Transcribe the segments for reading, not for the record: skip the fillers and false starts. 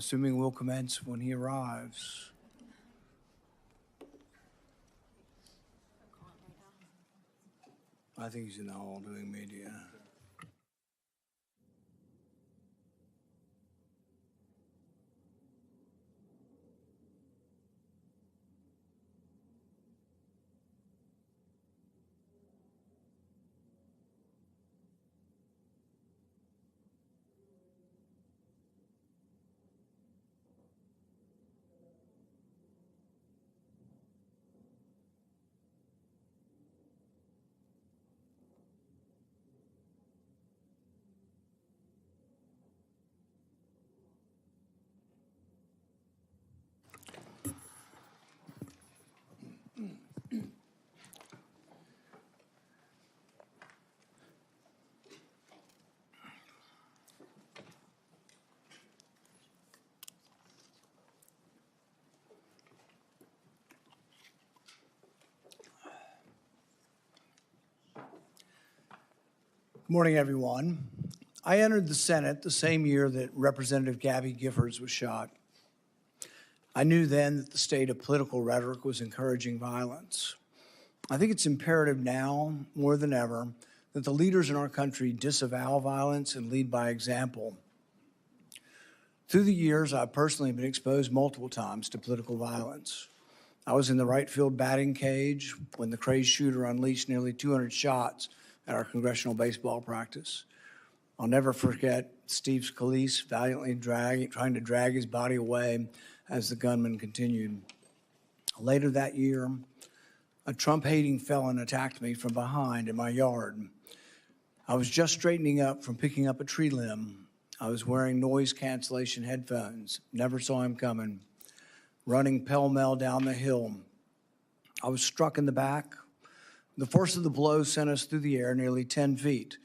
assuming we'll commence when he arrives. I think he's in the hall doing media. Good morning, everyone. I entered the Senate the same year that Representative Gabby Giffords was shot. I knew then that the state of political rhetoric was encouraging violence. I think it's imperative now, more than ever, that the leaders in our country disavow violence and lead by example. Through the years, I've personally been exposed multiple times to political violence. I was in the right field batting cage when the crazed shooter unleashed nearly 200 shots at our congressional baseball practice. I'll never forget Steve Scalise valiantly trying to drag his body away as the gunman continued. Later that year, a Trump-hating felon attacked me from behind in my yard. I was just straightening up from picking up a tree limb. I was wearing noise cancellation headphones, never saw him coming, running pell-mell down the hill. I was struck in the back. The force of the blow sent us through the air nearly 10 feet,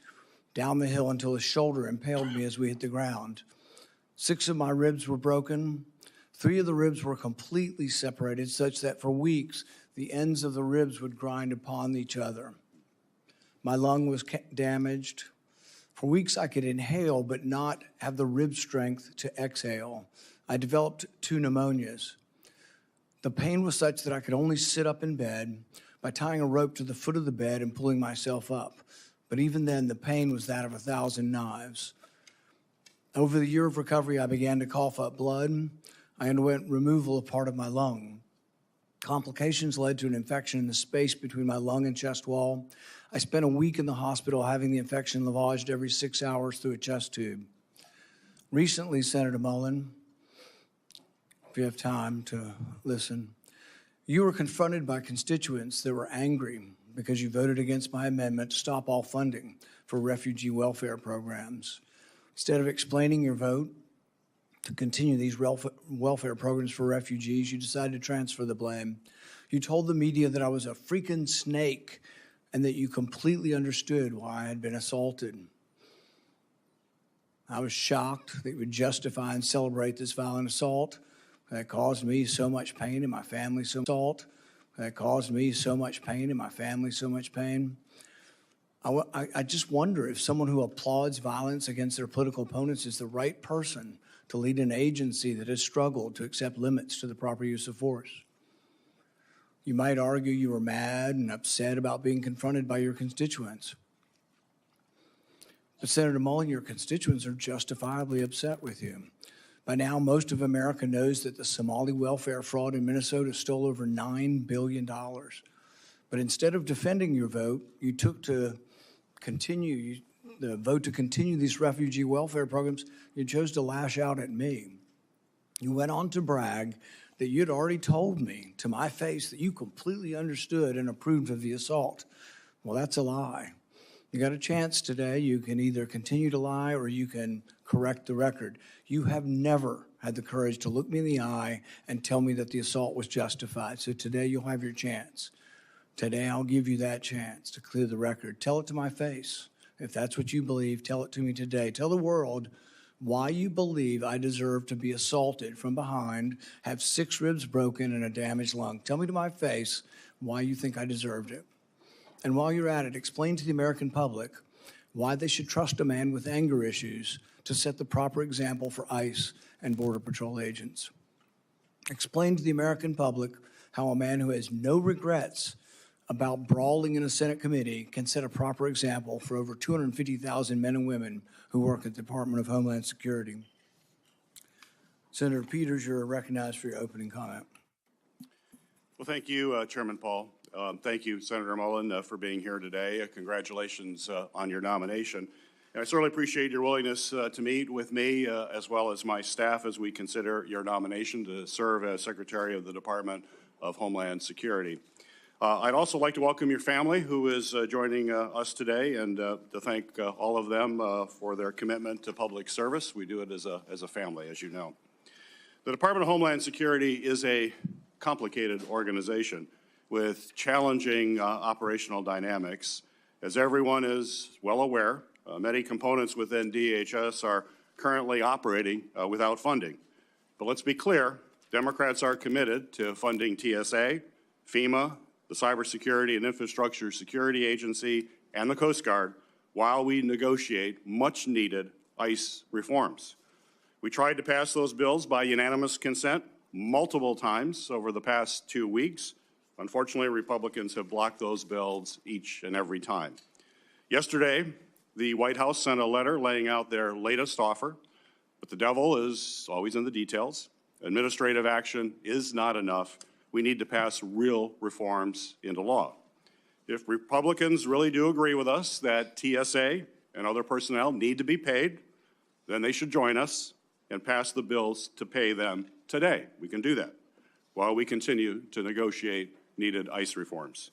down the hill until his shoulder impaled me as we hit the ground. 6 of my ribs were broken. 3 of the ribs were completely separated, such that for weeks, the ends of the ribs would grind upon each other. My lung was damaged. For weeks, I could inhale, but not have the rib strength to exhale. I developed 2 pneumonias. The pain was such that I could only sit up in bed by tying a rope to the foot of the bed and pulling myself up. But even then, the pain was that of 1,000 knives. Over the year of recovery, I began to cough up blood. I underwent removal of part of my lung. Complications led to an infection in the space between my lung and chest wall. I spent a week in the hospital having the infection lavaged every 6 hours through a chest tube. Recently, Senator Mullin, if you have time to listen, you were confronted by constituents that were angry because you voted against my amendment to stop all funding for refugee welfare programs. Instead of explaining your vote to continue these welfare programs for refugees, you decided to transfer the blame. You told the media that I was a freaking snake and that you completely understood why I had been assaulted. I was shocked that you would justify and celebrate this violent assault that caused me so much pain and my family so much assault, that caused me so much pain and my family so much pain. I just wonder if someone who applauds violence against their political opponents is the right person to lead an agency that has struggled to accept limits to the proper use of force. You might argue you were mad and upset about being confronted by your constituents. But Senator Mullin, your constituents are justifiably upset with you. By now, most of America knows that the Somali welfare fraud in Minnesota stole over $9 billion. But instead of defending your vote, you took to continue the vote to continue these refugee welfare programs. You chose to lash out at me. You went on to brag that you'd already told me to my face that you completely understood and approved of the assault. Well, that's a lie. You got a chance today. You can either continue to lie or you can correct the record. You have never had the courage to look me in the eye and tell me that the assault was justified. So today you'll have your chance. Today I'll give you that chance to clear the record. Tell it to my face. If that's what you believe, tell it to me today. Tell the world why you believe I deserve to be assaulted from behind, have 6 ribs broken and a damaged lung. Tell me to my face why you think I deserved it. And while you're at it, explain to the American public why they should trust a man with anger issues to set the proper example for ICE and Border Patrol agents. Explain to the American public how a man who has no regrets about brawling in a Senate committee can set a proper example for over 250,000 men and women who work at the Department of Homeland Security. Senator Peters, you're recognized for your opening comment. Well, thank you, Chairman Paul. Thank you, Senator Mullin, for being here today. Congratulations on your nomination. And I certainly appreciate your willingness to meet with me as well as my staff as we consider your nomination to serve as Secretary of the Department of Homeland Security. I'd also like to welcome your family who is joining us today and to thank all of them for their commitment to public service. We do it as a family, as you know. The Department of Homeland Security is a complicated organization with challenging operational dynamics. As everyone is well aware, many components within DHS are currently operating without funding. But let's be clear, Democrats are committed to funding TSA, FEMA, the Cybersecurity and Infrastructure Security Agency, and the Coast Guard while we negotiate much-needed ICE reforms. We tried to pass those bills by unanimous consent multiple times over the past 2 weeks. Unfortunately, Republicans have blocked those bills each and every time. Yesterday, the White House sent a letter laying out their latest offer, but the devil is always in the details. Administrative action is not enough. We need to pass real reforms into law. If Republicans really do agree with us that TSA and other personnel need to be paid, then they should join us and pass the bills to pay them today. We can do that while we continue to negotiate needed ICE reforms.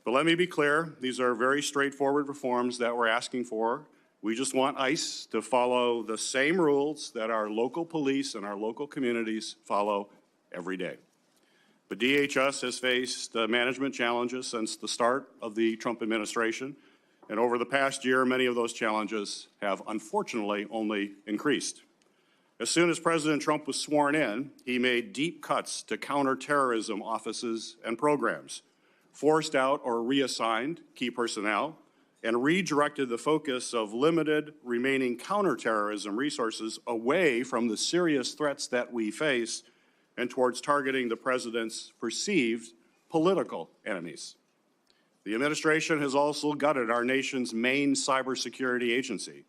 But let me be clear, these are very straightforward reforms that we're asking for. We just want ICE to follow the same rules that our local police and our local communities follow every day. But DHS has faced management challenges since the start of the Trump administration, and over the past year, many of those challenges have unfortunately only increased. As soon as President Trump was sworn in, he made deep cuts to counterterrorism offices and programs, forced out or reassigned key personnel, and redirected the focus of limited remaining counterterrorism resources away from the serious threats that we face and towards targeting the president's perceived political enemies. The administration has also gutted our nation's main cybersecurity agency,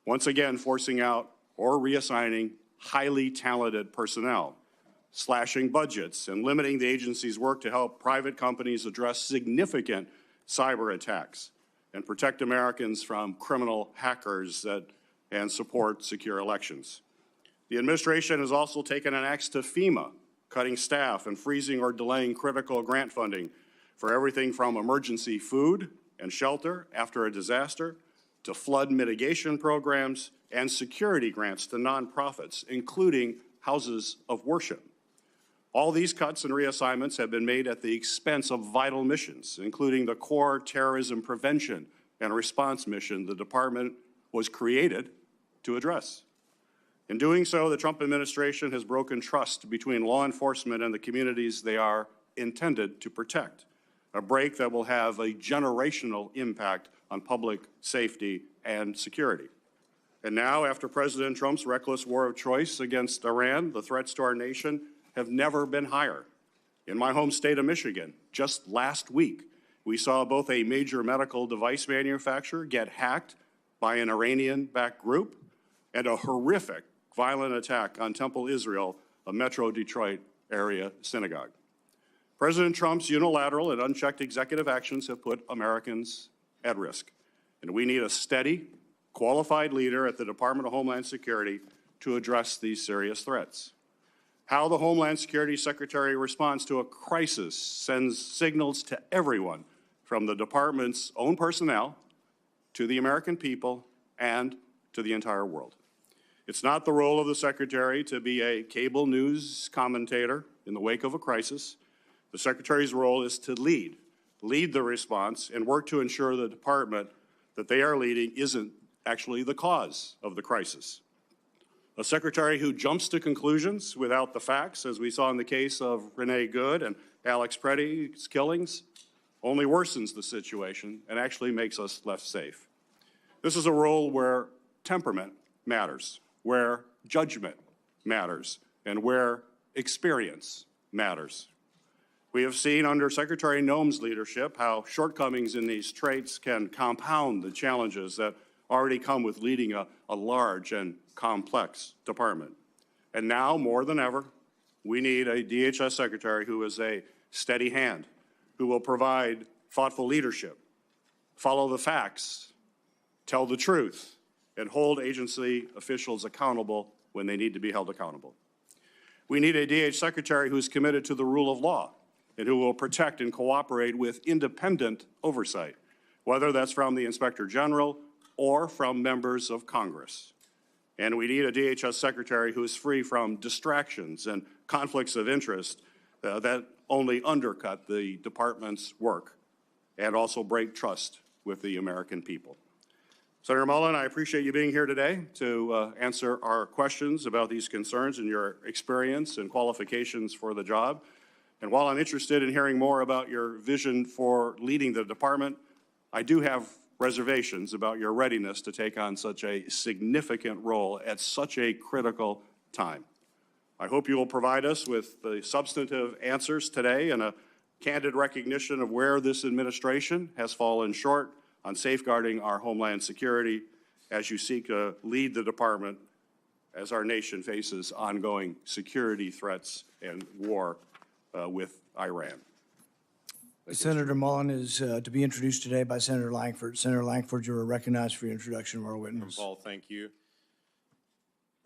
once again forcing out or reassigning highly talented personnel, slashing budgets, and limiting the agency's work to help private companies address significant cyber attacks and protect Americans from criminal hackers and support secure elections. The administration has also taken an axe to FEMA, cutting staff and freezing or delaying critical grant funding for everything from emergency food and shelter after a disaster to flood mitigation programs and security grants to nonprofits, including houses of worship. All these cuts and reassignments have been made at the expense of vital missions, including the core terrorism prevention and response mission the department was created to address. In doing so, the Trump administration has broken trust between law enforcement and the communities they are intended to protect, a break that will have a generational impact on public safety and security. And now, after President Trump's reckless war of choice against Iran, the threats to our nation have never been higher. In my home state of Michigan, just last week, we saw both a major medical device manufacturer get hacked by an Iranian-backed group and a horrific violent attack on Temple Israel, a Metro Detroit area synagogue. President Trump's unilateral and unchecked executive actions have put Americans at risk, and we need a steady, qualified leader at the Department of Homeland Security to address these serious threats. How the Homeland Security Secretary responds to a crisis sends signals to everyone, from the department's own personnel to the American people and to the entire world. It's not the role of the Secretary to be a cable news commentator in the wake of a crisis. The Secretary's role is to lead the response and work to ensure the department that they are leading isn't actually the cause of the crisis. A Secretary who jumps to conclusions without the facts, as we saw in the case of Renee Good and Alex Preddy's killings, only worsens the situation and actually makes us less safe. This is a role where temperament matters, where judgment matters, and where experience matters. We have seen under Secretary Noem's leadership how shortcomings in these traits can compound the challenges that already come with leading a large and complex department. And now, more than ever, we need a DHS secretary who is a steady hand, who will provide thoughtful leadership, follow the facts, tell the truth, and hold agency officials accountable when they need to be held accountable. We need a DH secretary who is committed to the rule of law and who will protect and cooperate with independent oversight, whether that's from the Inspector General or from members of Congress. And we need a DHS secretary who is free from distractions and conflicts of interest that only undercut the department's work and also break trust with the American people. Senator Mullin, I appreciate you being here today to answer our questions about these concerns and your experience and qualifications for the job. And while I'm interested in hearing more about your vision for leading the department, I do have reservations about your readiness to take on such a significant role at such a critical time. I hope you will provide us with the substantive answers today and a candid recognition of where this administration has fallen short on safeguarding our homeland security as you seek to lead the department as our nation faces ongoing security threats and war with Iran. Senator Mullin is to be introduced today by Senator Lankford. Senator Lankford, you are recognized for your introduction of our witness. Paul, thank you.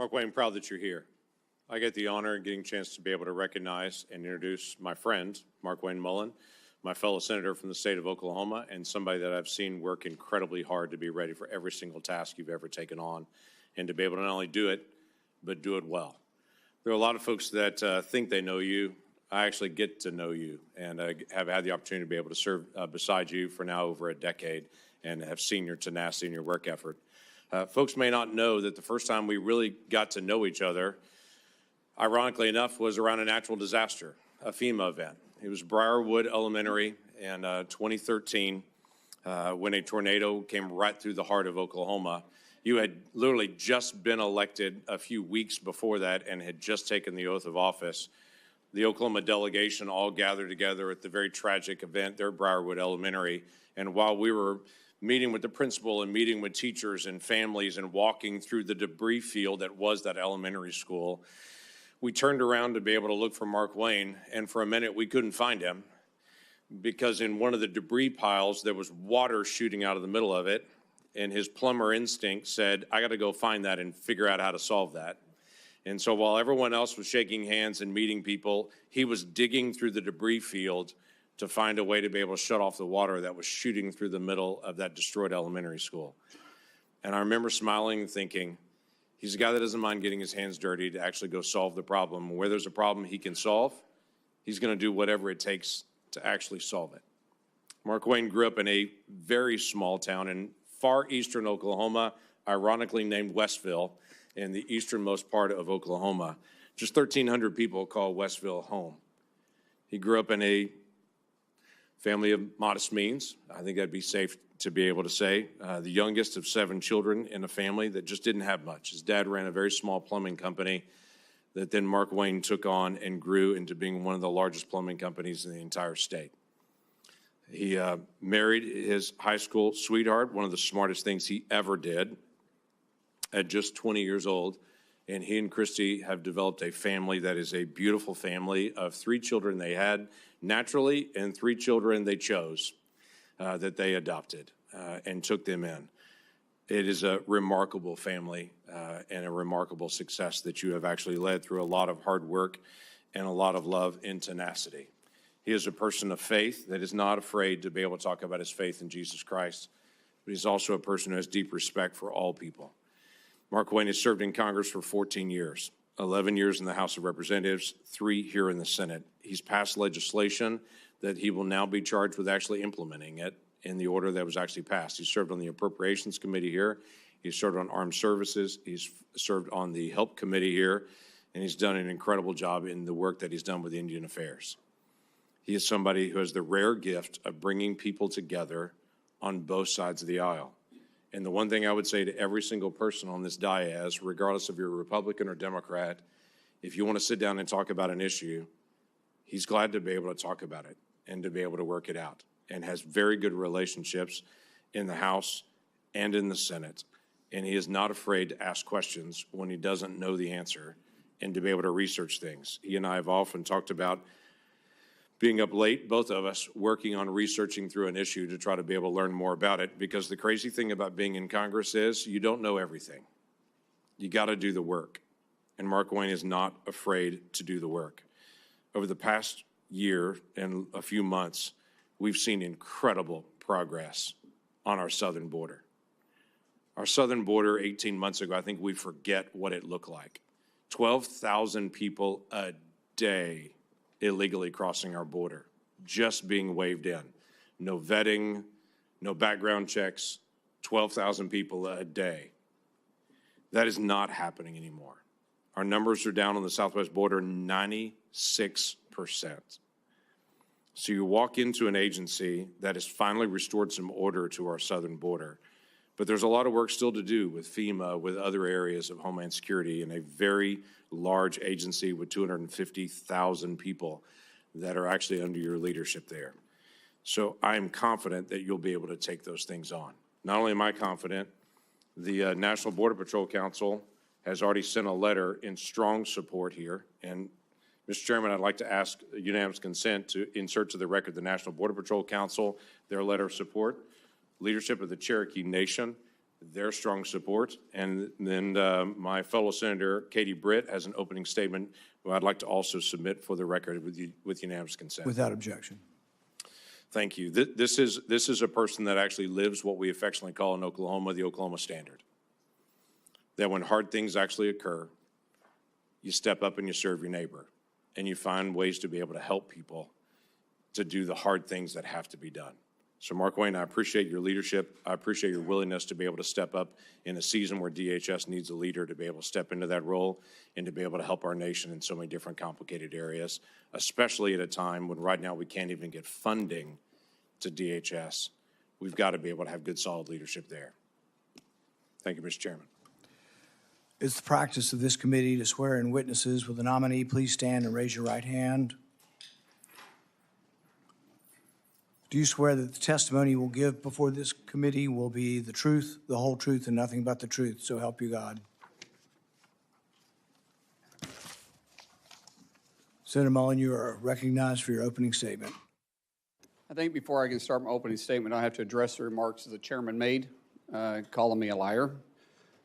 Markwayne, I'm proud that you're here. I get the honor of getting a chance to be able to recognize and introduce my friend, Markwayne Mullin, my fellow senator from the state of Oklahoma, and somebody that I've seen work incredibly hard to be ready for every single task you've ever taken on, and to be able to not only do it, but do it well. There are a lot of folks that think they know you. I actually get to know you, and have had the opportunity to be able to serve beside you for now over a decade and have seen your tenacity and your work effort. Folks may not know that the first time we really got to know each other, ironically enough, was around a natural disaster, a FEMA event. It was Briarwood Elementary in 2013 when a tornado came right through the heart of Oklahoma. You had literally just been elected a few weeks before that and had just taken the oath of office. The Oklahoma delegation all gathered together at the very tragic event there at Briarwood Elementary. And while we were meeting with the principal and meeting with teachers and families and walking through the debris field that was that elementary school, we turned around to be able to look for Markwayne, and for a minute we couldn't find him because in one of the debris piles there was water shooting out of the middle of it, and his plumber instinct said, I got to go find that and figure out how to solve that. And so while everyone else was shaking hands and meeting people, he was digging through the debris field to find a way to be able to shut off the water that was shooting through the middle of that destroyed elementary school. And I remember smiling and thinking, he's a guy that doesn't mind getting his hands dirty to actually go solve the problem. Where there's a problem he can solve, he's going to do whatever it takes to actually solve it. Markwayne grew up in a very small town in far eastern Oklahoma, ironically named Westville, in the easternmost part of Oklahoma. Just 1,300 people call Westville home. He grew up in a family of modest means. I think that'd be safe to be able to say. The youngest of 7 children in a family that just didn't have much. His dad ran a very small plumbing company that then Markwayne took on and grew into being one of the largest plumbing companies in the entire state. He married his high school sweetheart, one of the smartest things he ever did, at just 20 years old. And he and Christy have developed a family that is a beautiful family of 3 children they had naturally and 3 children they chose that they adopted and took them in. It is a remarkable family and a remarkable success that you have actually led through a lot of hard work and a lot of love and tenacity. He is a person of faith that is not afraid to be able to talk about his faith in Jesus Christ, but he's also a person who has deep respect for all people. Markwayne has served in Congress for 14 years, 11 years in the House of Representatives, 3 here in the Senate. He's passed legislation that he will now be charged with actually implementing it in the order that was actually passed. He served on the Appropriations Committee here. He's served on Armed Services. He's served on the Help Committee here, and he's done an incredible job in the work that he's done with Indian Affairs. He is somebody who has the rare gift of bringing people together on both sides of the aisle. And the one thing I would say to every single person on this dais, regardless if you're a Republican or Democrat, if you want to sit down and talk about an issue, he's glad to be able to talk about it and to be able to work it out, and has very good relationships in the House and in the Senate. And he is not afraid to ask questions when he doesn't know the answer and to be able to research things. He and I have often talked about being up late, both of us, working on researching through an issue to try to be able to learn more about it, because the crazy thing about being in Congress is you don't know everything. You got to do the work. And Markwayne is not afraid to do the work. Over the past year and a few months, we've seen incredible progress on our southern border. Our southern border 18 months ago, I think we forget what it looked like. 12,000 people a day illegally crossing our border, just being waved in. No vetting, no background checks, 12,000 people a day. That is not happening anymore. Our numbers are down on the southwest border 96%. So you walk into an agency that has finally restored some order to our southern border, but there's a lot of work still to do with FEMA, with other areas of Homeland Security, and a very large agency with 250,000 people that are actually under your leadership there. So I am confident that you'll be able to take those things on. Not only am I confident, the National Border Patrol Council has already sent a letter in strong support here. And Mr. Chairman, I'd like to ask unanimous consent to insert to the record the National Border Patrol Council, their letter of support, leadership of the Cherokee Nation, their strong support, and then my fellow Senator Katie Britt has an opening statement who I'd like to also submit for the record with unanimous consent. Without objection. Thank you. This is a person that actually lives what we affectionately call in Oklahoma the Oklahoma Standard. That when hard things actually occur, you step up and you serve your neighbor, and you find ways to be able to help people to do the hard things that have to be done. So Markwayne, I appreciate your leadership. I appreciate your willingness to be able to step up in a season where DHS needs a leader to be able to step into that role and to be able to help our nation in so many different complicated areas, especially at a time when right now we can't even get funding to DHS. We've got to be able to have good, solid leadership there. Thank you, Mr. Chairman. It's the practice of this committee to swear in witnesses. Will the nominee please stand and raise your right hand? Do you swear that the testimony you will give before this committee will be the truth, the whole truth, and nothing but the truth? So help you God. Senator Mullin, you are recognized for your opening statement. I think before I can start my opening statement, I have to address the remarks that the chairman made, calling me a liar.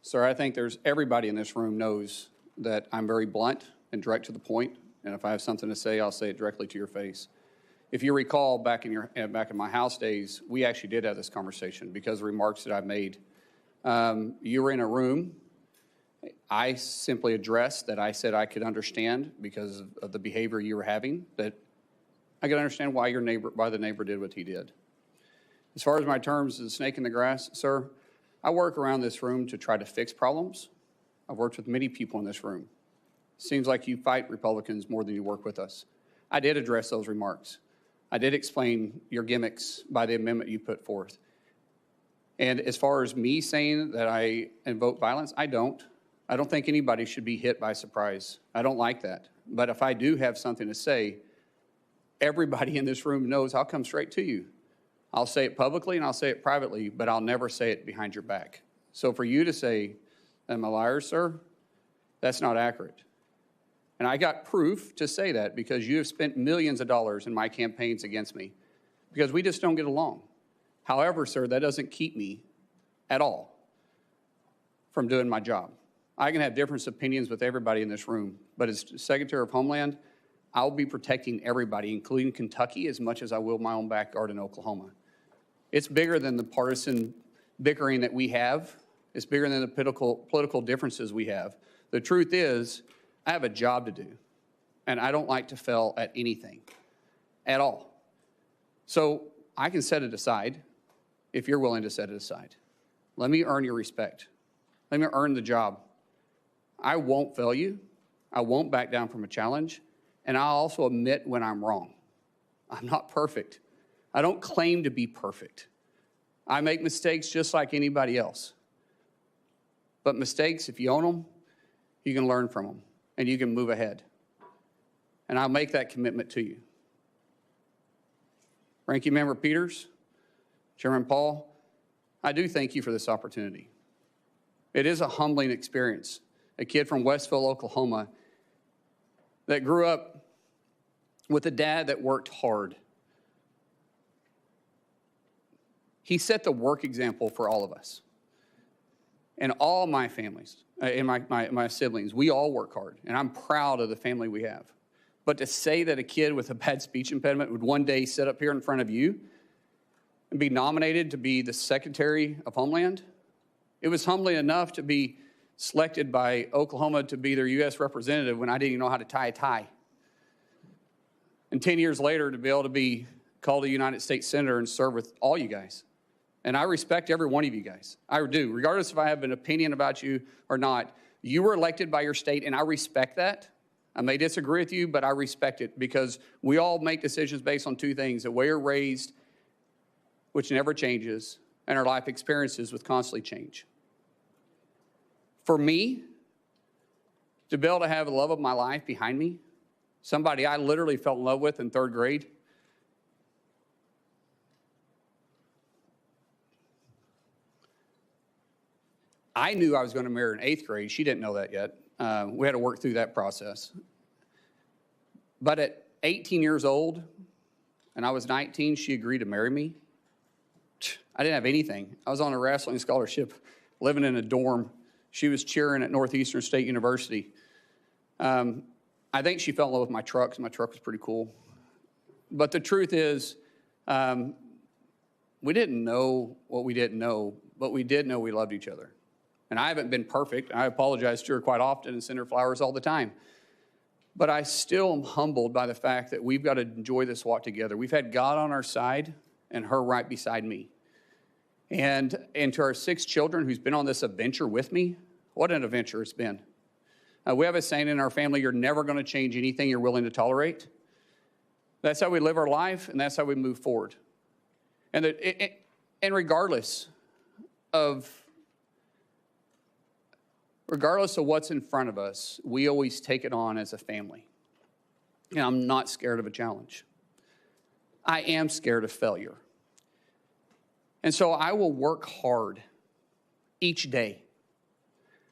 Sir, I think everybody in this room knows that I'm very blunt and direct to the point, and if I have something to say, I'll say it directly to your face. If you recall, back in my House days, we actually did have this conversation because of the remarks that I've made. You were in a room. I simply addressed that I said I could understand because of the behavior you were having, that I could understand why the neighbor did what he did. As far as my terms of the snake in the grass, sir, I work around this room to try to fix problems. I've worked with many people in this room. Seems like you fight Republicans more than you work with us. I did address those remarks. I did explain your gimmicks by the amendment you put forth. And as far as me saying that I invoke violence, I don't. I don't think anybody should be hit by surprise. I don't like that. But if I do have something to say, everybody in this room knows I'll come straight to you. I'll say it publicly and I'll say it privately, but I'll never say it behind your back. So for you to say, I'm a liar, sir, that's not accurate. And I got proof to say that because you have spent millions of dollars in my campaigns against me because we just don't get along. However, sir, that doesn't keep me at all from doing my job. I can have different opinions with everybody in this room, but as Secretary of Homeland, I'll be protecting everybody, including Kentucky, as much as I will my own backyard in Oklahoma. It's bigger than the partisan bickering that we have. It's bigger than the political differences we have. The truth is, I have a job to do, and I don't like to fail at anything at all. So I can set it aside if you're willing to set it aside. Let me earn your respect. Let me earn the job. I won't fail you. I won't back down from a challenge, and I'll also admit when I'm wrong. I'm not perfect. I don't claim to be perfect. I make mistakes just like anybody else. But mistakes, if you own them, you can learn from them and you can move ahead. And I'll make that commitment to you. Ranking Member Peters, Chairman Paul, I do thank you for this opportunity. It is a humbling experience. A kid from Westville, Oklahoma, that grew up with a dad that worked hard. He set the work example for all of us. And all my families, and my siblings, we all work hard. And I'm proud of the family we have. But to say that a kid with a bad speech impediment would one day sit up here in front of you and be nominated to be the Secretary of Homeland, it was humbling enough to be selected by Oklahoma to be their U.S. representative when I didn't even know how to tie a tie. And 10 years later, to be able to be called a United States Senator and serve with all you guys. And I respect every one of you guys. I do. Regardless if I have an opinion about you or not, you were elected by your state, and I respect that. I may disagree with you, but I respect it because we all make decisions based on two things: the way we're raised, which never changes, and our life experiences, which constantly change. For me, to be able to have the love of my life behind me, somebody I literally fell in love with in 3rd grade, I knew I was going to marry her in 8th grade. She didn't know that yet. We had to work through that process. But at 18 years old, and I was 19, she agreed to marry me. I didn't have anything. I was on a wrestling scholarship, living in a dorm. She was cheering at Northeastern State University. I think she fell in love with my truck, because my truck was pretty cool. But the truth is, we didn't know what we didn't know, but we did know we loved each other. And I haven't been perfect. I apologize to her quite often and send her flowers all the time. But I still am humbled by the fact that we've got to enjoy this walk together. We've had God on our side and her right beside me. And to our 6 children who's been on this adventure with me, what an adventure it's been. We have a saying in our family: you're never going to change anything you're willing to tolerate. That's how we live our life, and that's how we move forward. And regardless of what's in front of us, we always take it on as a family. And I'm not scared of a challenge. I am scared of failure. And so I will work hard each day.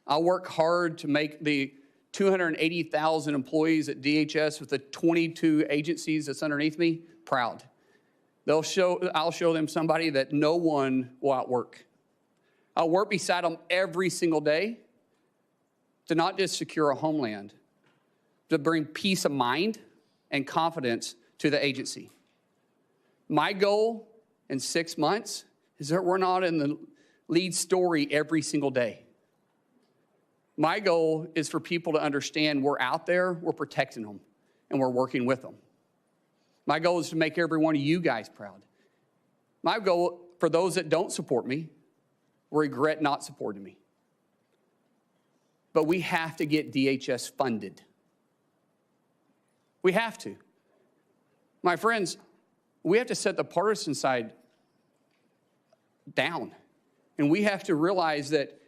I'll work hard to make the 280,000 employees at DHS with the 22 agencies that's underneath me proud. I'll show them somebody that no one will outwork. I'll work beside them every single day to not just secure a homeland, to bring peace of mind and confidence to the agency. My goal in 6 months is that we're not in the lead story every single day. My goal is for people to understand we're out there, we're protecting them, and we're working with them. My goal is to make every one of you guys proud. My goal, for those that don't support me, regret not supporting me. But we have to get DHS funded. We have to. My friends, we have to set the partisan side down. And we have to realize that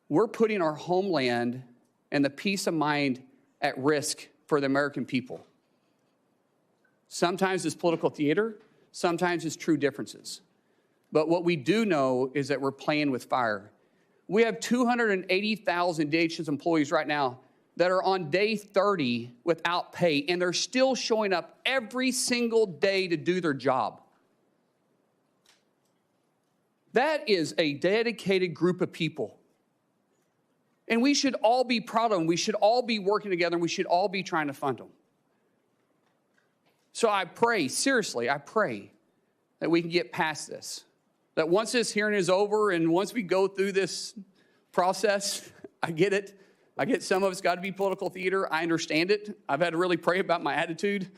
we're putting our homeland and the peace of mind at risk for the American people. Sometimes it's political theater, sometimes it's true differences. But what we do know is that we're playing with fire. We have 280,000 DHS employees right now that are on day 30 without pay, and they're still showing up every single day to do their job. That is a dedicated group of people. And we should all be proud of them. We should all be working together, and we should all be trying to fund them. So I pray, seriously, I pray that we can get past this. That once this hearing is over and once we go through this process, I get it. I get some of it's got to be political theater. I understand it. I've had to really pray about my attitude.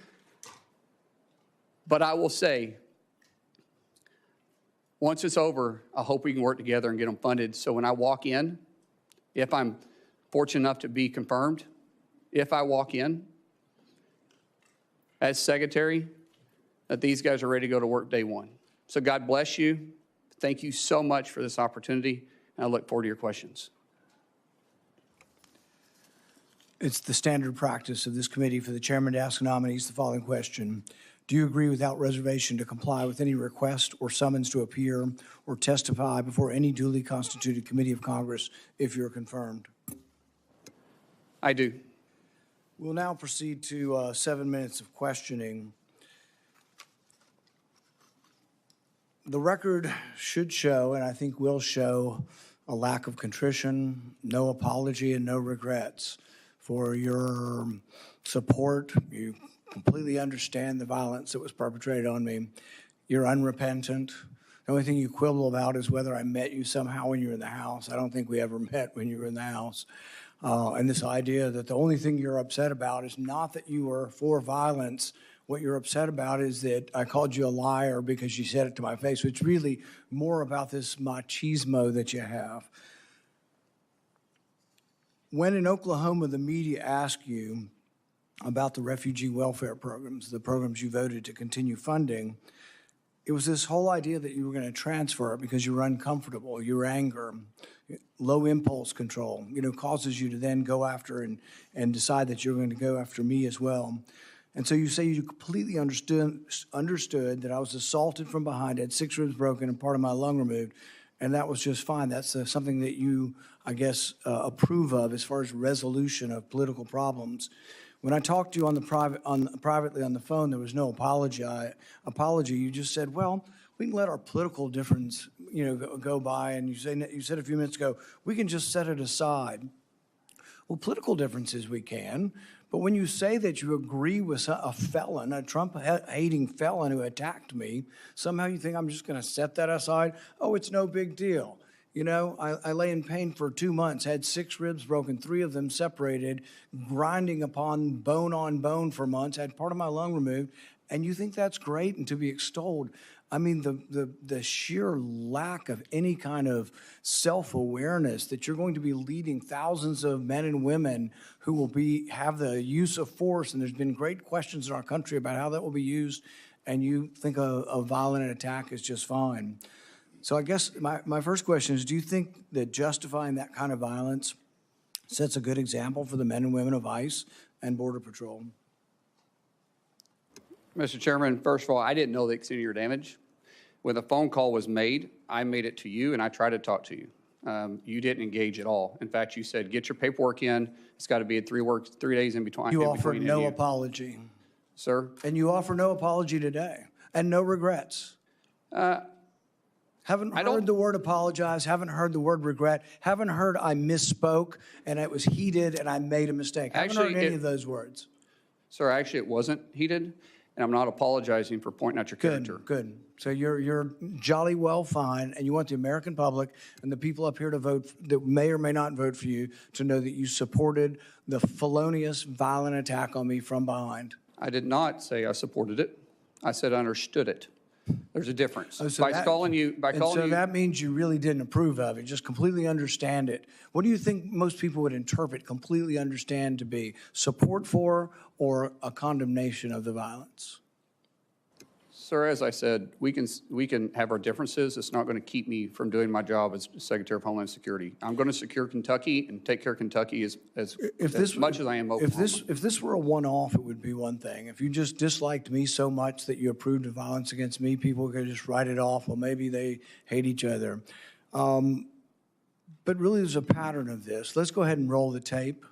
But I will say, once it's over, I hope we can work together and get them funded. So when I walk in, if I'm fortunate enough to be confirmed, if I walk in as secretary, that these guys are ready to go to work day one. So God bless you. Thank you so much for this opportunity, and I look forward to your questions. It's the standard practice of this committee for the chairman to ask nominees the following question. Do you agree without reservation to comply with any request or summons to appear or testify before any duly constituted committee of Congress if you're confirmed? I do. We'll now proceed to 7 minutes of questioning. The record should show, and I think will show, a lack of contrition, no apology, and no regrets for your support. You completely understand the violence that was perpetrated on me. You're unrepentant. The only thing you quibble about is whether I met you somehow when you were in the house. I don't think we ever met when you were in the house. And this idea that the only thing you're upset about is not that you were for violence. What you're upset about is that I called you a liar because you said it to my face. So it's really more about this machismo that you have. When in Oklahoma the media asked you about the refugee welfare programs, the programs you voted to continue funding, it was this whole idea that you were going to transfer it because you were uncomfortable, your anger, low impulse control, causes you to then go after and decide that you're going to go after me as well. And so you say you completely understood that I was assaulted from behind, had 6 ribs broken and part of my lung removed, and that was just fine. That's something that you, I guess, approve of as far as resolution of political problems. When I talked to you privately on the phone, there was no apology. You just said, well, we can let our political difference, go by. And you said a few minutes ago, we can just set it aside. Well, political differences we can, but when you say that you agree with a felon, a Trump-hating felon who attacked me, somehow you think I'm just going to set that aside? Oh, it's no big deal. I lay in pain for 2 months, had 6 ribs broken, 3 of them separated, grinding upon bone for months, had part of my lung removed, and you think that's great and to be extolled. I mean, the sheer lack of any kind of self-awareness that you're going to be leading thousands of men and women who will have the use of force, and there's been great questions in our country about how that will be used, and you think a violent attack is just fine. So I guess my first question is, do you think that justifying that kind of violence sets a good example for the men and women of ICE and Border Patrol? Mr. Chairman, first of all, I didn't know the extent of your damage. When the phone call was made, I made it to you and I tried to talk to you. You didn't engage at all. In fact, you said, get your paperwork in. It's got to be in 3 days in between. You offered no apology. Sir? And you offer no apology today and no regrets. Haven't heard the word apologize, haven't heard the word regret, haven't heard I misspoke and it was heated and I made a mistake. Haven't heard any of those words. Sir, actually, it wasn't heated, and I'm not apologizing for pointing out your character. Good. So you're jolly well fine, and you want the American public and the people up here to vote that may or may not vote for you to know that you supported the felonious, violent attack on me from behind. I did not say I supported it. I said I understood it. There's a difference. So that means you really didn't approve of it, just completely understand it. What do you think most people would interpret completely understand to be? Support for or a condemnation of the violence? Sir, as I said, we can have our differences. It's not going to keep me from doing my job as Secretary of Homeland Security. I'm going to secure Kentucky and take care of Kentucky as much as I am Oklahoma. If this were a one-off, it would be one thing. If you just disliked me so much that you approved of violence against me, people could just write it off. Well, maybe they hate each other. But really, there's a pattern of this. Let's go ahead and roll the tape.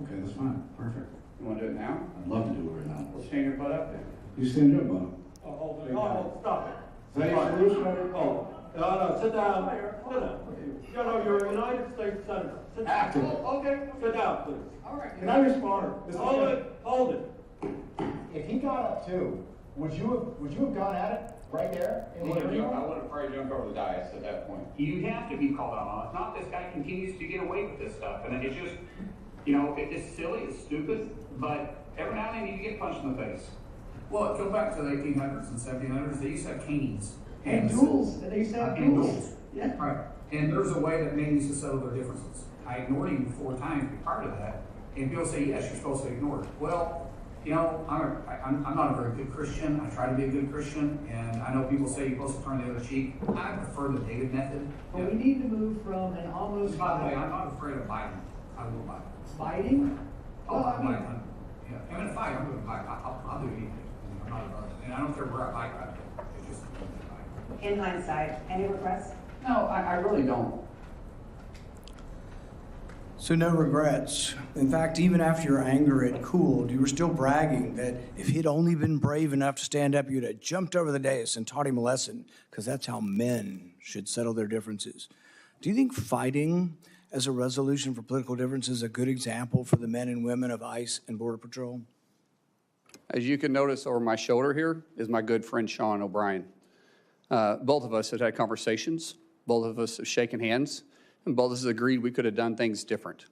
Okay, that's fine. Perfect. You want to do it now? I'd love to do it right now. Well, stand your butt up then. You stand your butt. Oh, stop it. Is that your solution? Oh, no, sit down. Sit down. You know, you're a United States Senator. Sit down. Acting. Okay, sit down, please. All right. Can I respond? Hold it. If he got up too, would you have gone at it right there? I would have probably jumped over the dais at that point. You have to be called out on it. It's not this guy continues to get away with this stuff. And it's just, it's silly, it's stupid, but every now and then you get punched in the face. Well, go back to the 1800s and 1700s. They used to have canes. And duels. They used to have duels. Yeah. Right, and there's a way that men used to settle their differences. I ignored him 4 times to be part of that, and people say, yes, you're supposed to ignore it. Well, you know, I'm not a very good Christian. I try to be a good Christian, and I know people say you're supposed to turn the other cheek. I prefer the David method. But we need to move from an almost. By the way, I'm not afraid of biting. I will bite. Fighting? Oh, Well, I might. Yeah, I'm in a fight. I'm going to bite. I'll do anything. I'm not afraid. And I don't care where I bite. It's just a bite. In hindsight, any regrets? No, I really don't. So no regrets. In fact, even after your anger had cooled, you were still bragging that if he'd only been brave enough to stand up, you'd have jumped over the dais and taught him a lesson, because that's how men should settle their differences. Do you think fighting as a resolution for political differences is a good example for the men and women of ICE and Border Patrol? As you can notice over my shoulder here is my good friend Sean O'Brien. Both of us have had conversations. Both of us have shaken hands. And both of us agreed we could have done things different.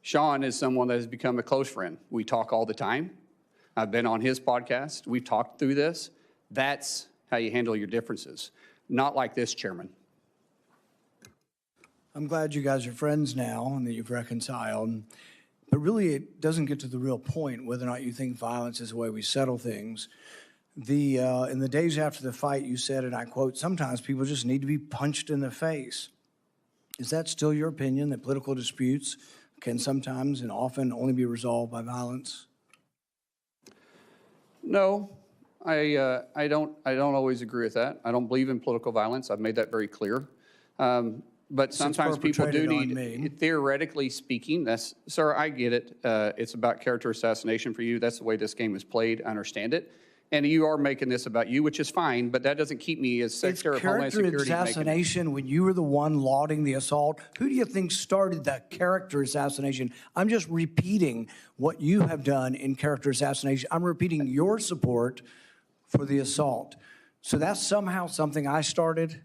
Sean is someone that has become a close friend. We talk all the time. I've been on his podcast. We've talked through this. That's how you handle your differences. Not like this, Chairman. I'm glad you guys are friends now and that you've reconciled. But really, it doesn't get to the real point, whether or not you think violence is the way we settle things. In the days after the fight, you said, and I quote, "Sometimes people just need to be punched in the face." Is that still your opinion, that political disputes can sometimes and often only be resolved by violence? No, I don't always agree with that. I don't believe in political violence. I've made that very clear. But sometimes people do need, theoretically speaking, sir, I get it. It's about character assassination for you. That's the way this game is played. I understand it. And you are making this about you, which is fine, but that doesn't keep me as Secretary of Homeland Security. It's character assassination when you were the one lauding the assault. Who do you think started that character assassination? I'm just repeating what you have done in character assassination. I'm repeating your support for the assault. So that's somehow something I started?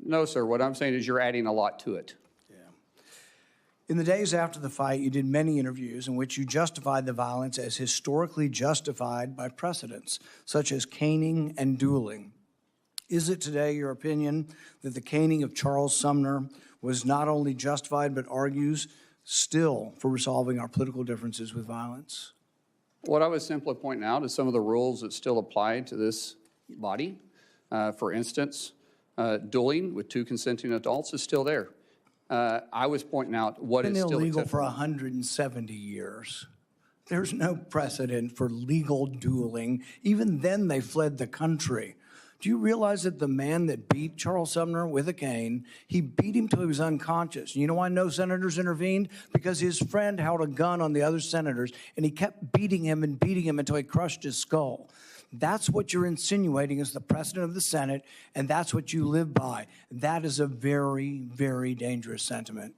No, sir. What I'm saying is you're adding a lot to it. In the days after the fight, you did many interviews in which you justified the violence as historically justified by precedents, such as caning and dueling. Is it today your opinion that the caning of Charles Sumner was not only justified, but argues still for resolving our political differences with violence? What I was simply pointing out is some of the rules that still apply to this body. For instance, dueling with 2 consenting adults is still there. I was pointing out what is still illegal acceptable. for 170 years. There's no precedent for legal dueling. Even then, they fled the country. Do you realize that the man that beat Charles Sumner with a cane, he beat him till he was unconscious? You know why no senators intervened? Because his friend held a gun on the other senators, and he kept beating him until he crushed his skull. That's what you're insinuating is the precedent of the Senate, and that's what you live by. That is a very, very dangerous sentiment.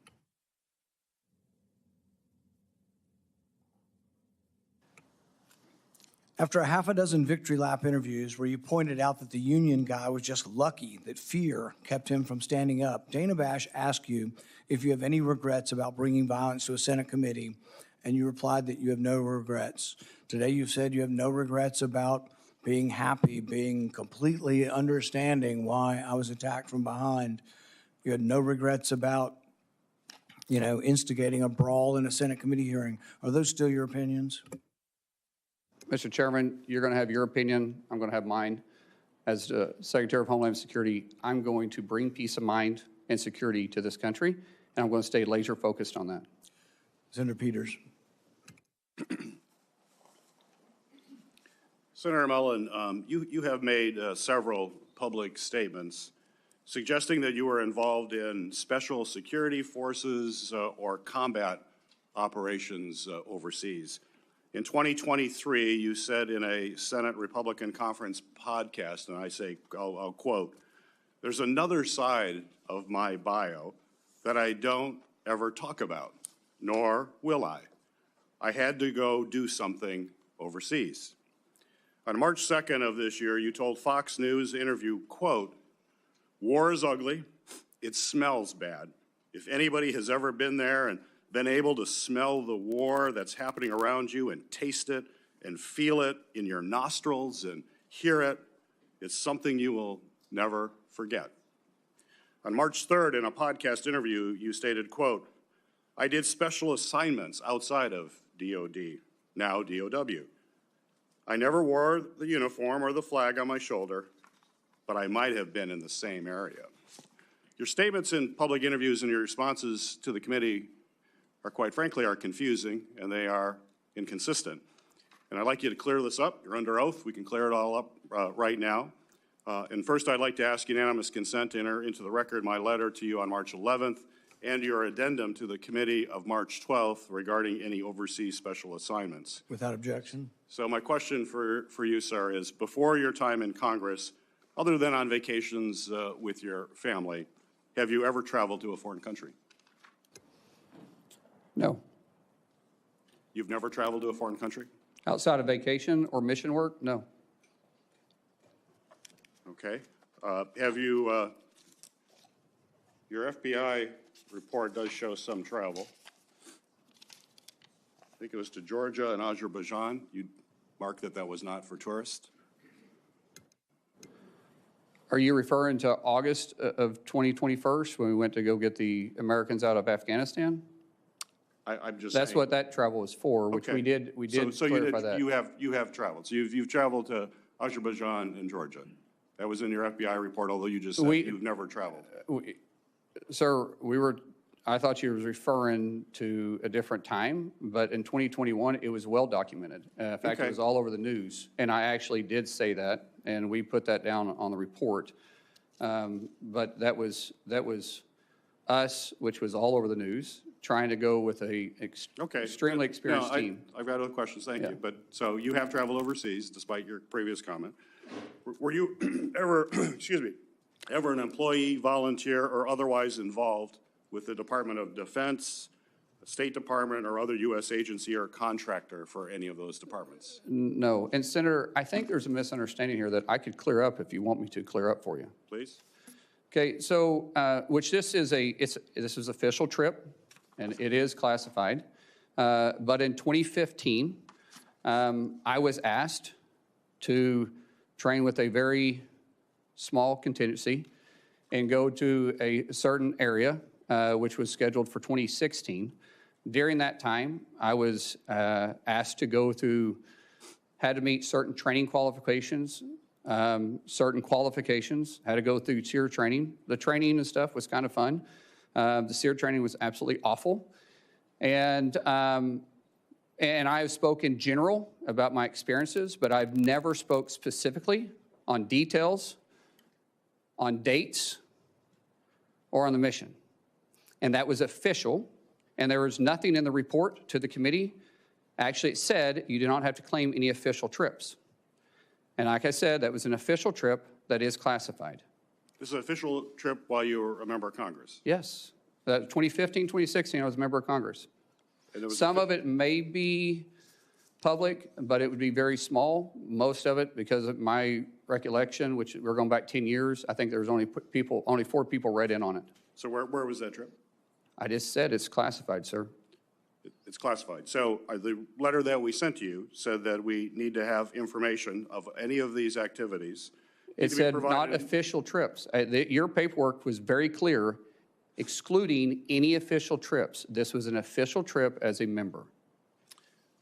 After a half a dozen victory lap interviews where you pointed out that the union guy was just lucky that fear kept him from standing up, Dana Bash asked you if you have any regrets about bringing violence to a Senate committee, and you replied that you have no regrets. Today you've said you have no regrets about being happy, being completely understanding why I was attacked from behind. You had no regrets about, instigating a brawl in a Senate committee hearing. Are those still your opinions? Mr. Chairman, you're going to have your opinion. I'm going to have mine. As Secretary of Homeland Security, I'm going to bring peace of mind and security to this country, and I'm going to stay laser focused on that. Senator Peters. Senator Mullin, you have made several public statements suggesting that you were involved in special security forces or combat operations overseas. In 2023, you said in a Senate Republican Conference podcast, and I'll quote, "There's another side of my bio that I don't ever talk about, nor will I. I had to go do something overseas." On March 2nd of this year, you told Fox News interview, quote, "War is ugly. It smells bad. If anybody has ever been there and been able to smell the war that's happening around you and taste it and feel it in your nostrils and hear it, it's something you will never forget." On March 3rd, in a podcast interview, you stated, quote, "I did special assignments outside of DOD, now DOW. I never wore the uniform or the flag on my shoulder, but I might have been in the same area." Your statements in public interviews and your responses to the committee are, quite frankly, are confusing, and they are inconsistent. And I'd like you to clear this up. You're under oath. We can clear it all up right now. And first, I'd like to ask unanimous consent to enter into the record my letter to you on March 11th and your addendum to the committee of March 12th regarding any overseas special assignments. Without objection. So my question for you, sir, is before your time in Congress, other than on vacations with your family, have you ever traveled to a foreign country? No. You've never traveled to a foreign country? Outside of vacation or mission work, no. Okay. Have you, your FBI report does show some travel. I think it was to Georgia and Azerbaijan. You marked that that was not for tourists. Are you referring to August of 2021 when we went to go get the Americans out of Afghanistan? I'm just That's saying. what that travel was for, which Okay. we did So clarify that. you have traveled. So you've traveled to Azerbaijan and Georgia. That was in your FBI report, although you just said you've never traveled. Sir, I thought you were referring to a different time, but in 2021, it was well documented. In fact, it Okay. was all over the news, and I actually did say that, and we put that down on the report. But that was us, which was all over the news, trying to go with a Okay. extremely experienced No, team. I've got other questions, thank Yeah. you. But, so you have traveled overseas, despite your previous comment. Were you ever, excuse me, ever an employee, volunteer, or otherwise involved with the Department of Defense, the State Department, or other U.S. agency or contractor for any of those departments? No, and Senator, I think there's a misunderstanding here that I could clear up if you want me to clear up for you. Please? Okay, so, which this is official trip, and it is classified. But in 2015, I was asked to train with a very small contingency and go to a certain area, which was scheduled for 2016. During that time, I was asked to go through, had to meet certain training qualifications, had to go through SEER training. The training and stuff was kind of fun. The SEER training was absolutely awful. And I have spoken general about my experiences, but I've never spoke specifically on details, on dates, or on the mission. And that was official, and there was nothing in the report to the committee. Actually, it said you do not have to claim any official trips. And like I said, that was an official trip that is classified. This is an official trip while you were a member of Congress? Yes. 2015, 2016, I was a member of Congress. And it was Some of it may be public, but it would be very small. Most of it, because of my recollection, which we're going back 10 years, I think there was only 4 people read in on it. So where was that trip? I just said it's classified, sir. It's classified. So the letter that we sent to you said that we need to have information of any of these activities. It said not official trips. Your paperwork was very clear, excluding any official trips. This was an official trip as a member.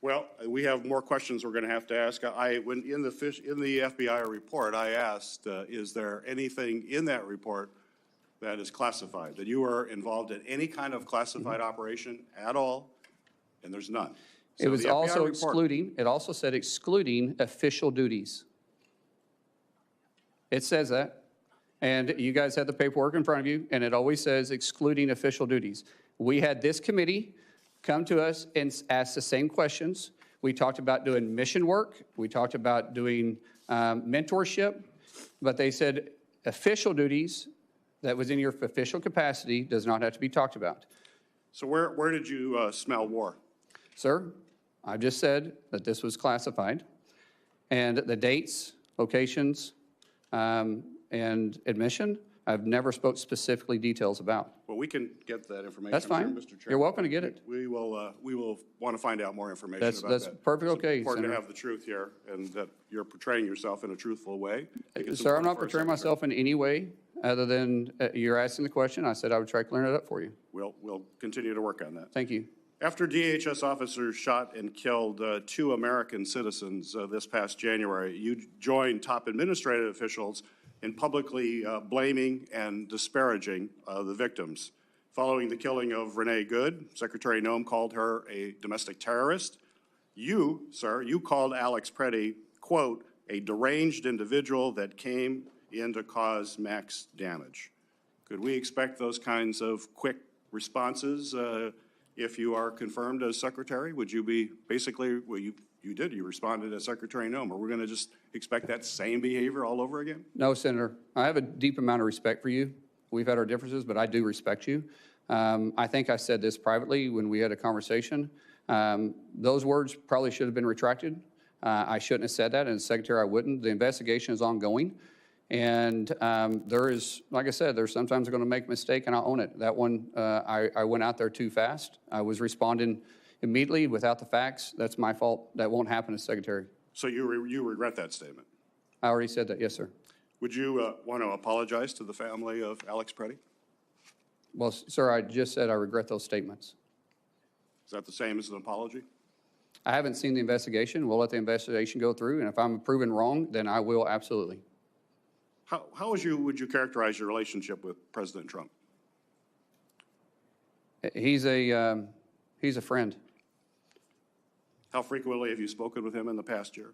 Well, we have more questions we're going to have to ask. When in the FBI report, I asked, is there anything in that report that is classified, that you were involved in any kind of classified operation at all? And there's none. It was also excluding, it also said excluding official duties. It says that. And you guys had the paperwork in front of you, and it always says excluding official duties. We had this committee come to us and ask the same questions. We talked about doing mission work. We talked about doing mentorship. But they said official duties that was in your official capacity does not have to be talked about. So where did you smell war? Sir, I just said that this was classified, and the dates, locations, and admission I've never spoke specifically details about. Well, we can get that information. That's fine. Mr. Chairman. You're welcome to get it. We will want to find out more information That's- about that's that. perfectly It's okay, important to Senator. have the truth here and that you're portraying yourself in a truthful way. I think it's Sir, I'm important not for our portraying secretary. myself in any way other than you're asking the question. I said I would try to clear it up for you. We'll continue to work on that. Thank you. After DHS officers shot and killed 2 American citizens this past January, you joined top administrative officials in publicly blaming and disparaging the victims. Following the killing of Renee Good, Secretary Noem called her a domestic terrorist. You, sir, you called Alex Preddy, quote, a deranged individual that came in to cause max damage. Could we expect those kinds of quick responses if you are confirmed as secretary? Would you be basically, well, you did, you responded as Secretary Noem. Are we going to just expect that same behavior all over again? No, Senator. I have a deep amount of respect for you. We've had our differences, but I do respect you. I think I said this privately when we had a conversation. Those words probably should have been retracted. I shouldn't have said that, and as Secretary, I wouldn't. The investigation is ongoing, and there is, like I said, there's sometimes going to make a mistake, and I'll own it. That one, I went out there too fast. I was responding immediately without the facts. That's my fault. That won't happen as Secretary. So you regret that statement? I already said that, yes, sir. Would you want to apologize to the family of Alex Preddy? Well, sir, I just said I regret those statements. Is that the same as an apology? I haven't seen the investigation. We'll let the investigation go through, and if I'm proven wrong, then I will absolutely. How would you characterize your relationship with President Trump? He's a friend. How frequently have you spoken with him in the past year?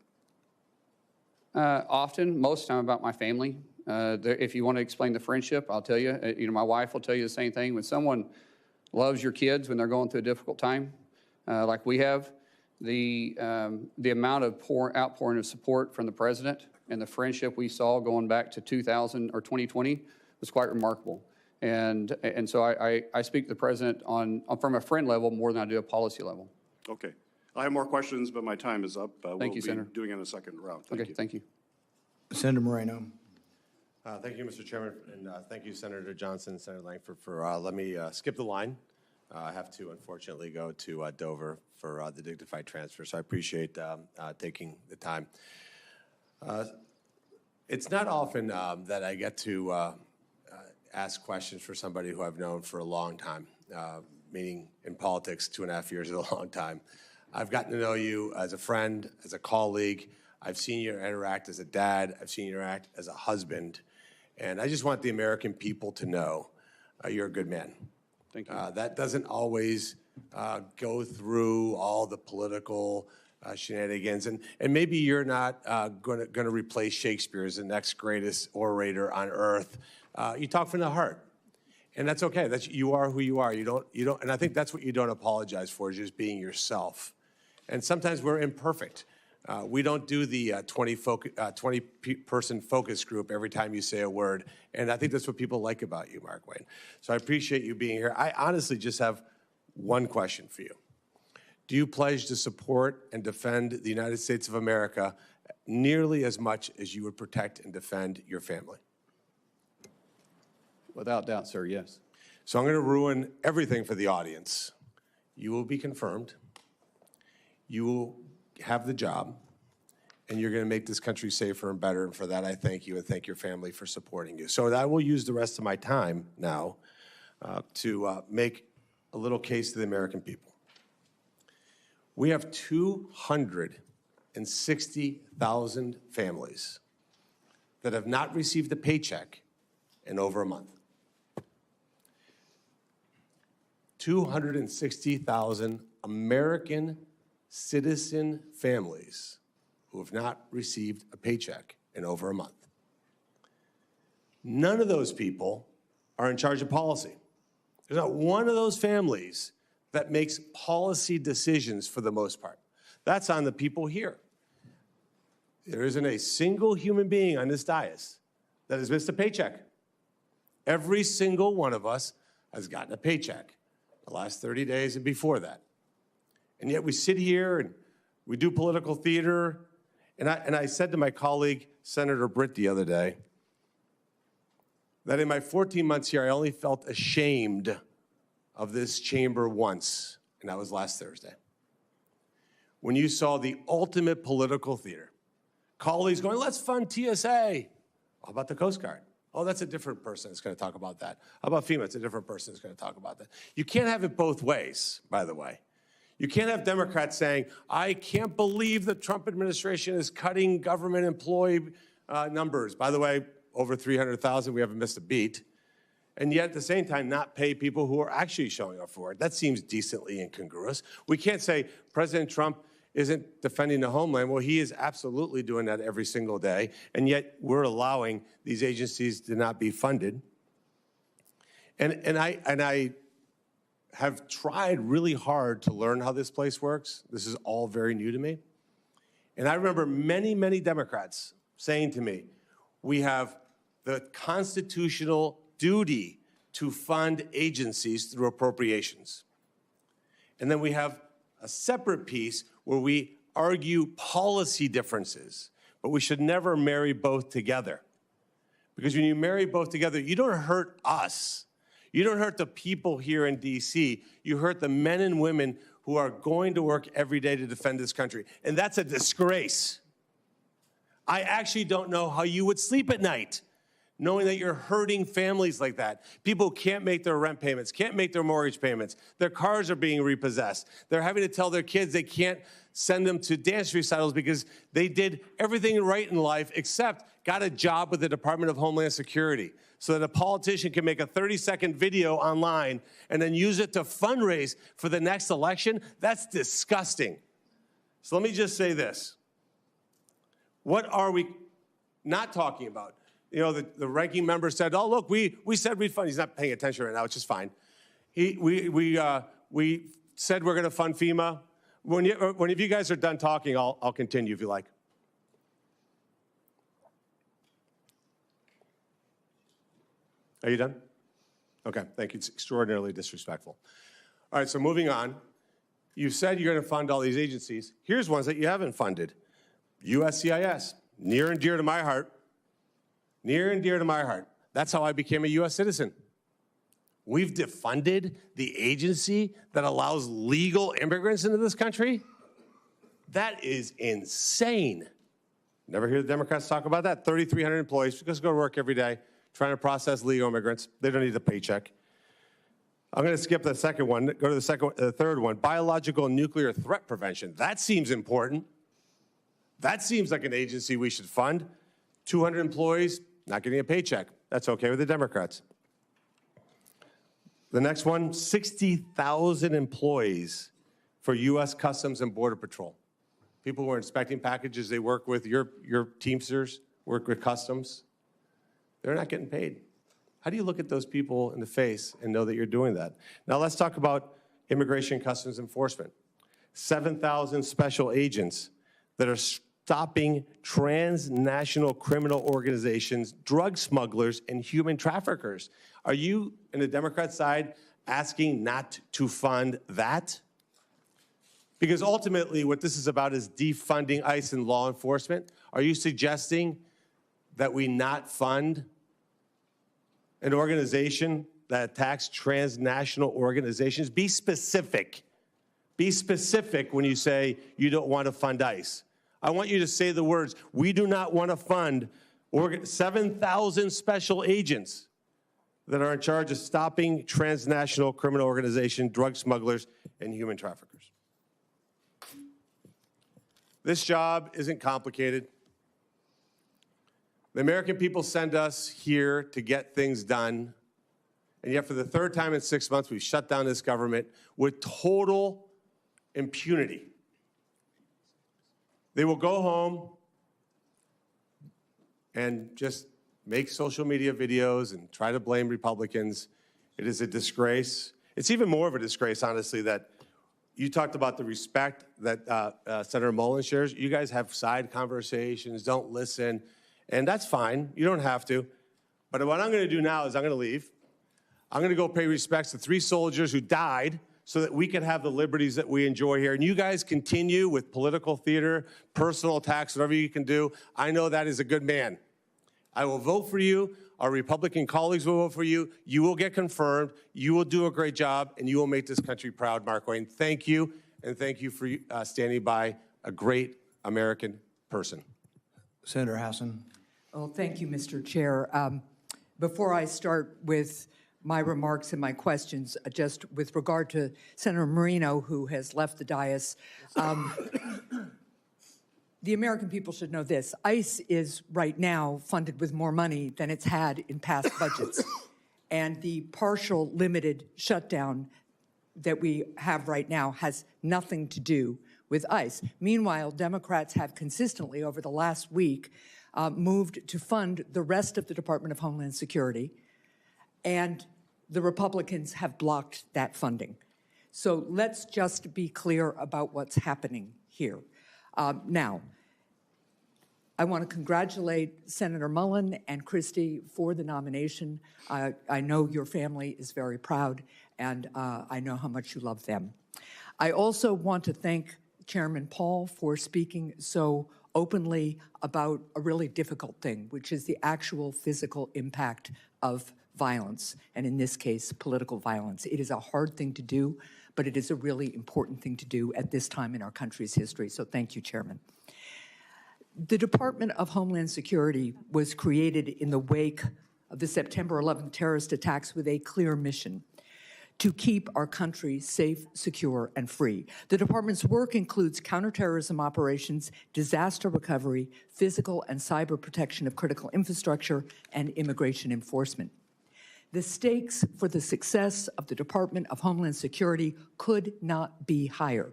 Often, most of the time about my family. If you want to explain the friendship, I'll tell you. My wife will tell you the same thing. When someone loves your kids when they're going through a difficult time, like we have, the amount of outpouring of support from the president and the friendship we saw going back to 2000 or 2020 was quite remarkable. And so I speak to the president from a friend level more than I do a policy level. Okay. I have more questions, but my time is up. Thank you, Senator. Doing it in a second round. Thank you. Thank you. Senator Moreno. Thank you, Mr. Chairman, and thank you, Senator Johnson, Senator Langford, for let me skip the line. I have to, unfortunately, go to Dover for the dignified transfer, so I appreciate taking the time. It's not often that I get to ask questions for somebody who I've known for a long time, meaning in politics, 2.5 years is a long time. I've gotten to know you as a friend, as a colleague. I've seen you interact as a dad. I've seen you interact as a husband. And I just want the American people to know you're a good man. Thank you. That doesn't always go through all the political shenanigans. And maybe you're not going to replace Shakespeare as the next greatest orator on earth. You talk from the heart. And that's okay. You are who you are. You don't, and I think that's what you don't apologize for, is just being yourself. And sometimes we're imperfect. We don't do the 20-person focus group every time you say a word, and I think that's what people like about you, Markwayne. So I appreciate you being here. I honestly just have one question for you. Do you pledge to support and defend the United States of America nearly as much as you would protect and defend your family? Without doubt, sir, yes. So I'm going to ruin everything for the audience. You will be confirmed. You will have the job, and you're going to make this country safer and better, and for that I thank you and thank your family for supporting you. So I will use the rest of my time now to make a little case to the American people. We have 260,000 families that have not received a paycheck in over a month. 260,000 American citizen families who have not received a paycheck in over a month. None of those people are in charge of policy. There's not one of those families that makes policy decisions for the most part. That's on the people here. There isn't a single human being on this dais that has missed a paycheck. Every single one of us has gotten a paycheck the last 30 days and before that. And yet we sit here and we do political theater. And I said to my colleague, Senator Britt, the other day, that in my 14 months here, I only felt ashamed of this chamber once, and that was last Thursday. When you saw the ultimate political theater, colleagues going, let's fund TSA. How about the Coast Guard? Oh, that's a different person that's going to talk about that. How about FEMA? It's a different person that's going to talk about that. You can't have it both ways, by the way. You can't have Democrats saying, I can't believe the Trump administration is cutting government employee numbers. By the way, over 300,000, we haven't missed a beat. And yet at the same time, not pay people who are actually showing up for it. That seems decently incongruous. We can't say President Trump isn't defending the homeland. Well, he is absolutely doing that every single day, and yet we're allowing these agencies to not be funded. And I have tried really hard to learn how this place works. This is all very new to me. And I remember many, many Democrats saying to me, we have the constitutional duty to fund agencies through appropriations. And then we have a separate piece where we argue policy differences, but we should never marry both together. Because when you marry both together, you don't hurt us. You don't hurt the people here in DC. You hurt the men and women who are going to work every day to defend this country. And that's a disgrace. I actually don't know how you would sleep at night knowing that you're hurting families like that. People can't make their rent payments, can't make their mortgage payments. Their cars are being repossessed. They're having to tell their kids they can't send them to dance recitals because they did everything right in life except got a job with the Department of Homeland Security so that a politician can make a 30-second video online and then use it to fundraise for the next election. That's disgusting. So let me just say this. What are we not talking about? You know, the ranking member said, oh, look, we said we'd fund. He's not paying attention right now, which is fine. We said we're going to fund FEMA. When you guys are done talking, I'll continue if you like. Are you done? Okay, thank you. It's extraordinarily disrespectful. All right, so moving on. You said you're going to fund all these agencies. Here's ones that you haven't funded. USCIS, near and dear to my heart. Near and dear to my heart. That's how I became a U.S. citizen. We've defunded the agency that allows legal immigrants into this country? That is insane. Never hear the Democrats talk about that. 3,300 employees just go to work every day trying to process legal immigrants. They don't need a paycheck. I'm going to skip the second one. Go to the third one. Biological and nuclear threat prevention. That seems important. That seems like an agency we should fund. 200 employees, not getting a paycheck. That's okay with the Democrats. The next one, 60,000 employees for U.S. Customs and Border Patrol. People who are inspecting packages, they work with your Teamsters, work with Customs. They're not getting paid. How do you look at those people in the face and know that you're doing that? Now let's talk about Immigration Customs Enforcement. 7,000 special agents that are stopping transnational criminal organizations, drug smugglers, and human traffickers. Are you, on the Democrat side, asking not to fund that? Because ultimately, what this is about is defunding ICE and law enforcement. Are you suggesting that we not fund an organization that attacks transnational organizations? Be specific. Be specific when you say you don't want to fund ICE. I want you to say the words, we do not want to fund 7,000 special agents that are in charge of stopping transnational criminal organizations, drug smugglers, and human traffickers. This job isn't complicated. The American people send us here to get things done, and yet for the third time in 6 months, we've shut down this government with total impunity. They will go home and just make social media videos and try to blame Republicans. It is a disgrace. It's even more of a disgrace, honestly, that you talked about the respect that Senator Mullin shares. You guys have side conversations, don't listen, and that's fine. You don't have to. But what I'm going to do now is I'm going to leave. I'm going to go pay respects to 3 soldiers who died so that we can have the liberties that we enjoy here. And you guys continue with political theater, personal attacks, whatever you can do. I know that is a good man. I will vote for you. Our Republican colleagues will vote for you. You will get confirmed. You will do a great job, and you will make this country proud, Markwayne. Thank you, and thank you for standing by a great American person. Senator Hassan. Well, thank you, Mr. Chair. Before I start with my remarks and my questions, just with regard to Senator Moreno, who has left the dais, the American people should know this. ICE is right now funded with more money than it's had in past budgets. And the partial limited shutdown that we have right now has nothing to do with ICE. Meanwhile, Democrats have consistently over the last week moved to fund the rest of the Department of Homeland Security, and the Republicans have blocked that funding. So let's just be clear about what's happening here. Now, I want to congratulate Senator Mullin and Christie for the nomination. I know your family is very proud, and I know how much you love them. I also want to thank Chairman Paul for speaking so openly about a really difficult thing, which is the actual physical impact of violence, and in this case, political violence. It is a hard thing to do, but it is a really important thing to do at this time in our country's history. So thank you, Chairman. The Department of Homeland Security was created in the wake of the September 11th terrorist attacks with a clear mission: to keep our country safe, secure, and free. The department's work includes counterterrorism operations, disaster recovery, physical and cyber protection of critical infrastructure, and immigration enforcement. The stakes for the success of the Department of Homeland Security could not be higher.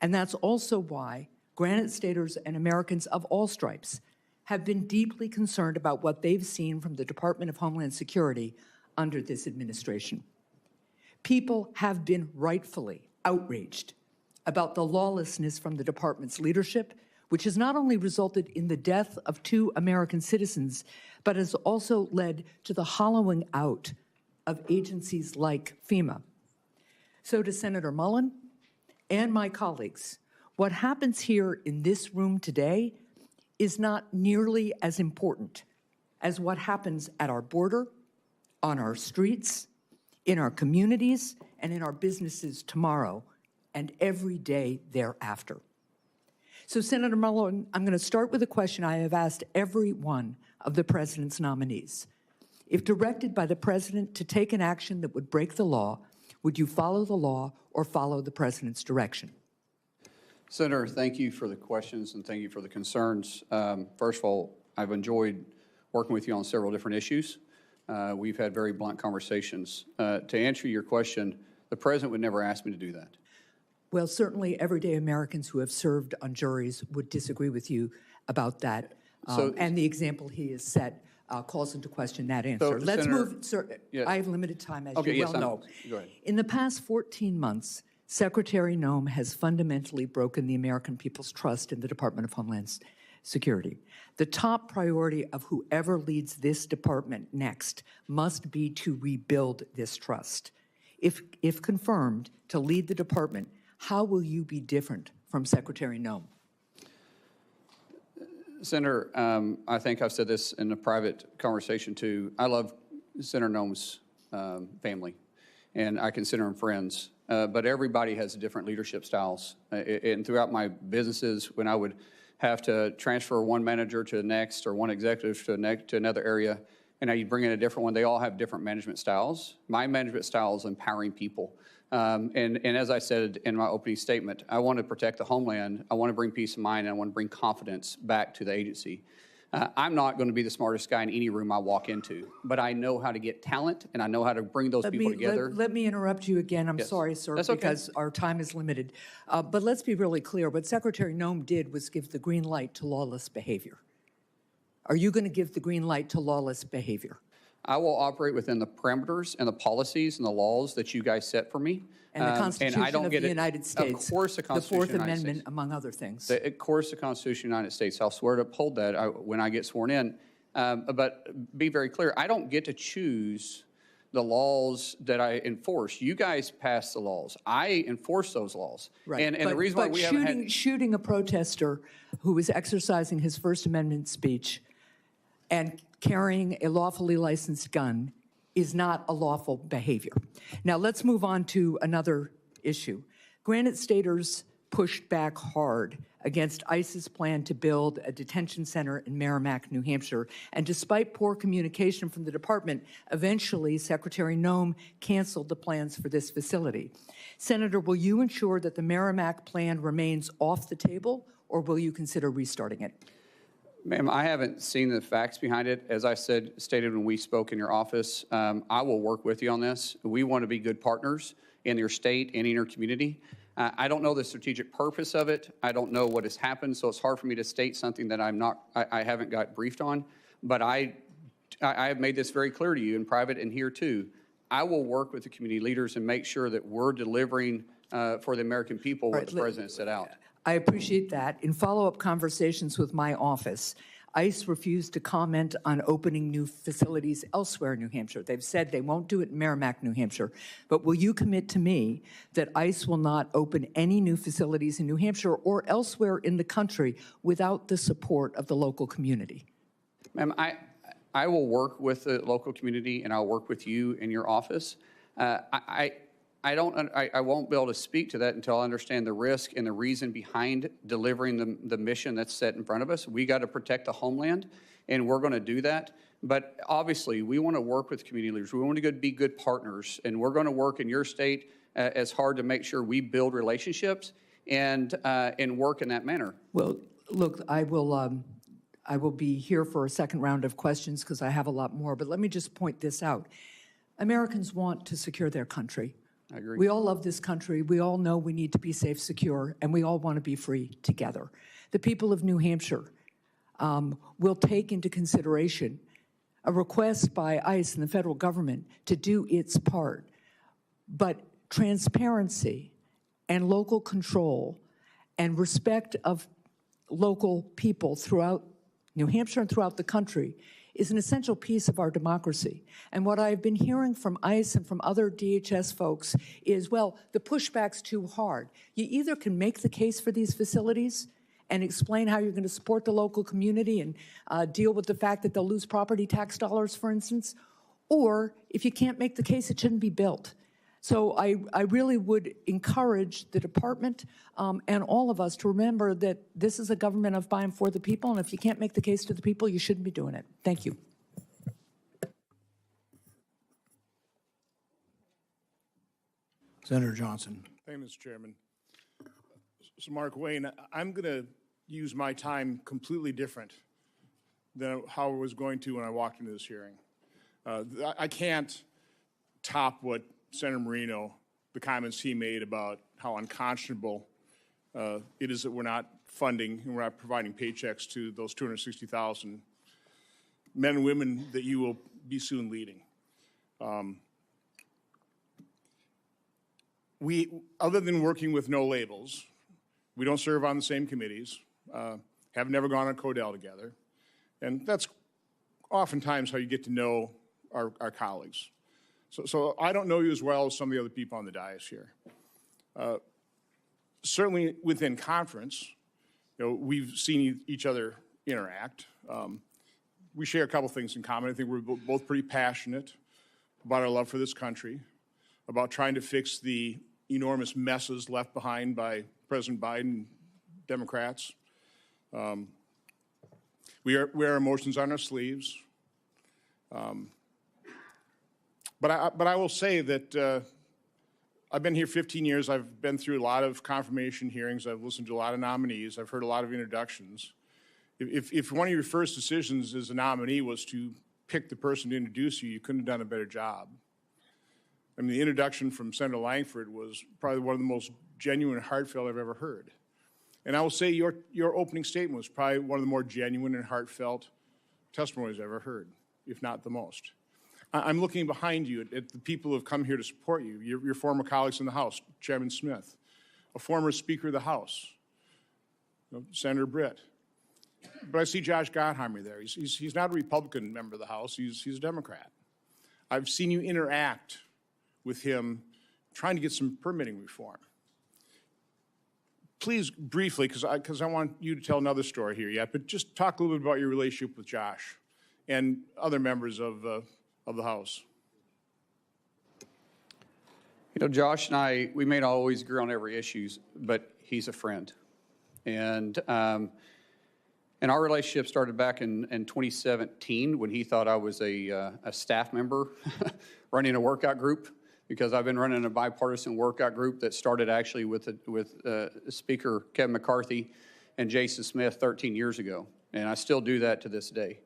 And that's also why Granite Staters and Americans of all stripes have been deeply concerned about what they've seen from the Department of Homeland Security under this administration. People have been rightfully outraged about the lawlessness from the department's leadership, which has not only resulted in the death of 2 American citizens, but has also led to the hollowing out of agencies like FEMA. So to Senator Mullin and my colleagues, what happens here in this room today is not nearly as important as what happens at our border, on our streets, in our communities, and in our businesses tomorrow and every day thereafter. So, Senator Mullin, I'm going to start with a question I have asked every one of the President's nominees. If directed by the President to take an action that would break the law, would you follow the law or follow the President's direction? Senator, thank you for the questions and thank you for the concerns. First of all, I've enjoyed working with you on several different issues. We've had very blunt conversations. To answer your question, the President would never ask me to do that. Well, certainly everyday Americans who have served on juries would disagree with you about that. And the example he has set calls into question that answer. Let's Senator, move, sir. yeah. I have limited time, as Okay, you well yes, know. go ahead. In the past 14 months, Secretary Noem has fundamentally broken the American people's trust in the Department of Homeland Security. The top priority of whoever leads this department next must be to rebuild this trust. If confirmed to lead the department, how will you be different from Secretary Noem? Senator, I think I've said this in a private conversation too. I love Senator Noem's family, and I consider them friends. But everybody has different leadership styles. And throughout my businesses, when I would have to transfer one manager to the next or one executive to another area, and now you bring in a different one, they all have different management styles. My management style is empowering people. And as I said in my opening statement, I want to protect the homeland. I want to bring peace of mind, and I want to bring confidence back to the agency. I'm not going to be the smartest guy in any room I walk into, but I know how to get talent, and I know how to bring those people together. Let me interrupt you again. I'm Yes. sorry, sir, That's okay. because our time is limited. But let's be really clear. What Secretary Noem did was give the green light to lawless behavior. Are you going to give the green light to lawless behavior? I will operate within the parameters and the policies and the laws that you guys set for me. And the Constitution I don't of get the it- United States. Of course, the The Constitution Fourth of the United Amendment, States. among other things. Of course, the Constitution of the United States. I'll swear to uphold that when I get sworn in. But be very clear, I don't get to choose the laws that I enforce. You guys pass the laws. I enforce those laws. Right. And the reason why we haven't had... shooting a protester who was exercising his First Amendment speech and carrying a lawfully licensed gun is not a lawful behavior. Now, let's move on to another issue. Granite Staters pushed back hard against ICE's plan to build a detention center in Merrimack, New Hampshire. And despite poor communication from the department, eventually Secretary Noem canceled the plans for this facility. Senator, will you ensure that the Merrimack plan remains off the table, or will you consider restarting it? Ma'am, I haven't seen the facts behind it. As I stated when we spoke in your office, I will work with you on this. We want to be good partners in your state and in your community. I don't know the strategic purpose of it. I don't know what has happened, so it's hard for me to state something that I haven't got briefed on. But I have made this very clear to you in private and here too. I will work with the community leaders and make sure that we're delivering for the American people what the president set out. I appreciate that. In follow-up conversations with my office, ICE refused to comment on opening new facilities elsewhere in New Hampshire. They've said they won't do it in Merrimack, New Hampshire. But will you commit to me that ICE will not open any new facilities in New Hampshire or elsewhere in the country without the support of the local community? Ma'am, I will work with the local community and I'll work with you in your office. I won't be able to speak to that until I understand the risk and the reason behind delivering the mission that's set in front of us. We got to protect the homeland, and we're going to do that. But obviously, we want to work with community leaders. We want to be good partners, and we're going to work in your state as hard to make sure we build relationships and work in that manner. Well, look, I will be here for a second round of questions because I have a lot more. But let me just point this out. Americans want to secure their country. I agree. We all love this country. We all know we need to be safe, secure, and we all want to be free together. The people of New Hampshire will take into consideration a request by ICE and the federal government to do its part. But transparency and local control and respect of local people throughout New Hampshire and throughout the country is an essential piece of our democracy. And what I've been hearing from ICE and from other DHS folks is, well, the pushback's too hard. You either can make the case for these facilities and explain how you're going to support the local community and deal with the fact that they'll lose property tax dollars, for instance, or if you can't make the case, it shouldn't be built. So I really would encourage the department and all of us to remember that this is a government of by and for the people, and if you can't make the case to the people, you shouldn't be doing it. Thank you. Senator Johnson. Thank you, Mr. Chairman. So, Markwayne, I'm going to use my time completely different than how I was going to when I walked into this hearing. I can't top what Senator Marino, the comments he made about how unconscionable it is that we're not funding and we're not providing paychecks to those 260,000 men and women that you will be soon leading. Other than working with no labels, we don't serve on the same committees, have never gone on Codell together, and that's oftentimes how you get to know our colleagues. So I don't know you as well as some of the other people on the dais here. Certainly within conference, we've seen each other interact. We share a couple things in common. I think we're both pretty passionate about our love for this country, about trying to fix the enormous messes left behind by President Biden, Democrats. We wear emotions on our sleeves. But I will say that I've been here 15 years. I've been through a lot of confirmation hearings. I've listened to a lot of nominees. I've heard a lot of introductions. If one of your first decisions as a nominee was to pick the person to introduce you, you couldn't have done a better job. I mean, the introduction from Senator Langford was probably one of the most genuine and heartfelt I've ever heard. And I will say your opening statement was probably one of the more genuine and heartfelt testimonies I've ever heard, if not the most. I'm looking behind you at the people who have come here to support you, your former colleagues in the House, Chairman Smith, a former Speaker of the House, Senator Britt. But I see Josh Gottheimer there. He's not a Republican member of the House. He's a Democrat. I've seen you interact with him trying to get some permitting reform. Please, briefly, because I want you to tell another story here yet, but just talk a little bit about your relationship with Josh and other members of the House. You know, Josh and I, we may not always agree on every issue, but he's a friend. And our relationship started back in 2017 when he thought I was a staff member running a workout group, because I've been running a bipartisan workout group that started actually with Speaker Kevin McCarthy and Jason Smith 13 years ago. And I still do that to this day.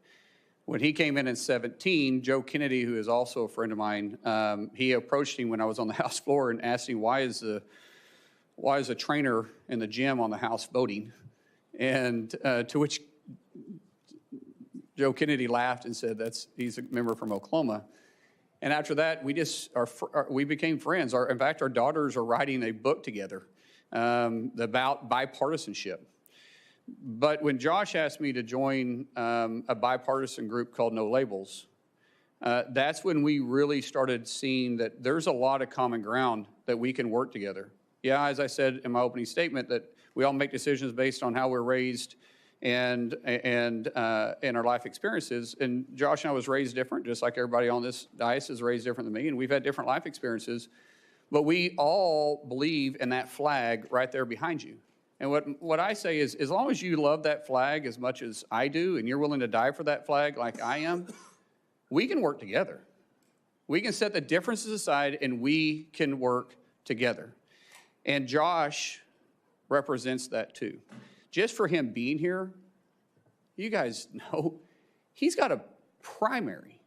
When he came in 17, Joe Kennedy, who is also a friend of mine, he approached him when I was on the House floor and asked him, why is a trainer in the gym on the House voting? And to which Joe Kennedy laughed and said, he's a member from Oklahoma. And after that, we became friends. In fact, our daughters are writing a book together about bipartisanship. But when Josh asked me to join a bipartisan group called No Labels, that's when we really started seeing that there's a lot of common ground that we can work together. Yeah, as I said in my opening statement, that we all make decisions based on how we're raised and our life experiences. And Josh and I was raised different, just like everybody on this dais is raised different than me, and we've had different life experiences. But we all believe in that flag right there behind you. And what I say is, as long as you love that flag as much as I do, and you're willing to die for that flag like I am, we can work together. We can set the differences aside, and we can work together. And Josh represents that too. Just for him being here, you guys know, he's got a primary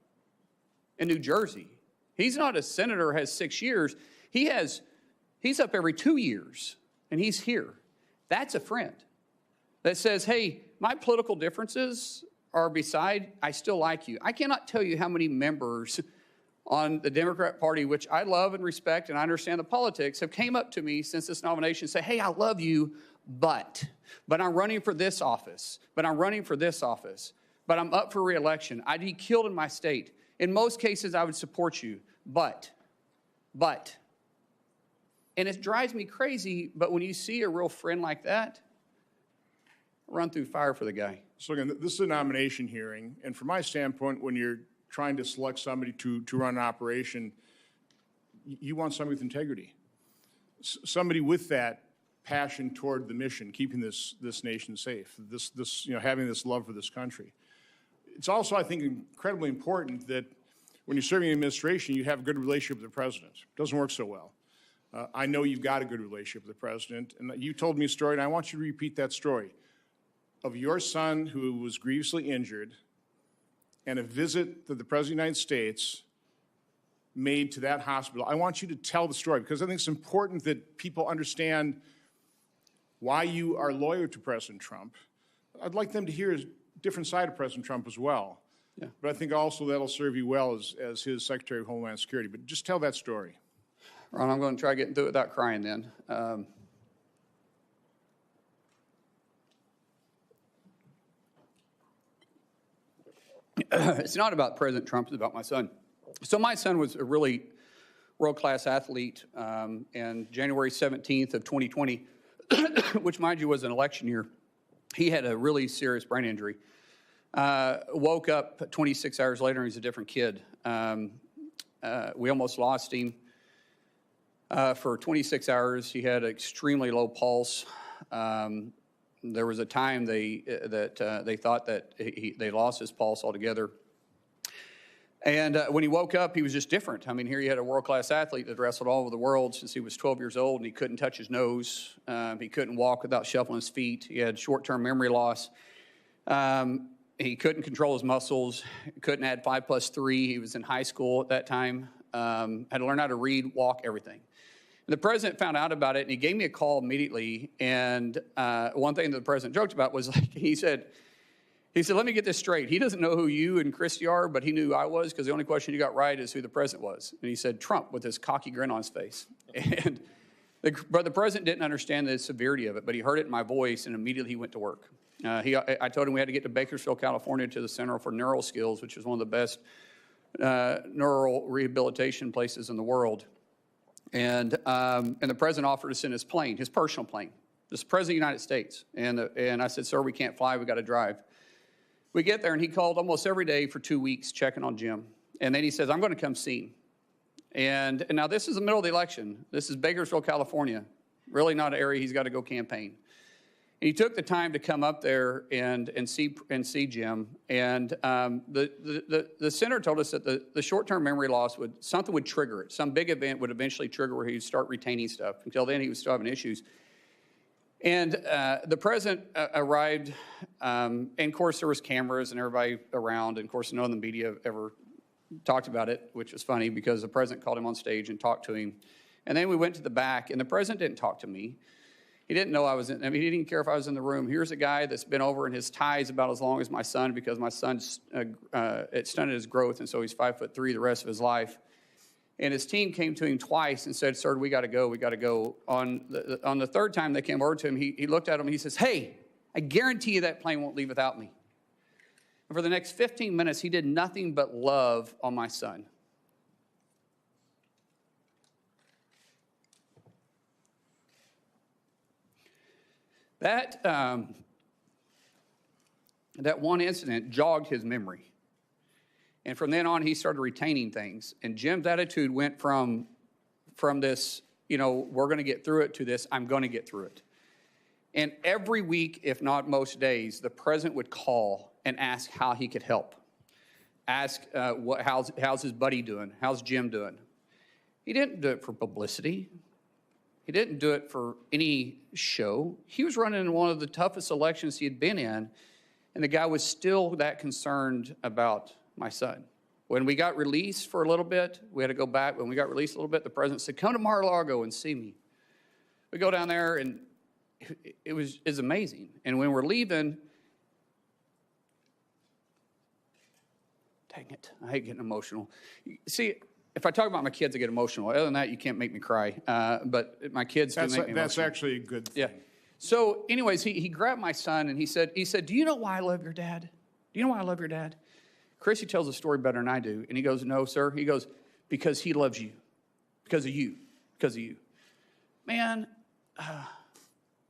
in New Jersey. He's not a senator, has 6 years. He's up every 2 years, and he's here. That's a friend that says, hey, my political differences are beside, I still like you. I cannot tell you how many members on the Democrat Party, which I love and respect, and I understand the politics, have came up to me since this nomination and say, hey, I love you, but I'm running for this office, but I'm running for this office, but I'm up for re-election. I'd be killed in my state. In most cases, I would support you, but. And it drives me crazy, but when you see a real friend like that, run through fire for the guy. So again, this is a nomination hearing, and from my standpoint, when you're trying to select somebody to run an operation, you want somebody with integrity. Somebody with that passion toward the mission, keeping this nation safe, having this love for this country. It's also, I think, incredibly important that when you're serving in administration, you have a good relationship with the president. It doesn't work so well. I know you've got a good relationship with the president, and you told me a story, and I want you to repeat that story of your son who was grievously injured and a visit that the President of the United States made to that hospital. I want you to tell the story, because I think it's important that people understand why you are loyal to President Trump. I'd like them to hear a different side of President Trump as well. Yeah. But I think also that'll serve you well as his Secretary of Homeland Security. But just tell that story. Ron, I'm going to try getting through it without crying then. It's not about President Trump, it's about my son. So my son was a really world-class athlete, and January 17th of 2020, which mind you was an election year, he had a really serious brain injury. Woke up 26 hours later and he's a different kid. We almost lost him. For 26 hours, he had extremely low pulse. There was a time they thought that they lost his pulse altogether. And when he woke up, he was just different. I mean, here you had a world-class athlete that wrestled all over the world since he was 12 years old, and he couldn't touch his nose. He couldn't walk without shuffling his feet. He had short-term memory loss. He couldn't control his muscles. Couldn't add 5+3. He was in high school at that time. Had to learn how to read, walk, everything. And the president found out about it, and he gave me a call immediately. And one thing that the president joked about was, like, he said, let me get this straight. He doesn't know who you and Christy are, but he knew who I was, because the only question you got right is who the president was. And he said, Trump, with this cocky grin on his face. And but the president didn't understand the severity of it, but he heard it in my voice, and immediately he went to work. I told him we had to get to Bakersfield, California, to the Center for Neural Skills, which is one of the best neural rehabilitation places in the world. And the president offered to send his plane, his personal plane. This is the president of the United States. And I said, sir, we can't fly. We got to drive. We get there, and he called almost every day for 2 weeks checking on Jim. And then he says, I'm going to come see him. And now this is the middle of the election. This is Bakersfield, California. Really not an area he's got to go campaign. And he took the time to come up there and see Jim. And the senator told us that the short-term memory loss something would trigger it. Some big event would eventually trigger where he'd start retaining stuff. Until then, he was still having issues. And the president arrived, and of course there was cameras and everybody around, and of course none of the media ever talked about it, which was funny because the president called him on stage and talked to him. And then we went to the back, and the president didn't talk to me. He didn't know I was in, I mean, he didn't care if I was in the room. Here's a guy that's been over, and his tie is about as long as my son because my son's, it stunted his growth, and so he's 5'3" the rest of his life. And his team came to him twice and said, sir, we got to go, we got to go. On the third time they came over to him, he looked at him and he says, hey, I guarantee you that plane won't leave without me. And for the next 15 minutes, he did nothing but love on my son. That one incident jogged his memory. And from then on, he started retaining things. And Jim's attitude went from this, we're going to get through it, to this, I'm going to get through it. And every week, if not most days, the president would call and ask how he could help. Ask, how's his buddy doing? How's Jim doing? He didn't do it for publicity. He didn't do it for any show. He was running in one of the toughest elections he had been in, and the guy was still that concerned about my son. When we got released for a little bit, we had to go back. When we got released a little bit, the president said, come to Mar-a-Lago and see me. We go down there, and it's amazing. And when we're leaving, dang it, I hate getting emotional. See, if I talk about my kids, I get emotional. Other than that, you can't make me cry. But my kids do make me emotional. That's actually a good thing. Yeah. So anyways, he grabbed my son, and he said, do you know why I love your dad? Do you know why I love your dad? Chrissy tells the story better than I do. And he goes, no, sir. He goes, because he loves you. Because of you. Because of you. Man,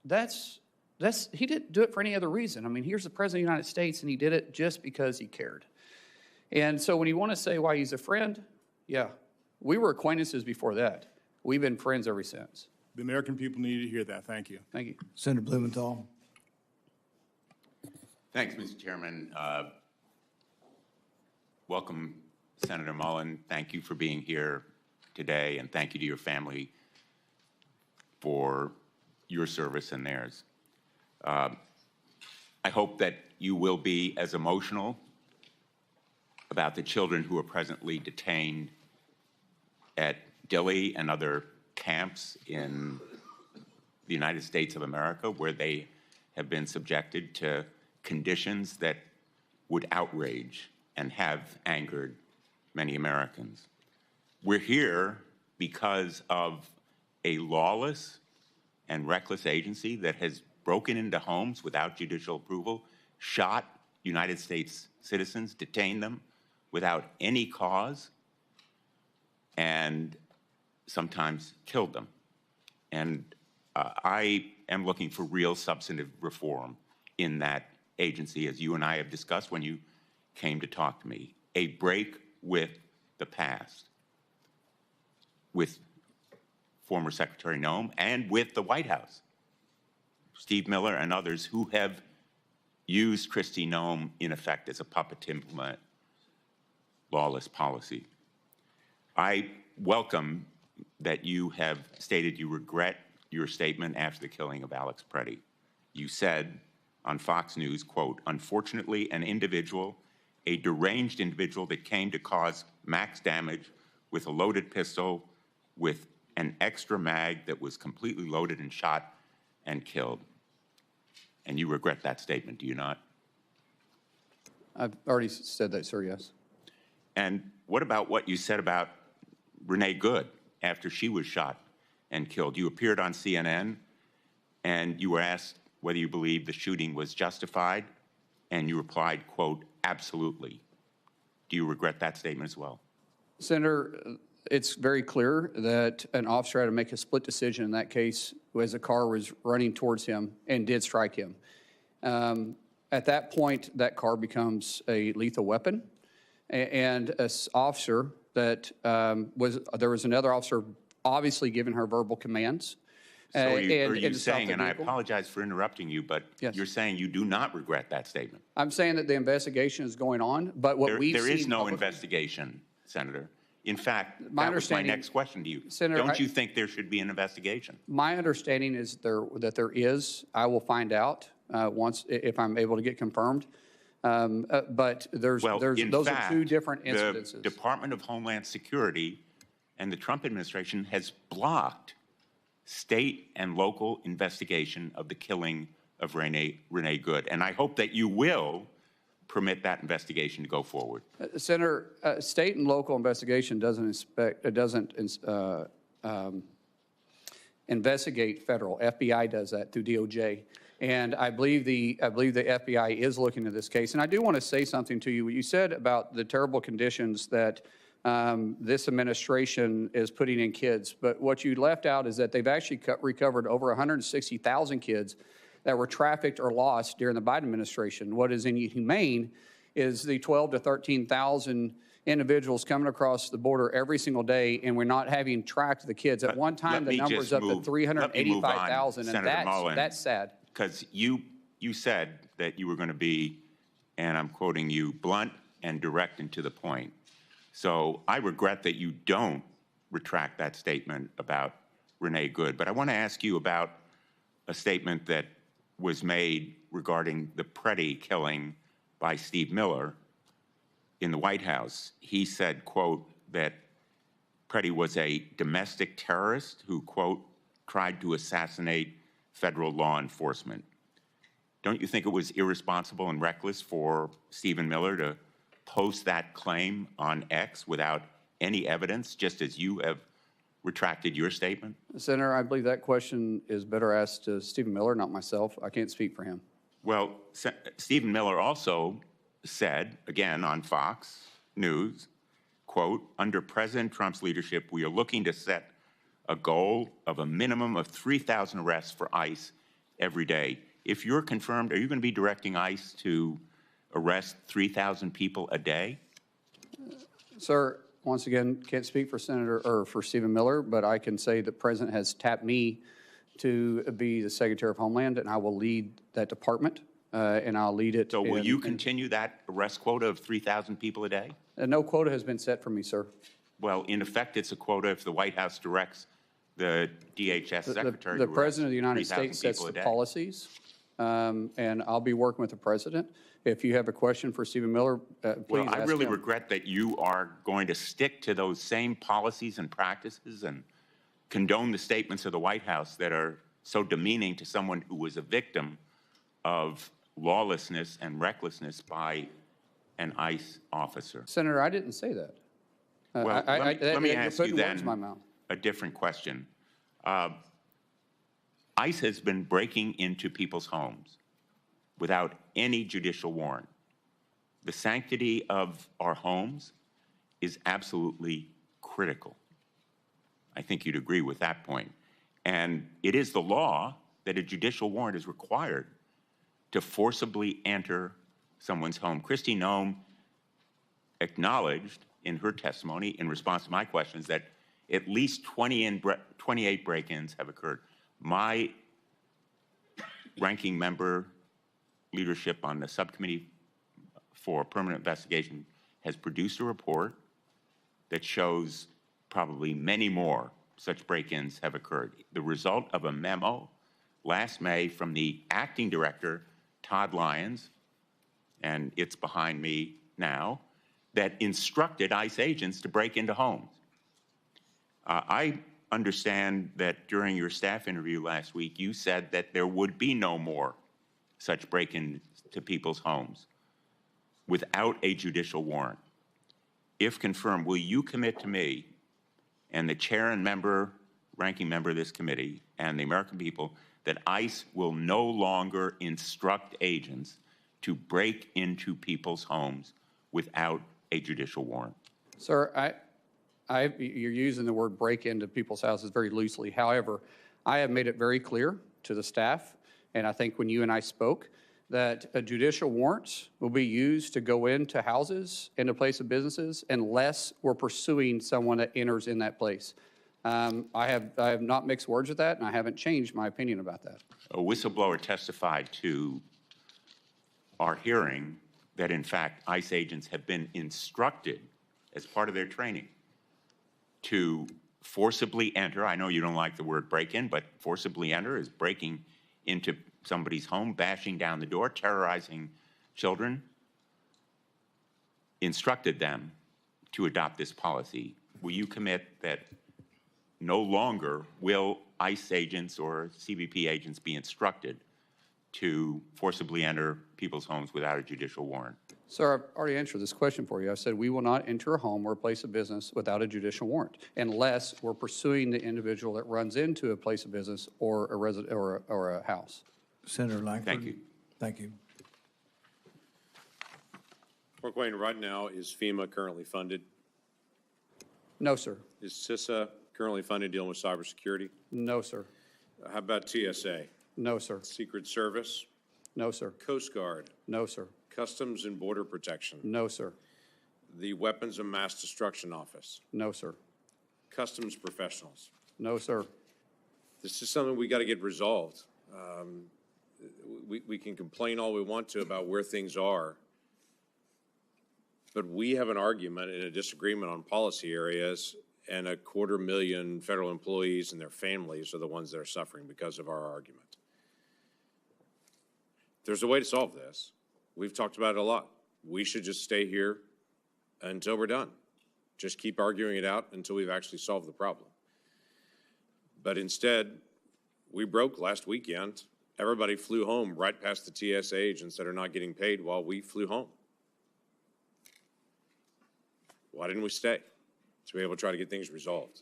he didn't do it for any other reason. I mean, here's the President of the United States, and he did it just because he cared. And so when you want to say why he's a friend, yeah, we were acquaintances before that. We've been friends ever since. The American people need to hear that. Thank you. Thank you. Senator Blumenthal. Thanks, Mr. Chairman. Welcome, Senator Mullin. Thank you for being here today, and thank you to your family for your service and theirs. I hope that you will be as emotional about the children who are presently detained at Dilley and other camps in the United States of America, where they have been subjected to conditions that would outrage and have angered many Americans. We're here because of a lawless and reckless agency that has broken into homes without judicial approval, shot United States citizens, detained them without any cause, and sometimes killed them. And I am looking for real substantive reform in that agency, as you and I have discussed when you came to talk to me. A break with the past, with former Secretary Noem and with the White House, Steve Miller and others who have used Kristi Noem in effect as a puppet to implement lawless policy. I welcome that you have stated you regret your statement after the killing of Alex Preddy. You said on Fox News, quote, unfortunately, an individual, a deranged individual that came to cause max damage with a loaded pistol with an extra mag that was completely loaded and shot and killed. And you regret that statement, do you not? I've already said that, sir, yes. And what about what you said about Renee Good after she was shot and killed? You appeared on CNN and you were asked whether you believe the shooting was justified, and you replied, quote, absolutely. Do you regret that statement as well? Senator, it's very clear that an officer had to make a split decision in that case as a car was running towards him and did strike him. At that point, that car becomes a lethal weapon. And an officer that there was another officer obviously giving her verbal commands. So are you to stop saying, the and I vehicle. apologize for interrupting you, but Yes. you're saying you do not regret that statement? I'm saying that the investigation is going on, but what we've seen. There is no publicly- investigation, Senator. In fact, My that was my understanding- next question to you. Senator, Don't you think there should be an investigation? My understanding is that there is. I will find out if I'm able to get confirmed. But those are two different incidences. The Department of Homeland Security and the Trump administration has blocked state and local investigation of the killing of Renee Good. And I hope that you will permit that investigation to go forward. Senator, state and local investigation doesn't investigate federal. FBI does that through DOJ. And I believe the FBI is looking at this case. And I do want to say something to you. What you said about the terrible conditions that this administration is putting in kids. But what you left out is that they've actually recovered over 160,000 kids that were trafficked or lost during the Biden administration. What is inhumane is the 12 to 13,000 individuals coming across the border every single day, and we're not having tracked the kids. At one time, the number's up to 385,000, and that's sad. Because you said that you were going to be, and I'm quoting you, blunt and direct and to the point. So I regret that you don't retract that statement about Renee Good. But I want to ask you about a statement that was made regarding the Preddy killing by Steve Miller in the White House. He said, quote, that Preddy was a domestic terrorist who, quote, tried to assassinate federal law enforcement. Don't you think it was irresponsible and reckless for Stephen Miller to post that claim on X without any evidence, just as you have retracted your statement? Senator, I believe that question is better asked to Stephen Miller, not myself. I can't speak for him. Well, Stephen Miller also said, again on Fox News, quote, under President Trump's leadership, we are looking to set a goal of a minimum of 3,000 arrests for ICE every day. If you're confirmed, are you going to be directing ICE to arrest 3,000 people a day? Sir, once again, can't speak for for Stephen Miller, but I can say the president has tapped me to be the Secretary of Homeland, and I will lead that department, and I'll lead it. So will you continue that arrest quota of 3,000 people a day? No quota has been set for me, sir. Well, in effect, it's a quota if the White House directs the DHS secretary The to President of the arrest United 3,000 States sets people a the day. policies, and I'll be working with the President. If you have a question for Stephen Miller, please Well, I ask really him. regret that you are going to stick to those same policies and practices and condone the statements of the White House that are so demeaning to someone who was a victim of lawlessness and recklessness by an ICE officer. Senator, I didn't say that. Well, let me ask you you're putting words in my then mouth. a different question. ICE has been breaking into people's homes without any judicial warrant. The sanctity of our homes is absolutely critical. I think you'd agree with that point. And it is the law that a judicial warrant is required to forcibly enter someone's home. Kristi Noem acknowledged in her testimony in response to my questions that at least 28 break-ins have occurred. My ranking member leadership on the subcommittee for permanent investigation has produced a report that shows probably many more such break-ins have occurred. The result of a memo last May from the acting director, Todd Lyons, and it's behind me now, that instructed ICE agents to break into homes. I understand that during your staff interview last week, you said that there would be no more such break-ins to people's homes without a judicial warrant. If confirmed, will you commit to me and the chair and ranking member of this committee and the American people that ICE will no longer instruct agents to break into people's homes without a judicial warrant? Sir, you're using the word break into people's houses very loosely. However, I have made it very clear to the staff, and I think when you and I spoke, that judicial warrants will be used to go into houses, into place of businesses, unless we're pursuing someone that enters in that place. I have not mixed words with that, and I haven't changed my opinion about that. A whistleblower testified to our hearing that, in fact, ICE agents have been instructed as part of their training to forcibly enter. I know you don't like the word break-in, but forcibly enter is breaking into somebody's home, bashing down the door, terrorizing children, instructed them to adopt this policy. Will you commit that no longer will ICE agents or CBP agents be instructed to forcibly enter people's homes without a judicial warrant? Sir, I've already answered this question for you. I said we will not enter a home or a place of business without a judicial warrant unless we're pursuing the individual that runs into a place of business or a resident or a house. Senator Langford. Thank you. Thank you. Markwayne, right now, is FEMA currently funded? No, sir. Is CISA currently funded dealing with cybersecurity? No, sir. How about TSA? No, sir. Secret Service? No, sir. Coast Guard? No, sir. Customs and Border Protection? No, sir. The Weapons of Mass Destruction Office? No, sir. Customs professionals? No, sir. This is something we got to get resolved. We can complain all we want to about where things are, but we have an argument and a disagreement on policy areas, and 250,000 federal employees and their families are the ones that are suffering because of our argument. There's a way to solve this. We've talked about it a lot. We should just stay here until we're done. Just keep arguing it out until we've actually solved the problem. But instead, we broke last weekend. Everybody flew home right past the TSA agents that are not getting paid while we flew home. Why didn't we stay? To be able to try to get things resolved.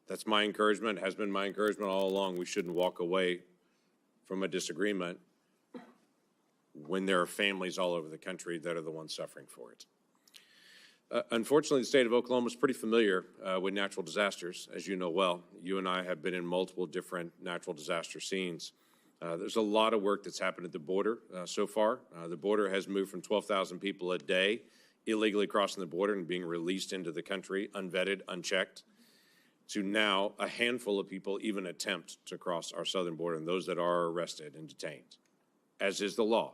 That's my encouragement, has been my encouragement all along. We shouldn't walk away from a disagreement when there are families all over the country that are the ones suffering for it. Unfortunately, the state of Oklahoma is pretty familiar with natural disasters, as you know well. You and I have been in multiple different natural disaster scenes. There's a lot of work that's happened at the border so far. The border has moved from 12,000 people a day illegally crossing the border and being released into the country, unvetted, unchecked, to now a handful of people even attempt to cross our southern border, and those that are arrested and detained, as is the law.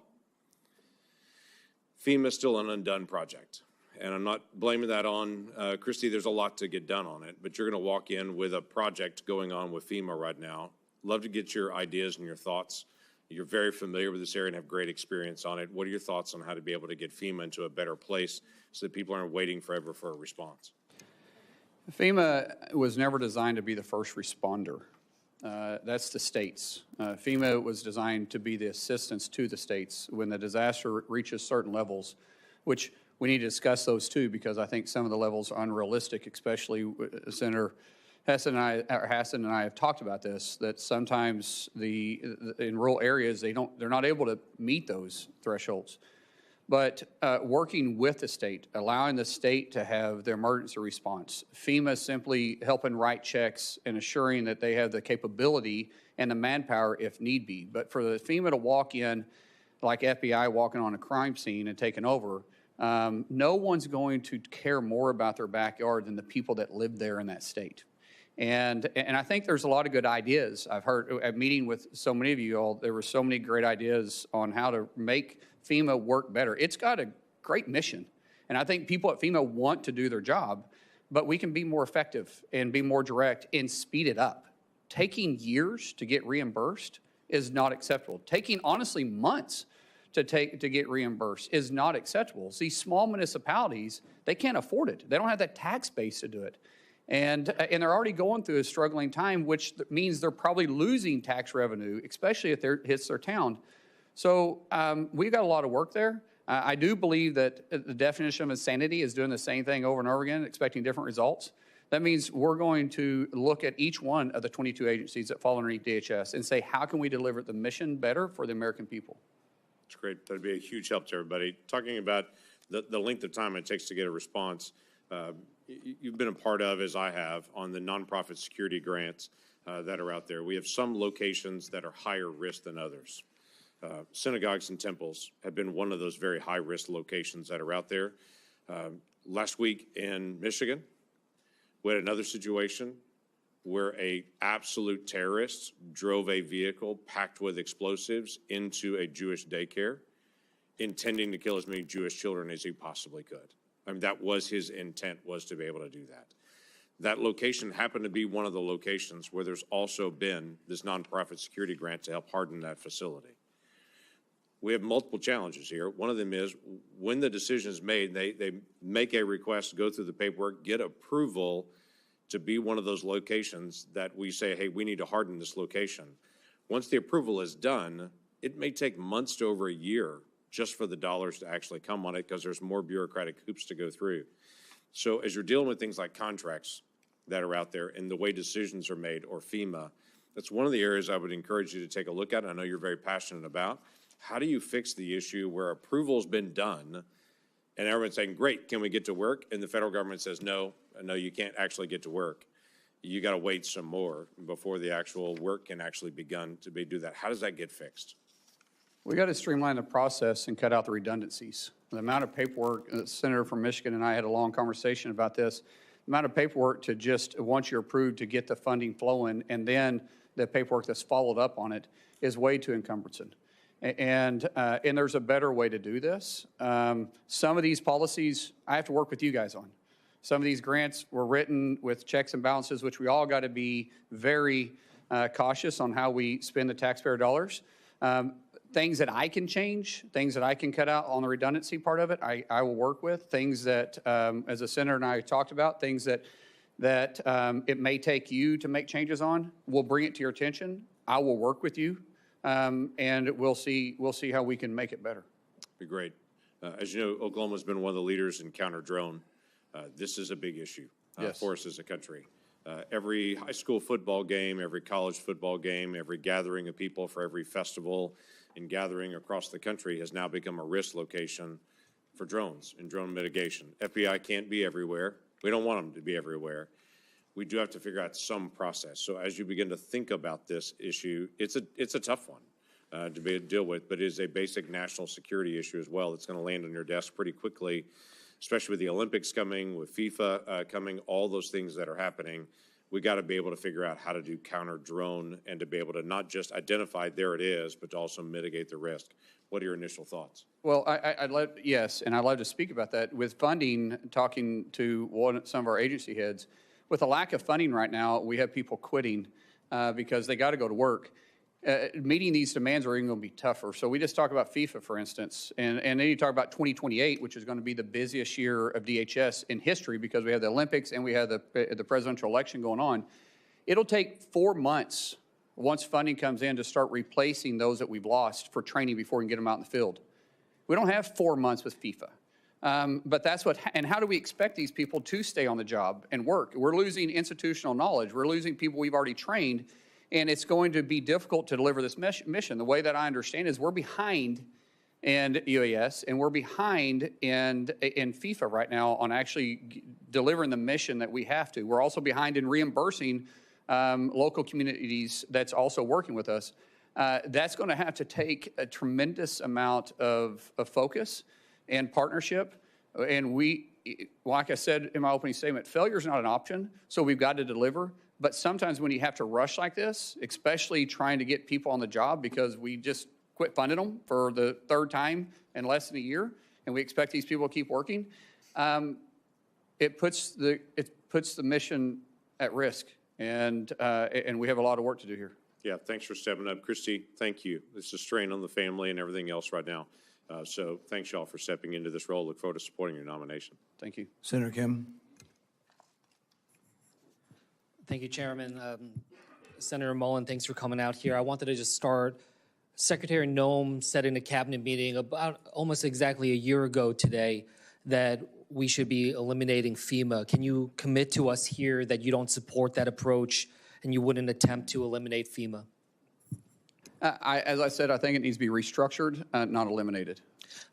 FEMA is still an undone project. And I'm not blaming that on Christy. There's a lot to get done on it, but you're going to walk in with a project going on with FEMA right now. Love to get your ideas and your thoughts. You're very familiar with this area and have great experience on it. What are your thoughts on how to be able to get FEMA into a better place so that people aren't waiting forever for a response? FEMA was never designed to be the first responder. That's the states. FEMA was designed to be the assistance to the states when the disaster reaches certain levels, which we need to discuss those too, because I think some of the levels are unrealistic, especially Senator Hassan and I have talked about this, that sometimes in rural areas, they're not able to meet those thresholds. But working with the state, allowing the state to have their emergency response, FEMA simply helping write checks and assuring that they have the capability and the manpower if need be. But for the FEMA to walk in like FBI walking on a crime scene and taking over, no one's going to care more about their backyard than the people that live there in that state. And I think there's a lot of good ideas. I've heard at meeting with so many of you all, there were so many great ideas on how to make FEMA work better. It's got a great mission. And I think people at FEMA want to do their job, but we can be more effective and be more direct and speed it up. Taking years to get reimbursed is not acceptable. Taking, honestly, months to get reimbursed is not acceptable. See, small municipalities, they can't afford it. They don't have that tax base to do it. And they're already going through a struggling time, which means they're probably losing tax revenue, especially if it hits their town. So we've got a lot of work there. I do believe that the definition of insanity is doing the same thing over and over again, expecting different results. That means we're going to look at each one of the 22 agencies that fall underneath DHS and say, how can we deliver the mission better for the American people? It's great. That'd be a huge help to everybody. Talking about the length of time it takes to get a response, you've been a part of, as I have, on the nonprofit security grants that are out there. We have some locations that are higher risk than others. Synagogues and temples have been one of those very high-risk locations that are out there. Last week in Michigan, we had another situation where a absolute terrorist drove a vehicle packed with explosives into a Jewish daycare, intending to kill as many Jewish children as he possibly could. I mean, that was his intent, was to be able to do that. That location happened to be one of the locations where there's also been this nonprofit security grant to help harden that facility. We have multiple challenges here. One of them is when the decision is made, they make a request, go through the paperwork, get approval to be one of those locations that we say, hey, we need to harden this location. Once the approval is done, it may take months to over a year just for the dollars to actually come on it because there's more bureaucratic hoops to go through. So as you're dealing with things like contracts that are out there and the way decisions are made, or FEMA, that's one of the areas I would encourage you to take a look at. I know you're very passionate about. How do you fix the issue where approval's been done and everyone's saying, great, can we get to work? And the federal government says, no, you can't actually get to work. You got to wait some more before the actual work can actually begin to do that. How does that get fixed? We got to streamline the process and cut out the redundancies. The amount of paperwork, the senator from Michigan and I had a long conversation about this, the amount of paperwork to just, once you're approved, to get the funding flowing, and then the paperwork that's followed up on it is way too encumbersome. And there's a better way to do this. Some of these policies I have to work with you guys on. Some of these grants were written with checks and balances, which we all got to be very cautious on how we spend the taxpayer dollars. Things that I can change, things that I can cut out on the redundancy part of it, I will work with. Things that, as the senator and I talked about, things that it may take you to make changes on, we'll bring it to your attention. I will work with you. And we'll see how we can make it better. Be great. As you know, Oklahoma's been one of the leaders in counter drone. This is a big issue for us as a country. Every high school football game, every college football game, every gathering of people for every festival and gathering across the country has now become a risk location for drones and drone mitigation. FBI can't be everywhere. We don't want them to be everywhere. We do have to figure out some process. So as you begin to think about this issue, it's a tough one to deal with, but it is a basic national security issue as well. It's going to land on your desk pretty quickly, especially with the Olympics coming, with FIFA coming, all those things that are happening. We got to be able to figure out how to do counter drone and to be able to not just identify there it is, but to also mitigate the risk. What are your initial thoughts? Well, I'd love to speak about that. With funding, talking to some of our agency heads, with a lack of funding right now, we have people quitting because they got to go to work. Meeting these demands are even going to be tougher. So we just talk about FIFA, for instance, and then you talk about 2028, which is going to be the busiest year of DHS in history because we have the Olympics and we have the presidential election going on. It'll take 4 months once funding comes in to start replacing those that we've lost for training before we can get them out in the field. We don't have 4 months with FIFA. But that's and how do we expect these people to stay on the job and work? We're losing institutional knowledge. We're losing people we've already trained, and it's going to be difficult to deliver this mission. The way that I understand is we're behind in UAS, and we're behind in FIFA right now on actually delivering the mission that we have to. We're also behind in reimbursing local communities that's also working with us. That's going to have to take a tremendous amount of focus and partnership. And we, like I said in my opening statement, failure is not an option, so we've got to deliver. But sometimes when you have to rush like this, especially trying to get people on the job because we just quit funding them for the third time in less than a year, and we expect these people to keep working, it puts the mission at risk, and we have a lot of work to do here. Yeah, thanks for stepping up. Christy, thank you. It's a strain on the family and everything else right now. So thanks, y'all, for stepping into this role. Look forward to supporting your nomination. Thank you. Senator Kim. Thank you, Chairman. Senator Mullin, thanks for coming out here. I wanted to just start. Secretary Noem said in a cabinet meeting about almost exactly a year ago today that we should be eliminating FEMA. Can you commit to us here that you don't support that approach and you wouldn't attempt to eliminate FEMA? As I said, I think it needs to be restructured, not eliminated.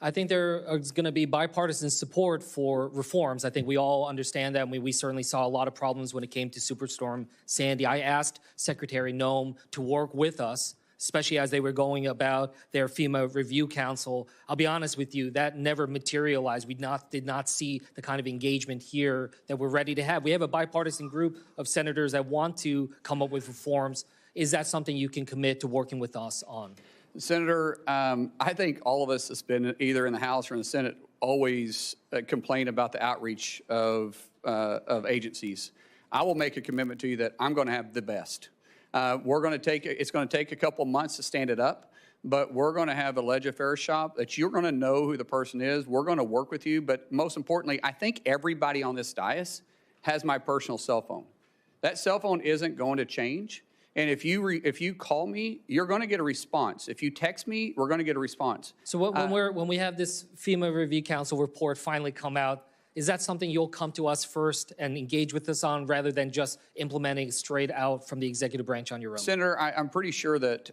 I think there is going to be bipartisan support for reforms. I think we all understand that, and we certainly saw a lot of problems when it came to Superstorm Sandy. I asked Secretary Noem to work with us especially as they were going about their FEMA Review Council. I'll be honest with you, that never materialized. We did not see the kind of engagement here that we're ready to have. We have a bipartisan group of senators that want to come up with reforms. Is that something you can commit to working with us on? Senator, I think all of us that's been either in the House or in the Senate always complain about the outreach of agencies. I will make a commitment to you that I'm going to have the best. It's going to take a couple months to stand it up, but we're going to have a ledge affairs shop that you're going to know who the person is. We're going to work with you, but most importantly, I think everybody on this dais has my personal cell phone. That cell phone isn't going to change. And if you call me, you're going to get a response. If you text me, we're going to get a response. So when we have this FEMA Review Council report finally come out, is that something you'll come to us first and engage with us on rather than just implementing straight out from the executive branch on your own? Senator, I'm pretty sure that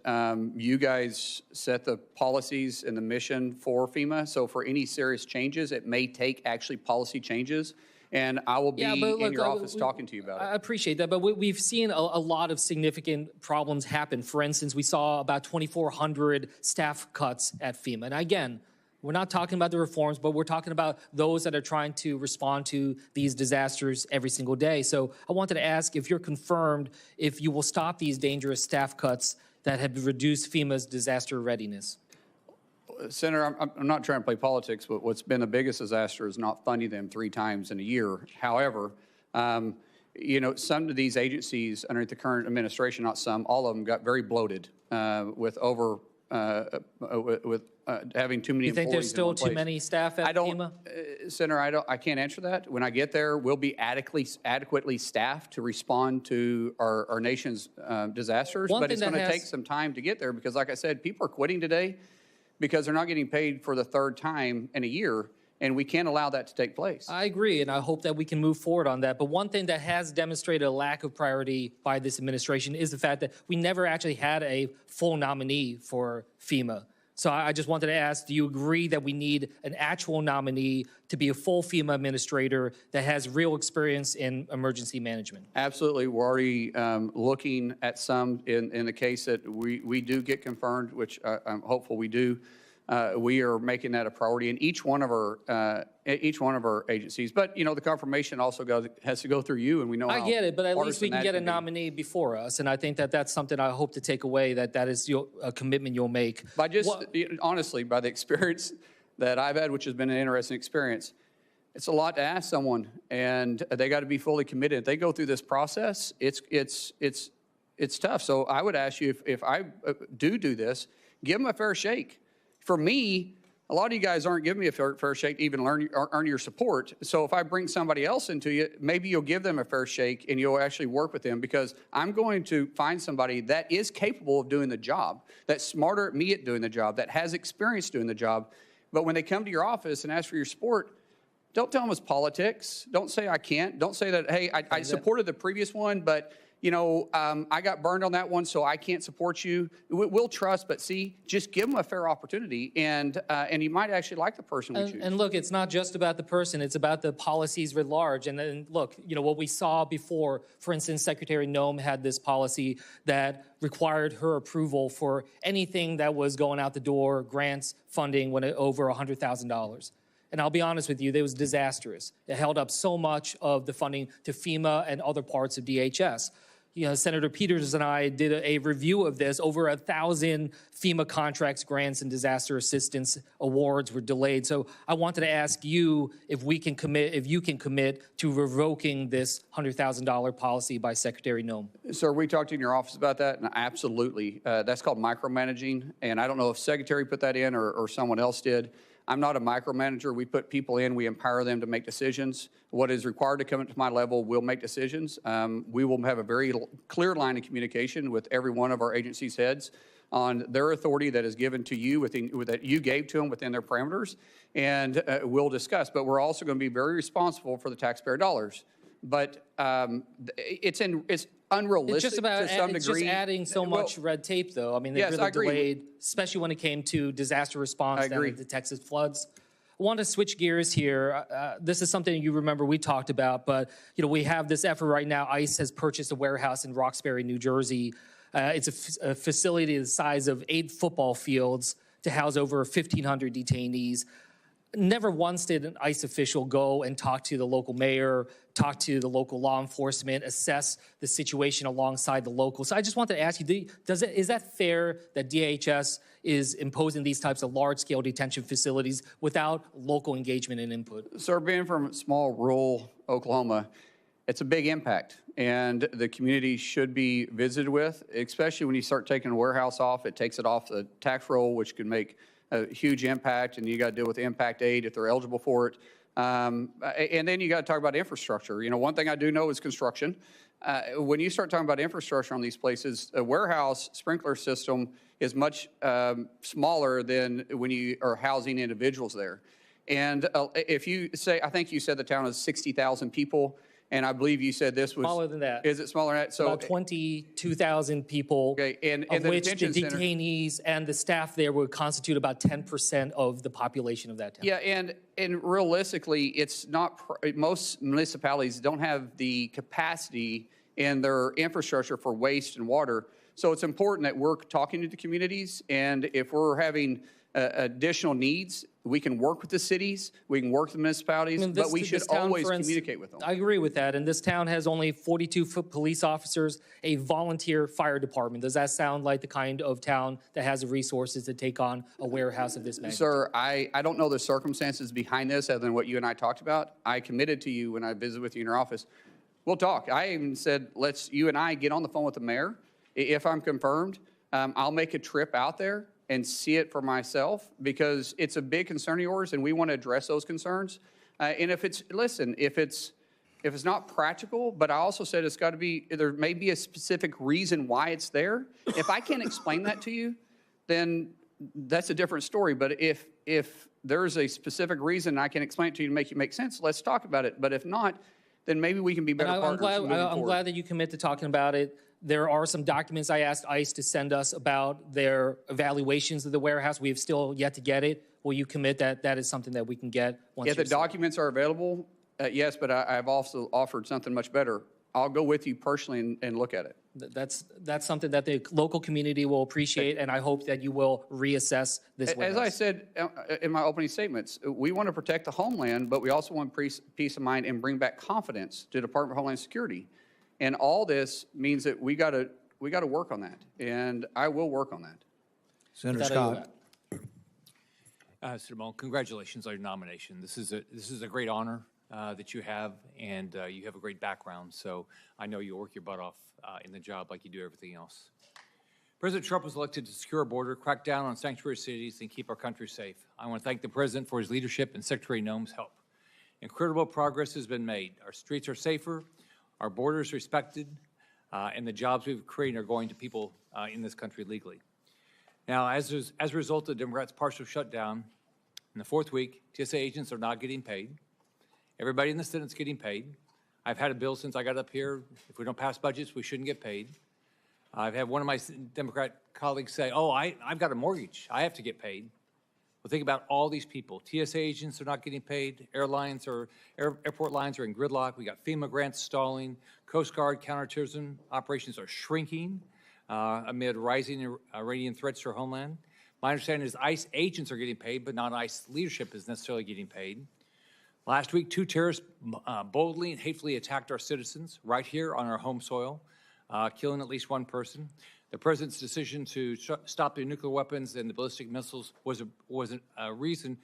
you guys set the policies and the mission for FEMA. So for any serious changes, it may take actually policy changes. And I will be in your office talking to you about it. I appreciate that, but we've seen a lot of significant problems happen. For instance, we saw about 2,400 staff cuts at FEMA. And again, we're not talking about the reforms, but we're talking about those that are trying to respond to these disasters every single day. So I wanted to ask if you're confirmed if you will stop these dangerous staff cuts that have reduced FEMA's disaster readiness. Senator, I'm not trying to play politics, but what's been the biggest disaster is not funding them 3 times in a year. However, some of these agencies underneath the current administration, not some, all of them got very bloated with having too many employees. You think there's still too many staff at FEMA? Senator, I can't answer that. When I get there, we'll be adequately staffed to respond to our nation's disasters. But it's going to take some time to get there because, like I said, people are quitting today because they're not getting paid for the 3rd time in a year, and we can't allow that to take place. I agree, and I hope that we can move forward on that. But one thing that has demonstrated a lack of priority by this administration is the fact that we never actually had a full nominee for FEMA. So I just wanted to ask, do you agree that we need an actual nominee to be a full FEMA administrator that has real experience in emergency management? Absolutely. We're already looking at some in the case that we do get confirmed, which I'm hopeful we do. We are making that a priority in each one of our agencies. But the confirmation also has to go through you, and we know. I get it, but at least we can get a nominee before us, and I think that that's something I hope to take away. That is a commitment you'll make. Honestly, by the experience that I've had, which has been an interesting experience, it's a lot to ask someone, and they got to be fully committed. If they go through this process, it's tough. So I would ask you if I do this, give them a fair shake. For me, a lot of you guys aren't giving me a fair shake to even earn your support. So if I bring somebody else into you, maybe you'll give them a fair shake and you'll actually work with them because I'm going to find somebody that is capable of doing the job, that's smarter at me at doing the job, that has experience doing the job. But when they come to your office and ask for your support, don't tell them it's politics. Don't say I can't. Don't say that, hey, I supported the previous one, but I got burned on that one, so I can't support you. We'll trust, but just give them a fair opportunity, and you might actually like the person we choose. And look, it's not just about the person; it's about the policies writ large. And then look, what we saw before, for instance, Secretary Noem had this policy that required her approval for anything that was going out the door, grants, funding, when over $100,000. And I'll be honest with you, it was disastrous. It held up so much of the funding to FEMA and other parts of DHS. Senator Peters and I did a review of this. Over 1,000 FEMA contracts, grants, and disaster assistance awards were delayed. So I wanted to ask you if you can commit to revoking this $100,000 policy by Secretary Noem. Sir, we talked in your office about that, and absolutely. That's called micromanaging, and I don't know if Secretary put that in or someone else did. I'm not a micromanager. We put people in. We empower them to make decisions. What is required to come into my level will make decisions. We will have a very clear line of communication with every one of our agency's heads on their authority that is given to you that you gave to them within their parameters, and we'll discuss. But we're also going to be very responsible for the taxpayer dollars. But it's unrealistic to some degree. It's just adding so much red tape, though. I mean, they really delayed, especially when it came to disaster response down at the Texas floods. I want to switch gears here. This is something you remember we talked about, but we have this effort right now. ICE has purchased a warehouse in Roxbury, New Jersey. It's a facility the size of 8 football fields to house over 1,500 detainees. Never once did an ICE official go and talk to the local mayor, talk to the local law enforcement, assess the situation alongside the locals. So I just wanted to ask you, is that fair that DHS is imposing these types of large-scale detention facilities without local engagement and input? Sir, being from small rural Oklahoma, it's a big impact, and the community should be visited with, especially when you start taking a warehouse off. It takes it off the tax roll, which could make a huge impact, and you got to deal with impact aid if they're eligible for it. And then you got to talk about infrastructure. You know, one thing I do know is construction. When you start talking about infrastructure on these places, a warehouse sprinkler system is much smaller than when you are housing individuals there. And if you say, I think you said the town is 60,000 people, and I believe you said this was Smaller than that. Is it smaller than that? So about 22,000 people, okay, and of the which the detention center- detainees and the staff there would constitute about 10% of the population of that town. Yeah, and realistically, it's not, most municipalities don't have the capacity in their infrastructure for waste and water. So it's important that we're talking to the communities, and if we're having additional needs, we can work with the cities, we can work with the municipalities, but we should always communicate with them. I agree with that, and this town has only 42 police officers, a volunteer fire department. Does that sound like the kind of town that has the resources to take on a warehouse of this magnitude? Sir, I don't know the circumstances behind this other than what you and I talked about. I committed to you when I visited with you in your office. We'll talk. I even said, you and I get on the phone with the mayor. If I'm confirmed, I'll make a trip out there and see it for myself, because it's a big concern of yours, and we want to address those concerns. And if it's not practical, but I also said it's got to be, there may be a specific reason why it's there. If I can't explain that to you, then that's a different story. But if there's a specific reason I can explain it to you to make it make sense, let's talk about it. But if not, then maybe we can be better partners moving forward. I'm glad that you commit to talking about it. There are some documents I asked ICE to send us about their evaluations of the warehouse. We have still yet to get it. Will you commit that that is something that we can get once If the documents are available, yes, but I've also offered something much better. I'll go with you personally and look at it. That's something that the local community will appreciate, and I hope that you will reassess this warehouse. As I said in my opening statements, we want to protect the homeland, but we also want peace of mind and bring back confidence to the Department of Homeland Security. And all this means that we got to work on that, and I will work on that. Senator Scott. Senator Mullin, congratulations on your nomination. This is a great honor that you have, and you have a great background. So I know you'll work your butt off in the job like you do everything else. President Trump was elected to secure our border, crack down on sanctuary cities, and keep our country safe. I want to thank the President for his leadership and Secretary Noem's help. Incredible progress has been made. Our streets are safer, our borders respected, and the jobs we've created are going to people in this country legally. Now, as a result of the Democrats' partial shutdown, in the 4th week, TSA agents are not getting paid. Everybody in the Senate's getting paid. I've had a bill since I got up here. If we don't pass budgets, we shouldn't get paid. I've had one of my Democrat colleagues say, oh, I've got a mortgage. I have to get paid. Well, think about all these people. TSA agents are not getting paid. Airlines or airport lines are in gridlock. We got FEMA grants stalling. Coast Guard counterterrorism operations are shrinking amid rising Iranian threats to our homeland. My understanding is ICE agents are getting paid, but not ICE leadership is necessarily getting paid. Last week, 2 terrorists boldly and hatefully attacked our citizens right here on our home soil, killing at least 1 person. The President's decision to stop the nuclear weapons and the ballistic missiles was a reason.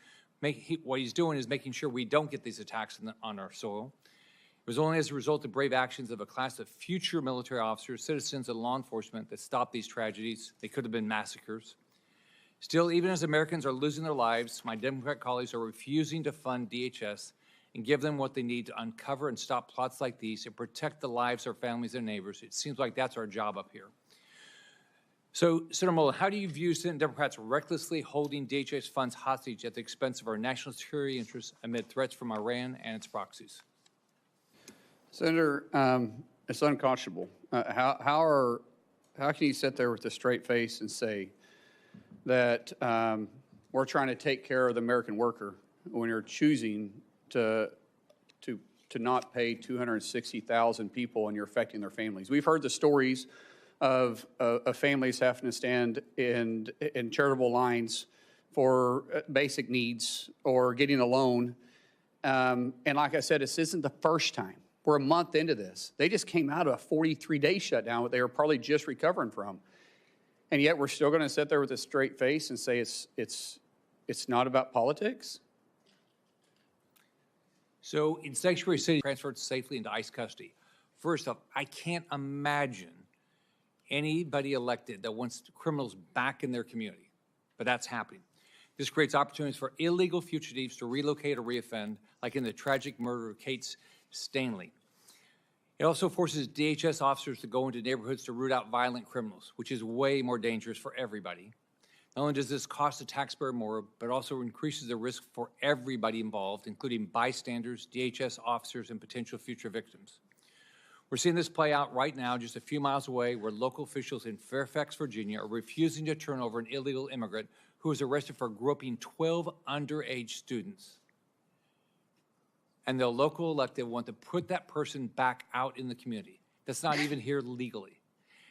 What he's doing is making sure we don't get these attacks on our soil. It was only as a result of brave actions of a class of future military officers, citizens, and law enforcement that stopped these tragedies. They could have been massacres. Still, even as Americans are losing their lives, my Democrat colleagues are refusing to fund DHS and give them what they need to uncover and stop plots like these and protect the lives of our families and neighbors. It seems like that's our job up here. So, Senator Mullin, how do you view Senate Democrats recklessly holding DHS funds hostage at the expense of our national security interests amid threats from Iran and its proxies? Senator, it's unconscionable. How can you sit there with a straight face and say that we're trying to take care of the American worker when you're choosing to not pay 260,000 people and you're affecting their families? We've heard the stories of families having to stand in charitable lines for basic needs or getting a loan. And like I said, this isn't the first time. We're a month into this. They just came out of a 43-day shutdown that they were probably just recovering from. And yet we're still going to sit there with a straight face and say it's not about politics? So in Sanctuary City, transferred safely into ICE custody. First off, I can't imagine anybody elected that wants criminals back in their community, but that's happening. This creates opportunities for illegal fugitives to relocate or reoffend, like in the tragic murder of Kate Stanley. It also forces DHS officers to go into neighborhoods to root out violent criminals, which is way more dangerous for everybody. Not only does this cost the taxpayer more, but also increases the risk for everybody involved, including bystanders, DHS officers, and potential future victims. We're seeing this play out right now just a few miles away, where local officials in Fairfax, Virginia are refusing to turn over an illegal immigrant who was arrested for groping 12 underage students. And the local elected want to put that person back out in the community. That's not even here legally.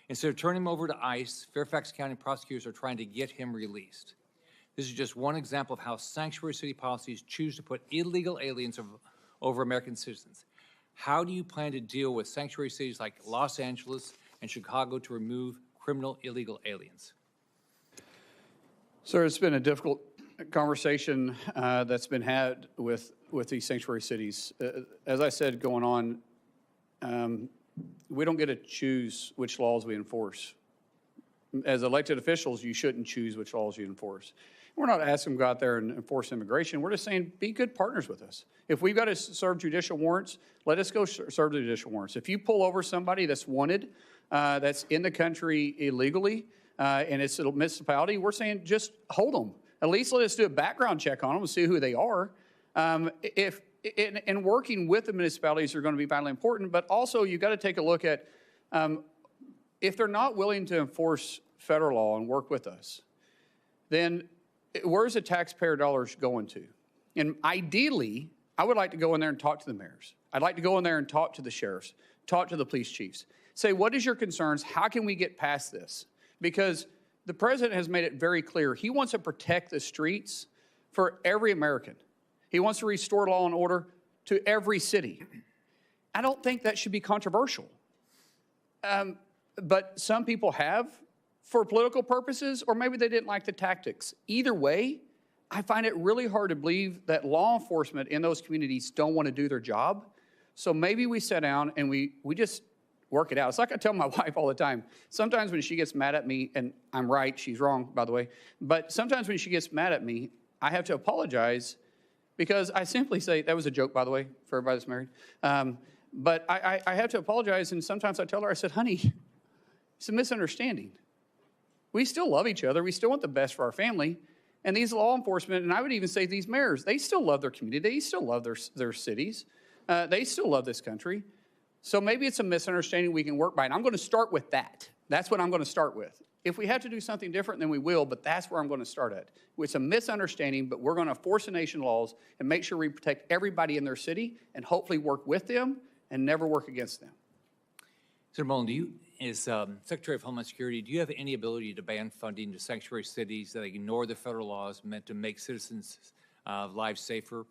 Instead of turning him over to ICE, Fairfax County prosecutors are trying to get him released. This is just one example of how sanctuary city policies choose to put illegal aliens over American citizens. How do you plan to deal with sanctuary cities like Los Angeles and Chicago to remove criminal illegal aliens? Sir, it's been a difficult conversation that's been had with these sanctuary cities. As I said, going on, we don't get to choose which laws we enforce. As elected officials, you shouldn't choose which laws you enforce. We're not asking them to go out there and enforce immigration. We're just saying, be good partners with us. If we've got to serve judicial warrants, let us go serve the judicial warrants. If you pull over somebody that's wanted, that's in the country illegally, and it's a municipality, we're saying just hold them. At least let us do a background check on them and see who they are. And working with the municipalities are going to be vitally important, but also you've got to take a look at if they're not willing to enforce federal law and work with us, then where's the taxpayer dollars going to? And ideally, I would like to go in there and talk to the mayors. I'd like to go in there and talk to the sheriffs, talk to the police chiefs, say, what is your concerns? How can we get past this? Because the president has made it very clear he wants to protect the streets for every American. He wants to restore law and order to every city. I don't think that should be controversial. But some people have for political purposes, or maybe they didn't like the tactics. Either way, I find it really hard to believe that law enforcement in those communities don't want to do their job. So maybe we sit down and we just work it out. It's like I tell my wife all the time. Sometimes when she gets mad at me, and I'm right, she's wrong, by the way, but sometimes when she gets mad at me, I have to apologize because I simply say, that was a joke, by the way, for everybody that's married. But I have to apologize, and sometimes I tell her, I said, honey, it's a misunderstanding. We still love each other. We still want the best for our family. And these law enforcement, and I would even say these mayors, they still love their community. They still love their cities. They still love this country. So maybe it's a misunderstanding we can work by. And I'm going to start with that. That's what I'm going to start with. If we have to do something different, then we will, but that's where I'm going to start at. It's a misunderstanding, but we're going to force the nation laws and make sure we protect everybody in their city and hopefully work with them and never work against them. Senator Mullin, as Secretary of Homeland Security, do you have any ability to ban funding to sanctuary cities that ignore the federal laws meant to make citizens' lives safer,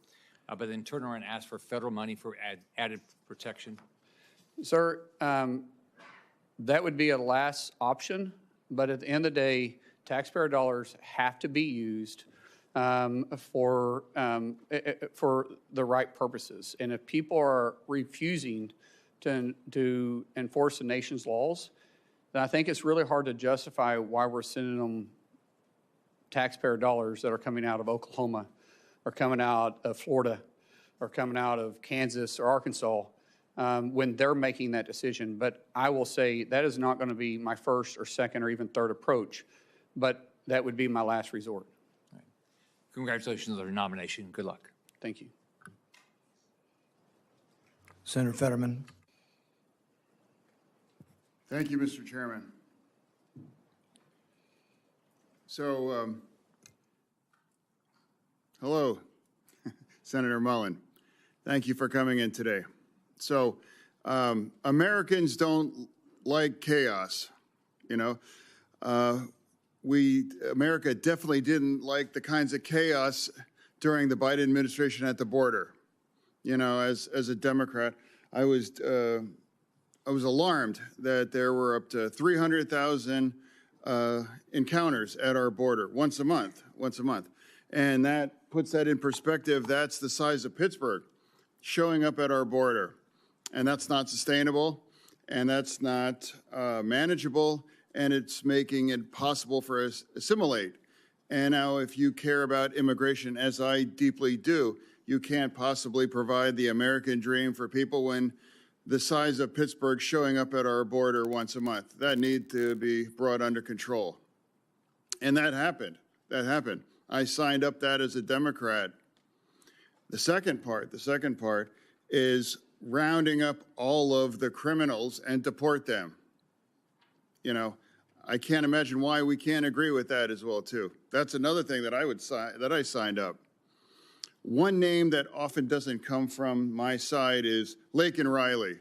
but then turn around and ask for federal money for added protection? Sir, that would be a last option, but at the end of the day, taxpayer dollars have to be used for the right purposes. And if people are refusing to enforce the nation's laws, then I think it's really hard to justify why we're sending them taxpayer dollars that are coming out of Oklahoma or coming out of Florida or coming out of Kansas or Arkansas when they're making that decision. But I will say that is not going to be my first or second or even third approach, but that would be my last resort. Right. Congratulations on your nomination. Good luck. Thank you. Senator Fetterman. Thank you, Mr. Chairman. So, hello, Senator Mullin. Thank you for coming in today. So, Americans don't like chaos. you know. America definitely didn't like the kinds of chaos during the Biden administration at the border. You know, as a Democrat, I was alarmed that there were up to 300,000 encounters at our border once a month. And that puts that in perspective. That's the size of Pittsburgh showing up at our border. And that's not sustainable, and that's not manageable, and it's making it possible for us to assimilate. And now if you care about immigration, as I deeply do, you can't possibly provide the American dream for people when the size of Pittsburgh showing up at our border once a month. That needs to be brought under control. And that happened. I signed up that as a Democrat. The second part is rounding up all of the criminals and deport them. You know, I can't imagine why we can't agree with that as well, too. That's another thing that I signed up. One name that often doesn't come from my side is Laken Riley.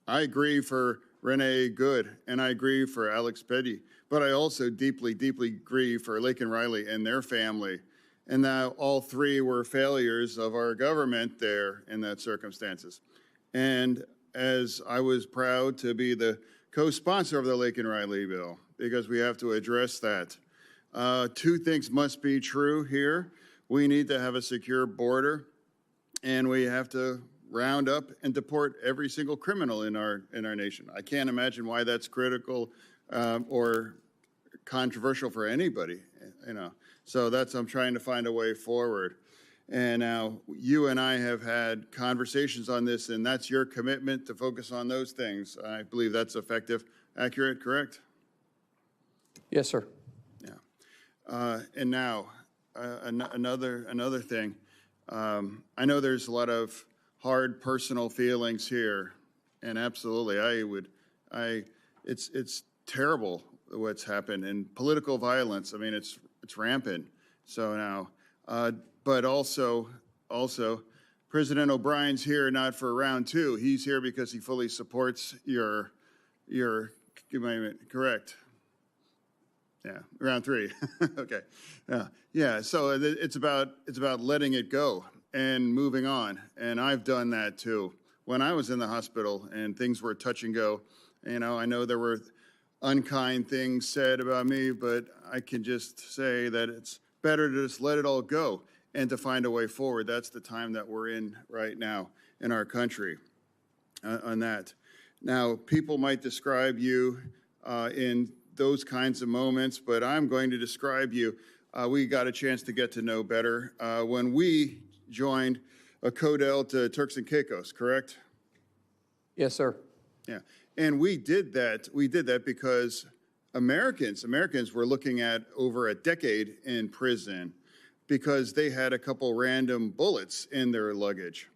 I agree for Renee Good, and I agree for Alex Petty, but I also deeply, deeply agree for Laken Riley and their family. And now all three were failures of our government there in that circumstances. And as I was proud to be the co-sponsor of the Laken Riley bill, because we have to address that. Two things must be true here. We need to have a secure border, and we have to round up and deport every single criminal in our nation. I can't imagine why that's critical or controversial for anybody, you know. So I'm trying to find a way forward. And now you and I have had conversations on this, and that's your commitment to focus on those things. I believe that's effective, accurate, correct? Yes, sir. Yeah. And now another thing. I know there's a lot of hard personal feelings here, and absolutely, it's terrible what's happened, and political violence. I mean, it's rampant. So now, but also, President O'Brien's here not for round two. He's here because he fully supports your correct. Yeah, round three. Okay. Yeah. So it's about letting it go and moving on. And I've done that too. When I was in the hospital and things were touch and go, you know, I know there were unkind things said about me, but I can just say that it's better to just let it all go and to find a way forward. That's the time that we're in right now in our country on that. Now, people might describe you in those kinds of moments, but I'm going to describe you. We got a chance to get to know better when we joined a Codel to Turks and Caicos, correct? Yes, sir. Yeah, and we did that because Americans were looking at over a decade in prison because they had a couple random bullets in their luggage.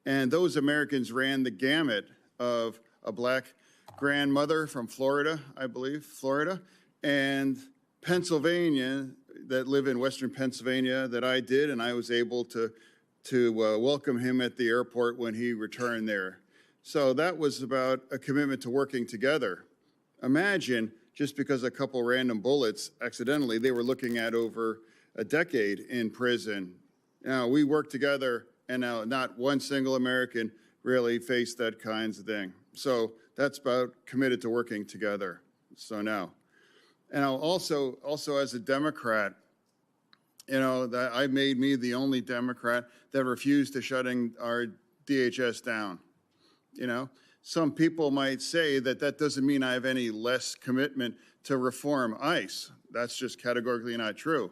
And those Americans ran the gamut of a black grandmother from Florida, I believe, and Pennsylvania, that live in Western Pennsylvania, that I did, and I was able to welcome him at the airport when he returned there. So that was about a commitment to working together. Imagine, just because a couple random bullets, accidentally, they were looking at over a decade in prison. Now, we worked together, and now not one single American really faced that kinds of thing. So that's about committed to working together. So now, and also as a Democrat, you know, that I made me the only Democrat that refused to shutting our DHS down. You know, some people might say that doesn't mean I have any less commitment to reform ICE. That's just categorically not true.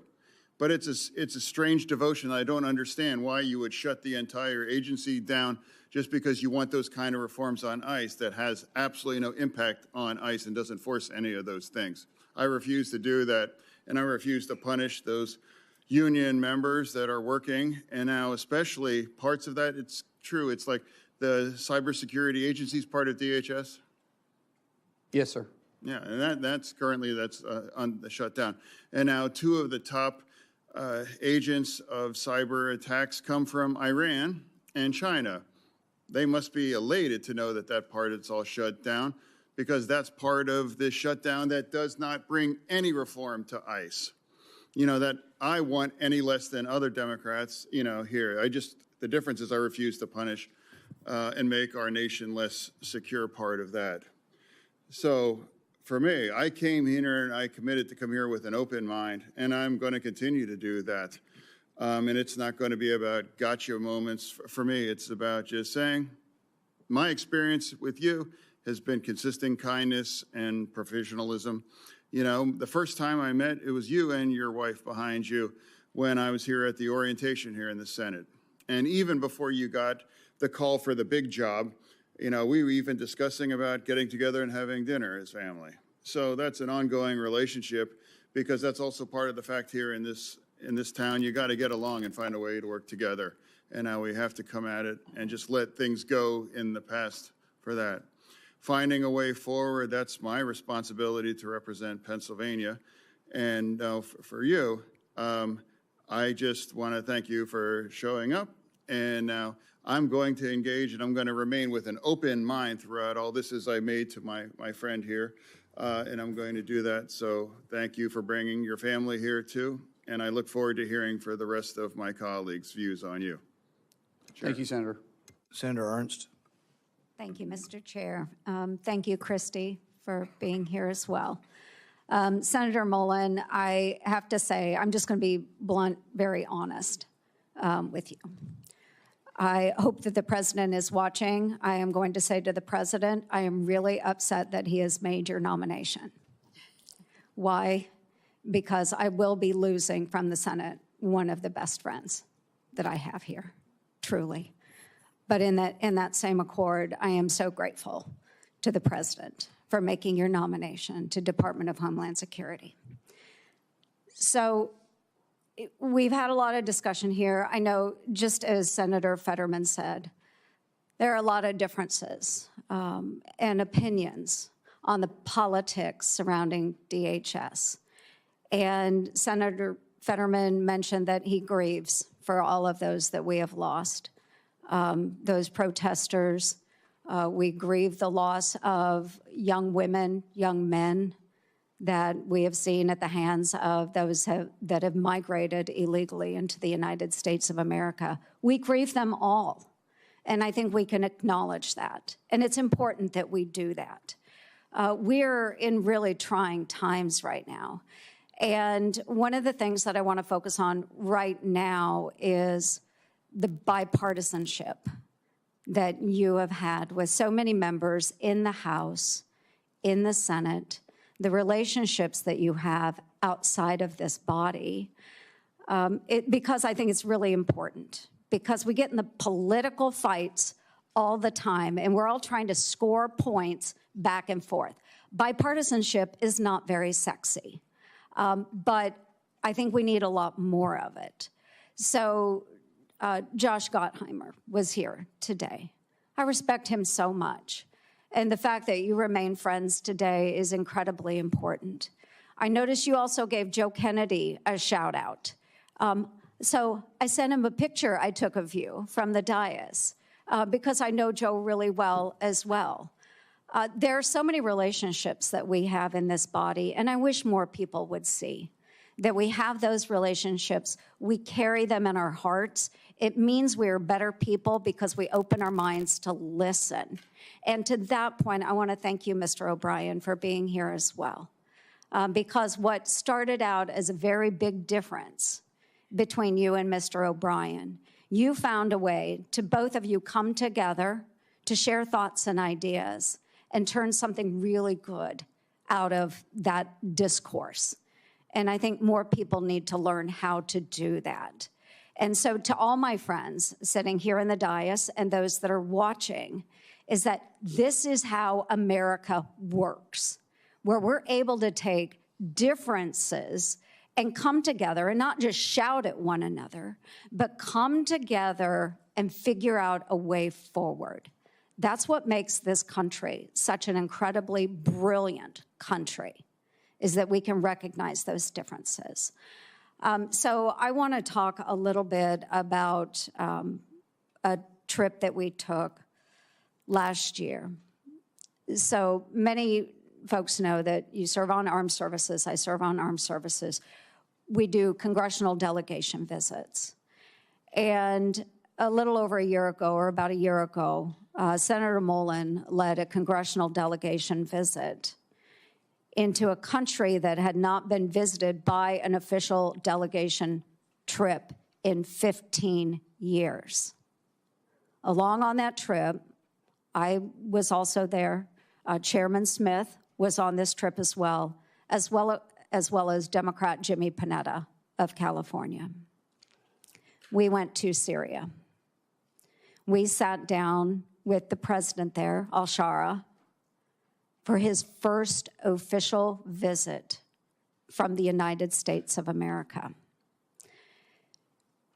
But it's a strange devotion. I don't understand why you would shut the entire agency down just because you want those kind of reforms on ICE that has absolutely no impact on ICE and doesn't force any of those things. I refuse to do that, and I refuse to punish those union members that are working. And now especially parts of that, it's true. It's like the cybersecurity agency is part of DHS. Yes, sir. Yeah, and that's currently on the shutdown. And now two of the top agents of cyber attacks come from Iran and China. They must be elated to know that part is all shut down. because that's part of this shutdown that does not bring any reform to ICE. You know, that I want any less than other Democrats, you know, here. The difference is I refuse to punish and make our nation less secure part of that. So for me, I came here and I committed to come here with an open mind, and I'm going to continue to do that. And it's not going to be about gotcha moments. For me, it's about just saying, my experience with you has been consistent kindness and professionalism. You know, the first time I met, it was you and your wife behind you when I was here at the orientation here in the Senate. And even before you got the call for the big job, you know, we were even discussing about getting together and having dinner as family. So that's an ongoing relationship, because that's also part of the fact here in this town, you got to get along and find a way to work together. And now we have to come at it and just let things go in the past for that. Finding a way forward, that's my responsibility to represent Pennsylvania. And for you, I just want to thank you for showing up. And now I'm going to engage, and I'm going to remain with an open mind throughout all this, as I made to my friend here. And I'm going to do that. So thank you for bringing your family here too. And I look forward to hearing for the rest of my colleagues' views on you. Chair. Thank you, Senator. Senator Ernst. Thank you, Mr. Chair. Thank you, Christy, for being here as well. Senator Mullin, I have to say, I'm just going to be blunt, very honest with you. I hope that the president is watching. I am going to say to the president, I am really upset that he has made your nomination. Why? Because I will be losing from the Senate one of the best friends that I have here, truly. But in that same accord, I am so grateful to the president for making your nomination to Department of Homeland Security. So we've had a lot of discussion here. I know, just as Senator Fetterman said, there are a lot of differences and opinions on the politics surrounding DHS. And Senator Fetterman mentioned that he grieves for all of those that we have lost. Those protesters, we grieve the loss of young women, young men that we have seen at the hands of those that have migrated illegally into the United States of America. We grieve them all, and I think we can acknowledge that. And it's important that we do that. We're in really trying times right now. And one of the things that I want to focus on right now is the bipartisanship that you have had with so many members in the House, in the Senate, the relationships that you have outside of this body, because I think it's really important, because we get in the political fights all the time, and we're all trying to score points back and forth. Bipartisanship is not very sexy, but I think we need a lot more of it. So Josh Gottheimer was here today. I respect him so much. And the fact that you remain friends today is incredibly important. I noticed you also gave Joe Kennedy a shout out. So I sent him a picture I took of you from the dais because I know Joe really well as well. There are so many relationships that we have in this body, and I wish more people would see that we have those relationships. We carry them in our hearts. It means we're better people because we open our minds to listen. And to that point, I want to thank you, Mr. O'Brien, for being here as well. Because what started out as a very big difference between you and Mr. O'Brien, you found a way to both of you come together to share thoughts and ideas and turn something really good out of that discourse. And I think more people need to learn how to do that. And so to all my friends sitting here in the dais and those that are watching, is that this is how America works, where we're able to take differences and come together and not just shout at one another, but come together and figure out a way forward. That's what makes this country such an incredibly brilliant country, is that we can recognize those differences. So I want to talk a little bit about a trip that we took last year. So many folks know that you serve on armed services. I serve on armed services. We do congressional delegation visits. And a little over a year ago, or about a year ago, Senator Mullin led a congressional delegation visit into a country that had not been visited by an official delegation trip in 15 years. Along on that trip, I was also there. Chairman Smith was on this trip as well as Democrat Jimmy Panetta of California. We went to Syria. We sat down with the president there, al-Shara, for his first official visit from the United States of America.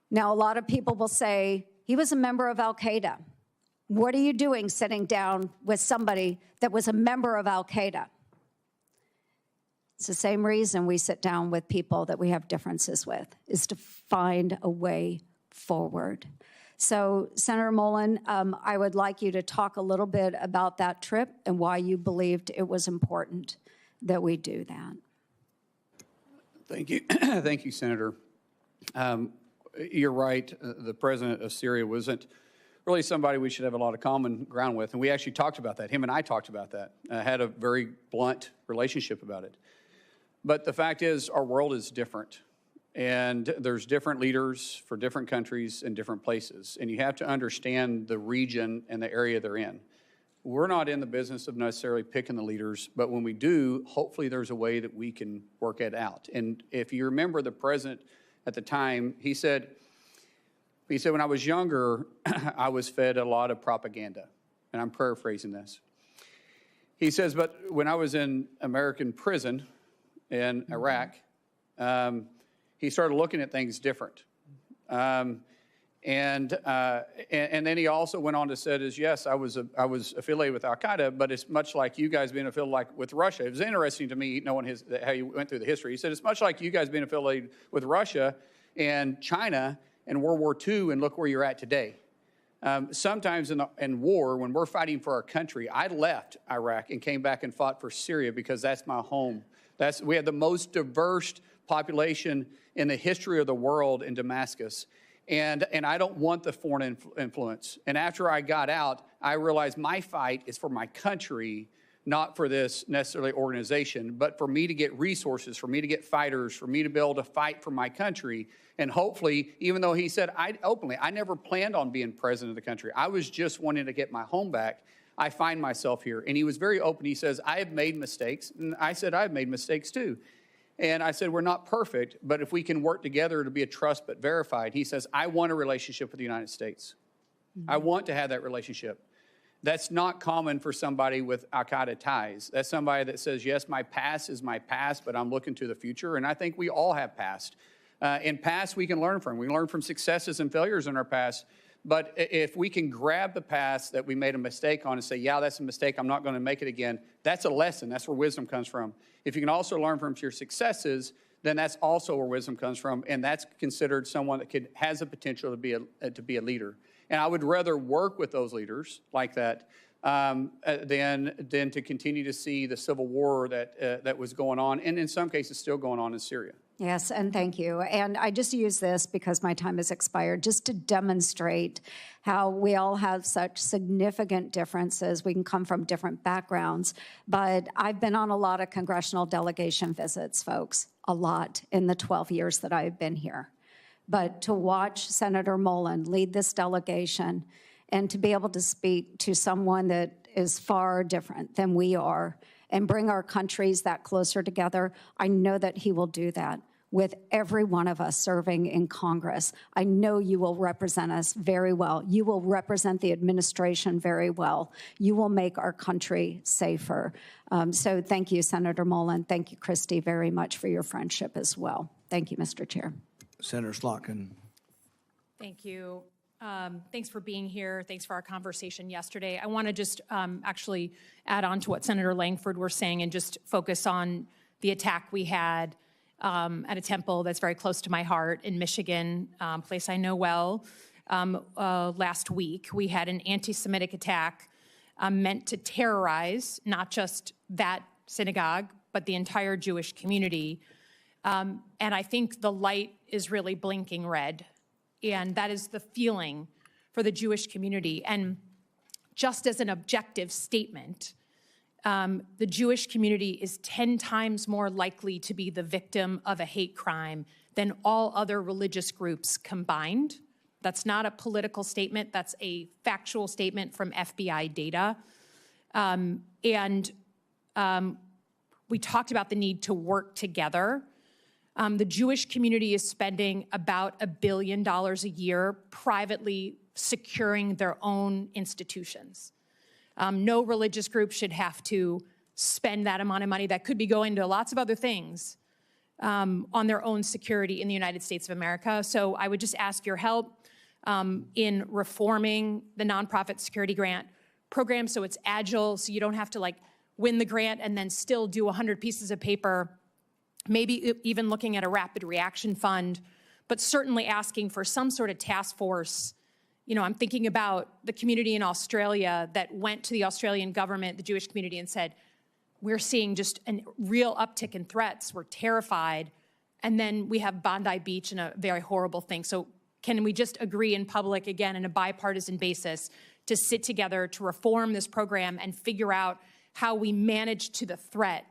Now, a lot of people will say, he was a member of al-Qaeda. What are you doing sitting down with somebody that was a member of al-Qaeda? It's the same reason we sit down with people that we have differences with, is to find a way forward. So, Senator Mullin, I would like you to talk a little bit about that trip and why you believed it was important that we do that. Thank you. Thank you, Senator. You're right. The president of Syria wasn't really somebody we should have a lot of common ground with. And we actually talked about that. Him and I talked about that. Had a very blunt relationship about it. But the fact is, our world is different. And there's different leaders for different countries and different places. And you have to understand the region and the area they're in. We're not in the business of necessarily picking the leaders, but when we do, hopefully there's a way that we can work it out. And if you remember the president at the time, he said, when I was younger, I was fed a lot of propaganda. And I'm paraphrasing this. He says, but when I was in American prison in Iraq, he started looking at things different. And then he also went on to say, yes, I was affiliated with al-Qaeda, but it's much like you guys being affiliated with Russia. It was interesting to me knowing how he went through the history. He said, it's much like you guys being affiliated with Russia and China and World War II, and look where you're at today. Sometimes in war, when we're fighting for our country, I left Iraq and came back and fought for Syria because that's my home. We have the most diverse population in the history of the world in Damascus. And I don't want the foreign influence. And after I got out, I realized my fight is for my country, not for this necessarily organization, but for me to get resources, for me to get fighters, for me to be able to fight for my country. And hopefully, even though he said openly, I never planned on being president of the country. I was just wanting to get my home back. I find myself here. And he was very open. He says, I have made mistakes. And I said, I've made mistakes too. And I said, we're not perfect, but if we can work together to be a trust but verified, he says, I want a relationship with the United States. Mm-hmm. I want to have that relationship. That's not common for somebody with al-Qaeda ties. That's somebody that says, yes, my past is my past, but I'm looking to the future. And I think we all have past. In past, we can learn from. We learn from successes and failures in our past. But if we can grab the past that we made a mistake on and say, yeah, that's a mistake, I'm not going to make it again, that's a lesson. That's where wisdom comes from. If you can also learn from your successes, then that's also where wisdom comes from, and that's considered someone that has the potential to be a leader. And I would rather work with those leaders like that than to continue to see the civil war that was going on, and in some cases still going on in Syria. Yes, and thank you. And I just use this because my time has expired, just to demonstrate how we all have such significant differences. We can come from different backgrounds, but I've been on a lot of congressional delegation visits, folks, a lot in the 12 years that I've been here. But to watch Senator Mullin lead this delegation and to be able to speak to someone that is far different than we are and bring our countries that closer together, I know that he will do that with every one of us serving in Congress. I know you will represent us very well. You will represent the administration very well. You will make our country safer. So thank you, Senator Mullin. Thank you, Christy, very much for your friendship as well. Thank you, Mr. Chair. Senator Slotkin. Thank you. Thanks for being here. Thanks for our conversation yesterday. I want to just actually add on to what Senator Langford was saying and just focus on the attack we had at a temple that's very close to my heart in Michigan, a place I know well. Last week, we had an anti-Semitic attack meant to terrorize not just that synagogue, but the entire Jewish community. And I think the light is really blinking red. And that is the feeling for the Jewish community. And just as an objective statement, the Jewish community is 10 times more likely to be the victim of a hate crime than all other religious groups combined. That's not a political statement. That's a factual statement from FBI data. We talked about the need to work together. The Jewish community is spending about $1 billion a year privately securing their own institutions. No religious group should have to spend that amount of money that could be going to lots of other things on their own security in the United States of America. So I would just ask your help in reforming the nonprofit security grant program so it's agile, so you don't have to like win the grant and then still do 100 pieces of paper, maybe even looking at a rapid reaction fund, but certainly asking for some sort of task force. You know, I'm thinking about the community in Australia that went to the Australian government, the Jewish community, and said, we're seeing just a real uptick in threats. We're terrified. And then we have Bondi Beach and a very horrible thing. So can we just agree in public, again, on a bipartisan basis, to sit together to reform this program and figure out how we manage to the threat,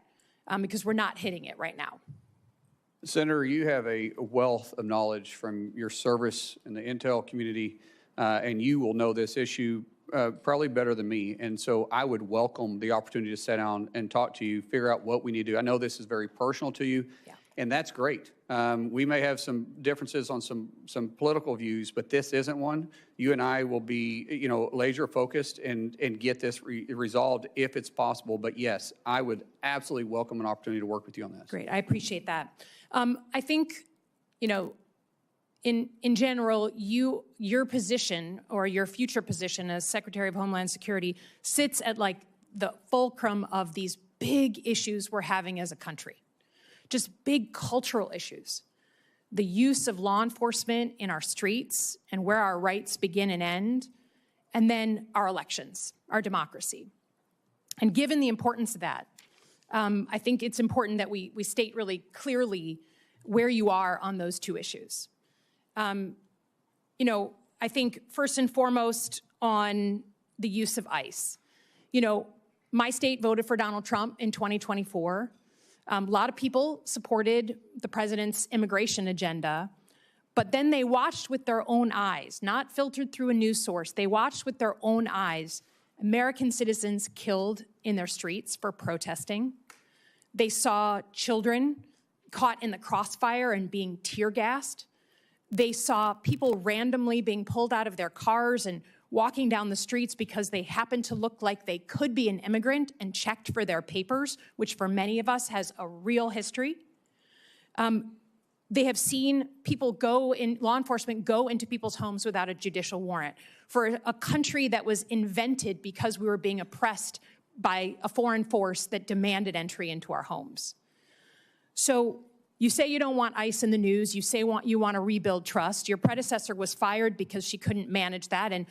because we're not hitting it right now. Senator, you have a wealth of knowledge from your service in the intel community, and you will know this issue probably better than me. And so I would welcome the opportunity to sit down and talk to you, figure out what we need to do. I know this is very personal to you, and that's great. We may have some differences on some political views, but this isn't one. You and I will be, you know, laser focused and get this resolved if it's possible. But yes, I would absolutely welcome an opportunity to work with you on this. Great, I appreciate that. I think, you know, in general, your position or your future position as Secretary of Homeland Security sits at like the fulcrum of these big issues we're having as a country. Just big cultural issues. The use of law enforcement in our streets and where our rights begin and end, and then our elections, our democracy. And given the importance of that, I think it's important that we state really clearly where you are on those two issues. You know, I think first and foremost on the use of ICE. You know, my state voted for Donald Trump in 2024. A lot of people supported the president's immigration agenda, but then they watched with their own eyes, not filtered through a news source. They watched with their own eyes American citizens killed in their streets for protesting. They saw children caught in the crossfire and being tear gassed. They saw people randomly being pulled out of their cars and walking down the streets because they happened to look like they could be an immigrant and checked for their papers, which for many of us has a real history. They have seen people law enforcement go into people's homes without a judicial warrant for a country that was invented because we were being oppressed by a foreign force that demanded entry into our homes. So you say you don't want ICE in the news. You say you want to rebuild trust. Your predecessor was fired because she couldn't manage that, and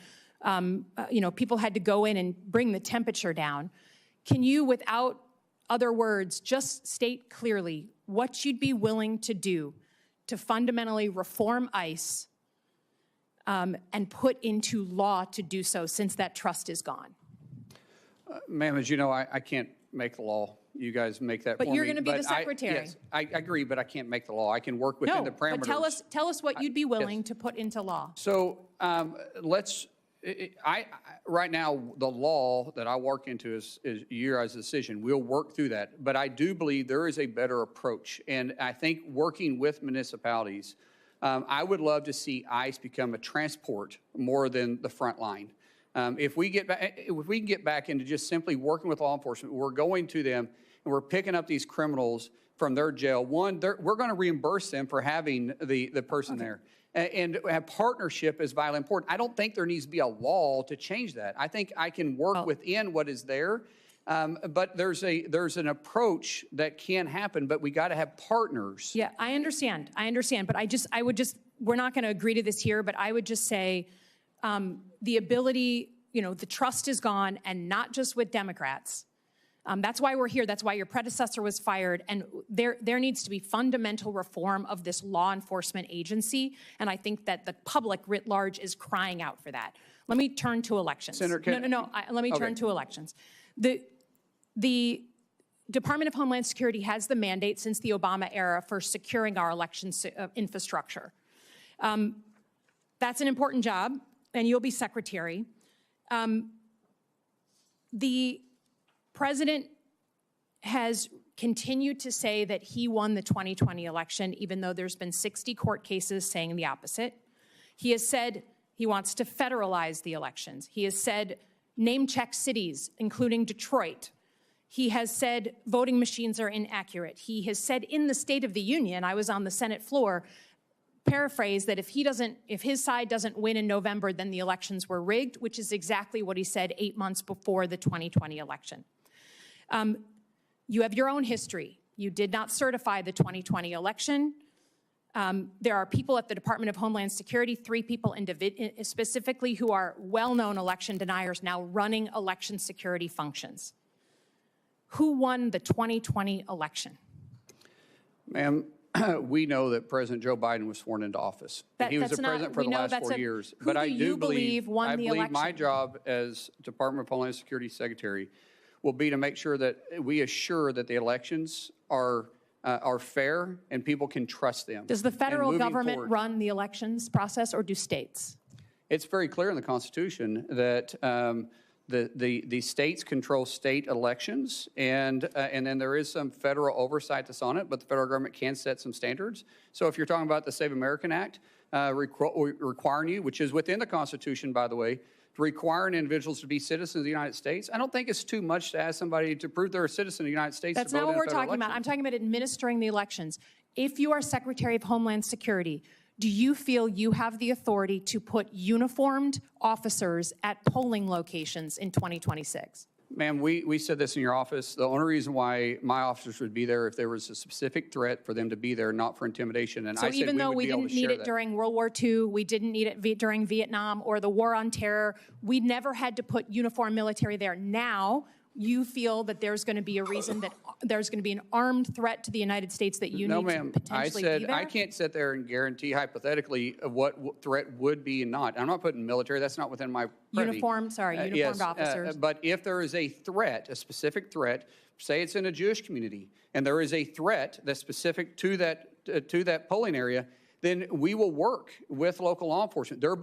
you know, people had to go in and bring the temperature down. Can you, without other words, just state clearly what you'd be willing to do to fundamentally reform ICE and put into law to do so, since that trust is gone? Ma'am, as you know, I can't make the law. You guys make that for me. But you're going to be the secretary. Yes, I agree, but I can't make the law. I can work within the parameters. No, but tell us what you'd be willing to put into law. So right now, the law that I work into is your guys' decision. We'll work through that. But I do believe there is a better approach. And I think working with municipalities, I would love to see ICE become a transport more than the front line. If we can get back into just simply working with law enforcement, we're going to them and we're picking up these criminals from their jail. One, we're going to reimburse them for having the person there. And have partnership is vitally important. I don't think there needs to be a law to change that. I think I can work within what is there, but there's an approach that can happen, but we got to have partners. Yeah, I understand, but we're not going to agree to this here, but I would just say the ability the trust is gone, and not just with Democrats. That's why we're here. That's why your predecessor was fired. And there needs to be fundamental reform of this law enforcement agency. And I think that the public writ large is crying out for that. Let me turn to elections. Senator, let me turn to elections. The Department of Homeland Security has the mandate since the Obama era for securing our election infrastructure. That's an important job, and you'll be secretary. The president has continued to say that he won the 2020 election, even though there's been 60 court cases saying the opposite. He has said he wants to federalize the elections. He has said name-check cities, including Detroit. He has said voting machines are inaccurate. He has said in the State of the Union, I was on the Senate floor, paraphrase, that if his side doesn't win in November, then the elections were rigged, which is exactly what he said 8 months before the 2020 election. You have your own history. You did not certify the 2020 election. There are people at the Department of Homeland Security, 3 people specifically, who are well-known election deniers now running election security functions. Who won the 2020 election? Ma'am, we know that President Joe Biden was sworn into office. He was the president for the last 4 years. But I do believe won the election? My job as Department of Homeland Security Secretary will be to make sure that we assure that the elections are fair and people can trust them. Does the federal government run the elections process, or do states? It's very clear in the Constitution that the states control state elections, and then there is some federal oversight that's on it, but the federal government can set some standards. So if you're talking about the Save American Act, requiring you, which is within the Constitution, by the way, requiring individuals to be citizens of the United States, I don't think it's too much to ask somebody to prove they're a citizen of the United States. That's to vote not what in a we're federal talking about. election. I'm talking about administering the elections. If you are Secretary of Homeland Security, do you feel you have the authority to put uniformed officers at polling locations in 2026? Ma'am, we said this in your office. The only reason why my officers would be there if there was a specific threat for them to be there, not for intimidation. And So I said even though we would be able didn't to need share it that. during World War II, we didn't need it during Vietnam or the War on Terror, we never had to put uniformed military there. Now you feel that there's going to be a reason that there's going to be an armed threat to the United States that you No, need to ma'am. potentially I be said there? I can't sit there and guarantee hypothetically of what threat would be and not. I'm not putting military. That's not within my privy. Uniformed Yes, officers. but if there is a threat, a specific threat, say it's in a Jewish community, and there is a threat that's specific to that polling area, then we will work with local law enforcement. There'll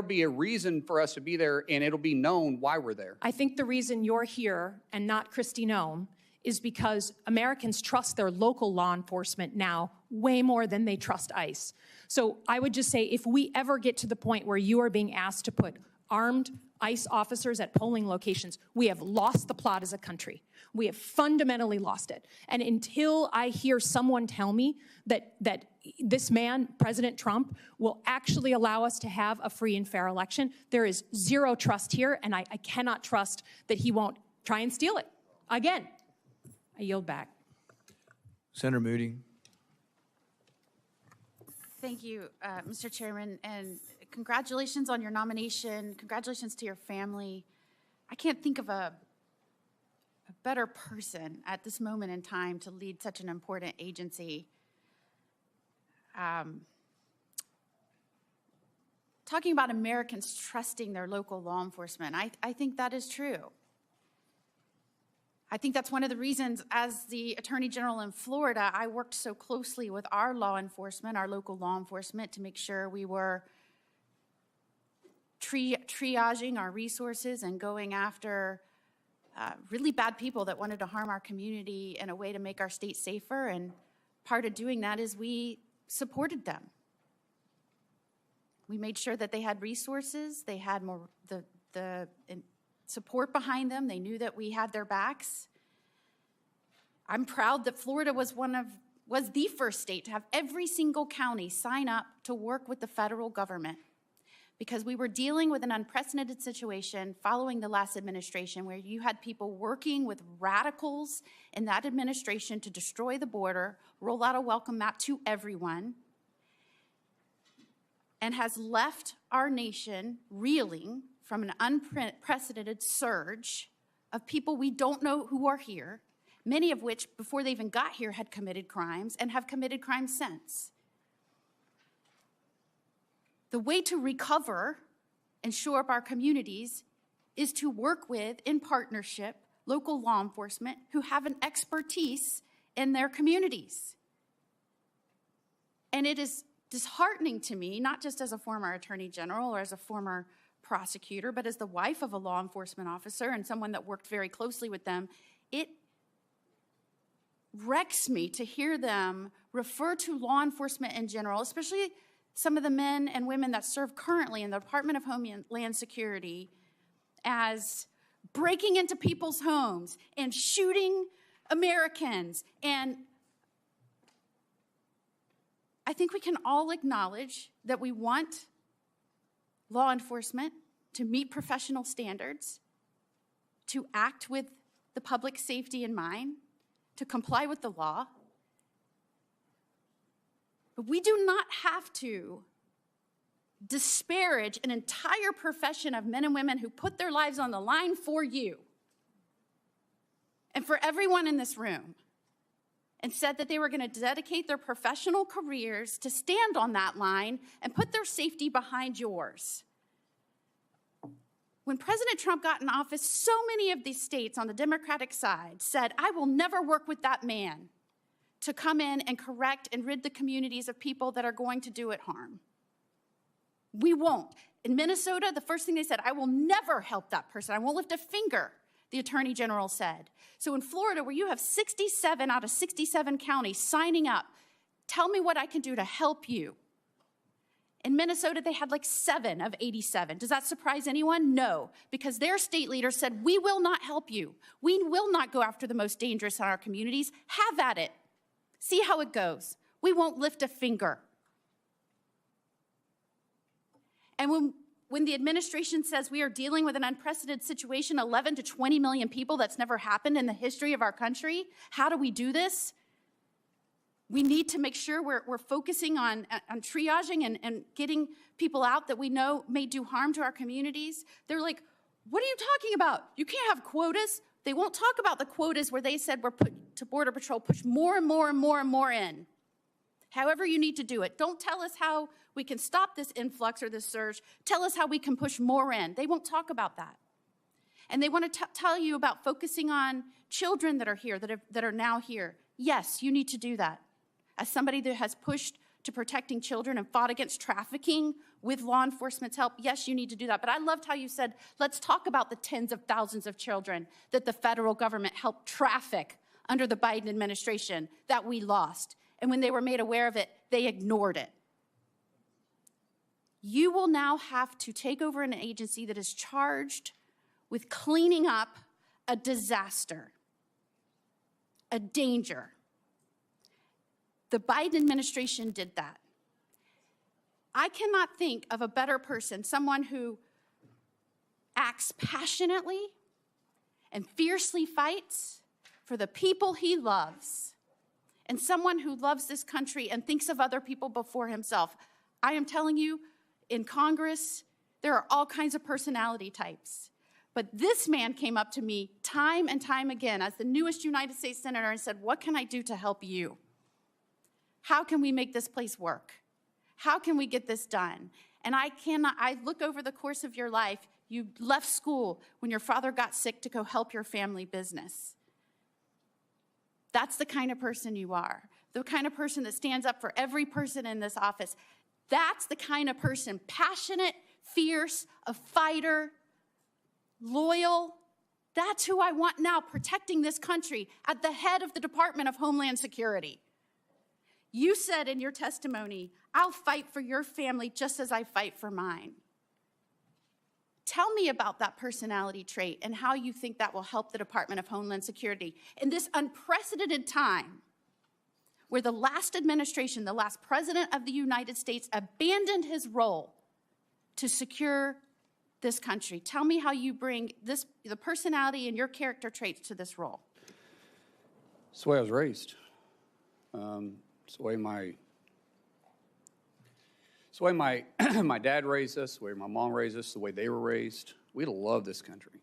be a reason for us to be there, and it'll be known why we're there. I think the reason you're here and not Kristi Noem is because Americans trust their local law enforcement now way more than they trust ICE. So I would just say, if we ever get to the point where you are being asked to put armed ICE officers at polling locations, we have lost the plot as a country. We have fundamentally lost it. And until I hear someone tell me that this man, President Trump, will actually allow us to have a free and fair election, there is zero trust here, and I cannot trust that he won't try and steal it. Again, I yield back. Senator Moody. Thank you, Mr. Chairman, and congratulations on your nomination. Congratulations to your family. I can't think of a better person at this moment in time to lead such an important agency. Talking about Americans trusting their local law enforcement, I think that is true. I think that's one of the reasons, as the Attorney General in Florida, I worked so closely with our law enforcement, our local law enforcement, to make sure we were triaging our resources and going after really bad people that wanted to harm our community in a way to make our state safer. And part of doing that is we supported them. We made sure that they had resources, they had more the support behind them. They knew that we had their backs. I'm proud that Florida was the first state to have every single county sign up to work with the federal government, because we were dealing with an unprecedented situation following the last administration, where you had people working with radicals in that administration to destroy the border, roll out a welcome mat to everyone, and has left our nation reeling from an unprecedented surge of people we don't know who are here, many of which, before they even got here, had committed crimes and have committed crimes since. The way to recover and shore up our communities is to work with, in partnership, local law enforcement who have an expertise in their communities. And it is disheartening to me, not just as a former attorney general or as a former prosecutor, but as the wife of a law enforcement officer and someone that worked very closely with them, it wrecks me to hear them refer to law enforcement in general, especially some of the men and women that serve currently in the Department of Homeland Security, as breaking into people's homes and shooting Americans. And I think we can all acknowledge that we want law enforcement to meet professional standards, to act with the public safety in mind, to comply with the law. But we do not have to disparage an entire profession of men and women who put their lives on the line for you and for everyone in this room, and said that they were going to dedicate their professional careers to stand on that line and put their safety behind yours. When President Trump got in office, so many of these states on the Democratic side said, I will never work with that man to come in and correct and rid the communities of people that are going to do it harm. We won't. In Minnesota, the first thing they said, I will never help that person. I won't lift a finger, the Attorney General said. So in Florida, where you have 67 out of 67 counties signing up, tell me what I can do to help you. In Minnesota, they had like 7 of 87. Does that surprise anyone? No, because their state leader said, we will not help you. We will not go after the most dangerous in our communities. Have at it. See how it goes. We won't lift a finger. And when the administration says we are dealing with an unprecedented situation, 11 to 20 million people, that's never happened in the history of our country, how do we do this? We need to make sure we're focusing on triaging and getting people out that we know may do harm to our communities. They're like, what are you talking about? You can't have quotas. They won't talk about the quotas where they said we're put to Border Patrol, push more and more and more and more in. However you need to do it. Don't tell us how we can stop this influx or this surge. Tell us how we can push more in. They won't talk about that. And they want to tell you about focusing on children that are here, that are now here. Yes, you need to do that. As somebody that has pushed to protecting children and fought against trafficking with law enforcement's help, yes, you need to do that. But I loved how you said, let's talk about the tens of thousands of children that the federal government helped traffic under the Biden administration that we lost. And when they were made aware of it, they ignored it. You will now have to take over an agency that is charged with cleaning up a disaster, a danger. The Biden administration did that. I cannot think of a better person, someone who acts passionately and fiercely fights for the people he loves, and someone who loves this country and thinks of other people before himself. I am telling you, in Congress, there are all kinds of personality types. But this man came up to me time and time again as the newest United States Senator and said, what can I do to help you? How can we make this place work? How can we get this done? And I look over the course of your life, you left school when your father got sick to go help your family business. That's the kind of person you are. The kind of person that stands up for every person in this office. That's the kind of person, passionate, fierce, a fighter, loyal. That's who I want now protecting this country at the head of the Department of Homeland Security. You said in your testimony, I'll fight for your family just as I fight for mine. Tell me about that personality trait and how you think that will help the Department of Homeland Security in this unprecedented time where the last administration, the last president of the United States, abandoned his role to secure this country. Tell me how you bring the personality and your character traits to this role. It's the way I was raised. It's the way It's the way my, my dad raised us, the way my mom raised us, the way they were raised. We love this country.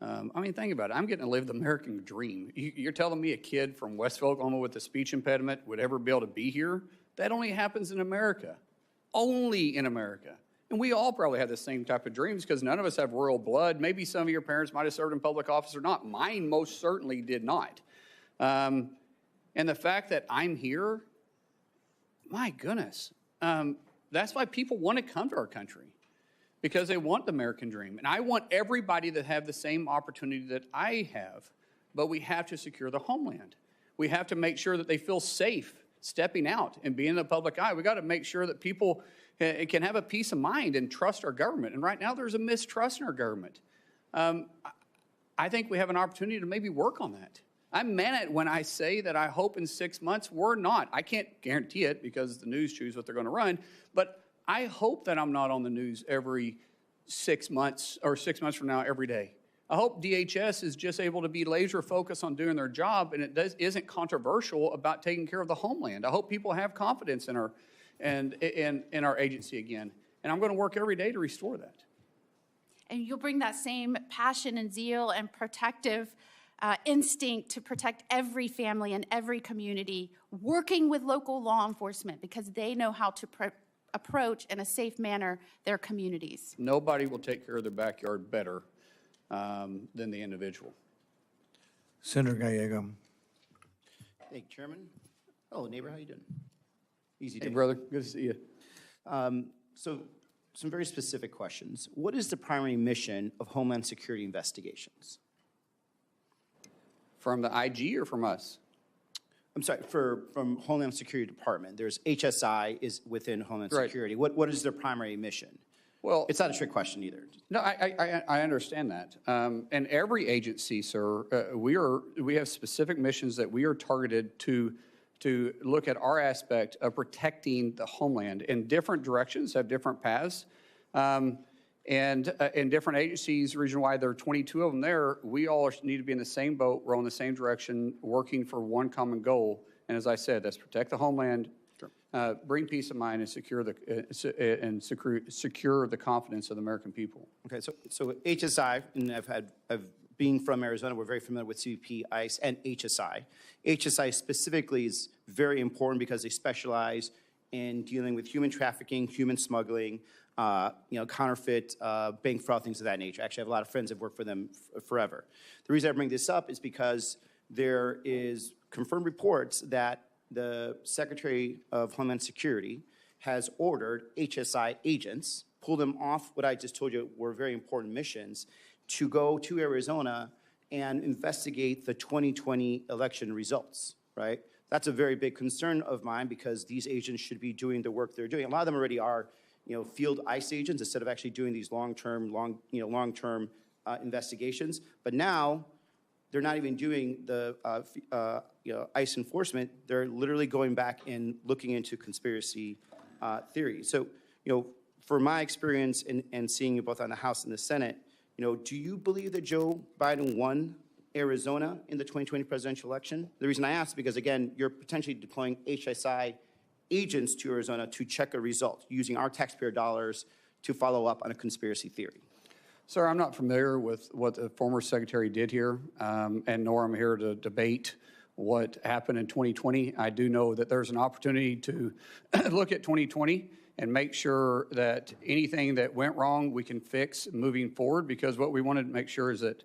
I mean, think about it. I'm getting to live the American dream. You're telling me a kid from Westville, Oklahoma with a speech impediment would ever be able to be here? That only happens in America. Only in America. And we all probably have the same type of dreams because none of us have royal blood. Maybe some of your parents might have served in public office or not. Mine most certainly did not. And the fact that I'm here, my goodness, that's why people want to come to our country, because they want the American dream. And I want everybody to have the same opportunity that I have, but we have to secure the homeland. We have to make sure that they feel safe stepping out and being in the public eye. We got to make sure that people can have a peace of mind and trust our government. And right now there's a mistrust in our government. I think we have an opportunity to maybe work on that. I meant it when I say that I hope in 6 months we're not. I can't guarantee it because the news choose what they're going to run, but I hope that I'm not on the news every 6 months or 6 months from now every day. I hope DHS is just able to be laser focused on doing their job and it isn't controversial about taking care of the homeland. I hope people have confidence in our in our agency again. And I'm going to work every day to restore that. And you'll bring that same passion and zeal and protective instinct to protect every family and every community, working with local law enforcement because they know how to approach in a safe manner their communities. Nobody will take care of their backyard better than the individual. Senator Gallego. Thank you, Chairman. Hello, neighbor. How you doing? Easy day. Hey, brother. Good to see you. So, some very specific questions. What is the primary mission of Homeland Security investigations? From the IG or from us? I'm sorry, from Homeland Security Department. There's HSI is within Homeland Right. Security. What is their primary mission? Well, it's not a trick question either. No, I understand that. And every agency, sir, we have specific missions that we are targeted to look at our aspect of protecting the homeland. And different directions have different paths. And in different agencies, region-wide, there are 22 of them there. We all need to be in the same boat, row in the same direction, working for one common goal. And as I said, that's protect the homeland, bring peace of mind, and secure the confidence of the American people. Okay, so HSI, and I've being from Arizona, we're very familiar with CBP, ICE, and HSI. HSI specifically is very important because they specialize in dealing with human trafficking, human smuggling, counterfeit, bank fraud, things of that nature. Actually, I have a lot of friends that have worked for them forever. The reason I bring this up is because there is confirmed reports that the Secretary of Homeland Security has ordered HSI agents, pull them off what I just told you were very important missions, to go to Arizona and investigate the 2020 election results, right? That's a very big concern of mine because these agents should be doing the work they're doing. A lot of them already are, field ICE agents instead of actually doing these long-term investigations. But now they're not even doing the ICE enforcement. They're literally going back and looking into conspiracy theories. So, for my experience and seeing you both on the House and the Senate, do you believe that Joe Biden won Arizona in the 2020 presidential election? The reason I ask is because, again, you're potentially deploying HSI agents to Arizona to check a result using our taxpayer dollars to follow up on a conspiracy theory. Sir, I'm not familiar with what the former secretary did here, and nor am I here to debate what happened in 2020. I do know that there's an opportunity to look at 2020 and make sure that anything that went wrong we can fix moving forward, because what we wanted to make sure is that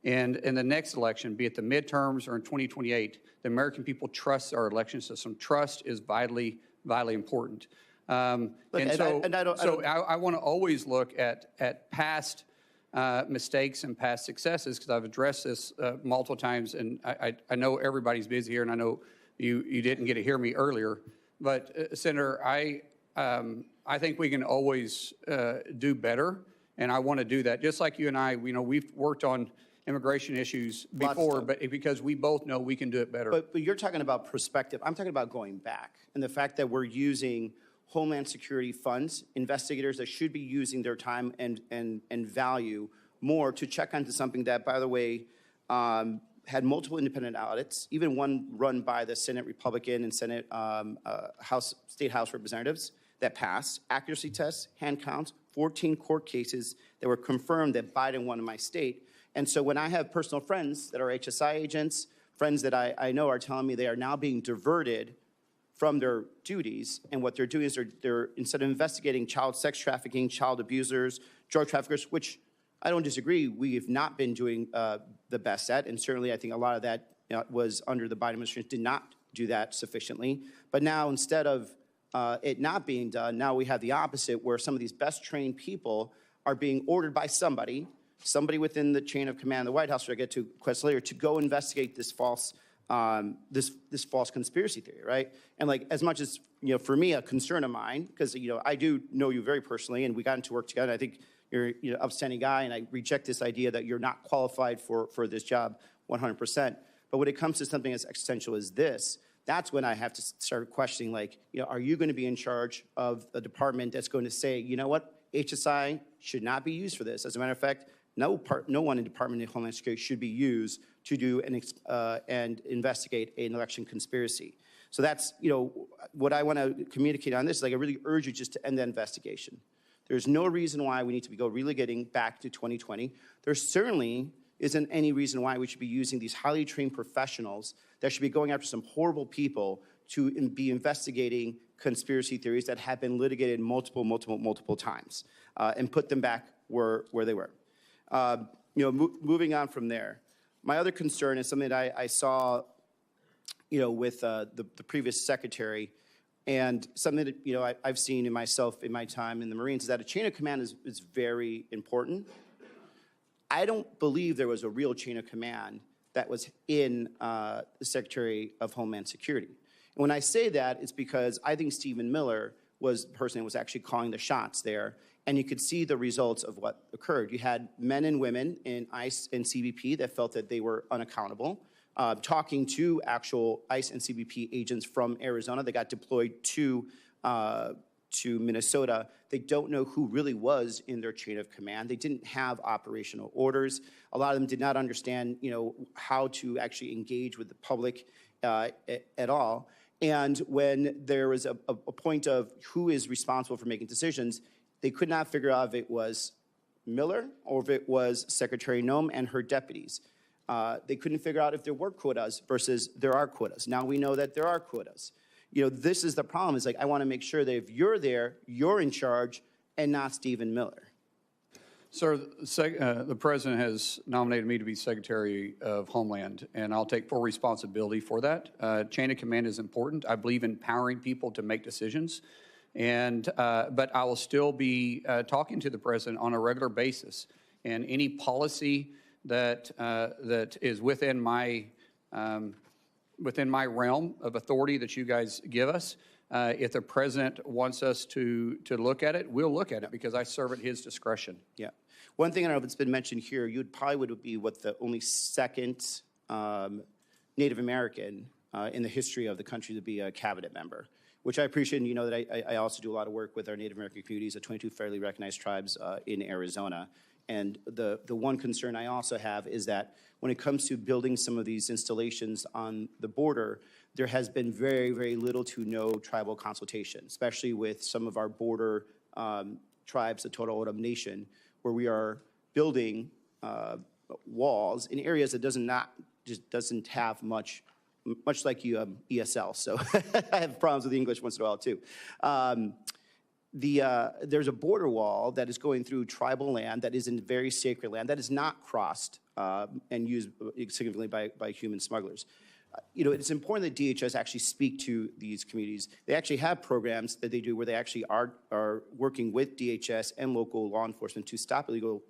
in the next election, be it the midterms or in 2028, the American people trust our election system. Trust is vitally important. I want to always look at past mistakes and past successes, because I've addressed this multiple times, and I know everybody's busy here, and I know you didn't get to hear me earlier. But Senator, I think we can always do better, and I want to do that. Just like you and I, we've worked on immigration issues before, but because we both know we can do it better. But you're talking about perspective. I'm talking about going back, and the fact that we're using Homeland Security funds, investigators that should be using their time and value more to check onto something that, by the way, had multiple independent audits, even one run by the Senate Republican and Senate State House representatives that passed, accuracy tests, hand counts, 14 court cases that were confirmed that Biden won in my state. And so when I have personal friends that are HSI agents, friends that I know are telling me they are now being diverted from their duties, and what they're doing is they're instead of investigating child sex trafficking, child abusers, drug traffickers, which I don't disagree, we have not been doing the best at, and certainly I think a lot of that was under the Biden administration, did not do that sufficiently. But now instead of it not being done, now we have the opposite, where some of these best trained people are being ordered by somebody within the chain of command of the White House, which I get to quest later, to go investigate this false this false conspiracy theory, right? And like, as much as, for me, a concern of mine, because, I do know you very personally, and we got into work together. I think you're an upstanding guy, and I reject this idea that you're not qualified for this job 100%. But when it comes to something as existential as this, that's when I have to start questioning, like, are you going to be in charge of a department that's going to say, you know what, HSI should not be used for this? As a matter of fact, no one in Department of Homeland Security should be used to do and investigate an election conspiracy. So that's, what I want to communicate on this is, like, I really urge you just to end that investigation. There's no reason why we need to go relegating back to 2020. There certainly isn't any reason why we should be using these highly trained professionals that should be going after some horrible people to be investigating conspiracy theories that have been litigated multiple times, and put them back where they were. Moving on from there, my other concern is something that I saw, with the previous secretary, and something that I've seen in myself in my time in the Marines, is that a chain of command is very important. I don't believe there was a real chain of command that was in the Secretary of Homeland Security. And when I say that, it's because I think Stephen Miller was the person who was actually calling the shots there, and you could see the results of what occurred. You had men and women in ICE and CBP that felt that they were unaccountable, talking to actual ICE and CBP agents from Arizona that got deployed to Minnesota. They don't know who really was in their chain of command. They didn't have operational orders. A lot of them did not understand, how to actually engage with the public at all. And when there was a point of who is responsible for making decisions, they could not figure out if it was Miller or if it was Secretary Noem and her deputies. They couldn't figure out if there were quotas versus there are quotas. Now we know that there are quotas. This is the problem. Is like, I want to make sure that if you're there, you're in charge and not Stephen Miller. Sir, the President has nominated me to be Secretary of Homeland, and I'll take full responsibility for that. Chain of command is important. I believe in empowering people to make decisions, but I will still be talking to the President on a regular basis. And any policy that is within my realm of authority that you guys give us, if the President wants us to look at it, we'll look at it, because I serve at his discretion. Yeah. One thing I don't know if it's been mentioned here, you probably would be the only second Native American in the history of the country to be a cabinet member, which I appreciate. And you know that I also do a lot of work with our Native American communities, the 22 federally recognized tribes in Arizona. And the one concern I also have is that when it comes to building some of these installations on the border, there has been very, very little to no tribal consultation, especially with some of our border tribes, the Total O'odham Nation, where we are building walls in areas that doesn't have much like ESL. So I have problems with the English once in a while too. There's a border wall that is going through tribal land that is in very sacred land that is not crossed and used significantly by human smugglers. It's important that DHS actually speak to these communities. They actually have programs that they do where they actually are working with DHS and local law enforcement to stop illegal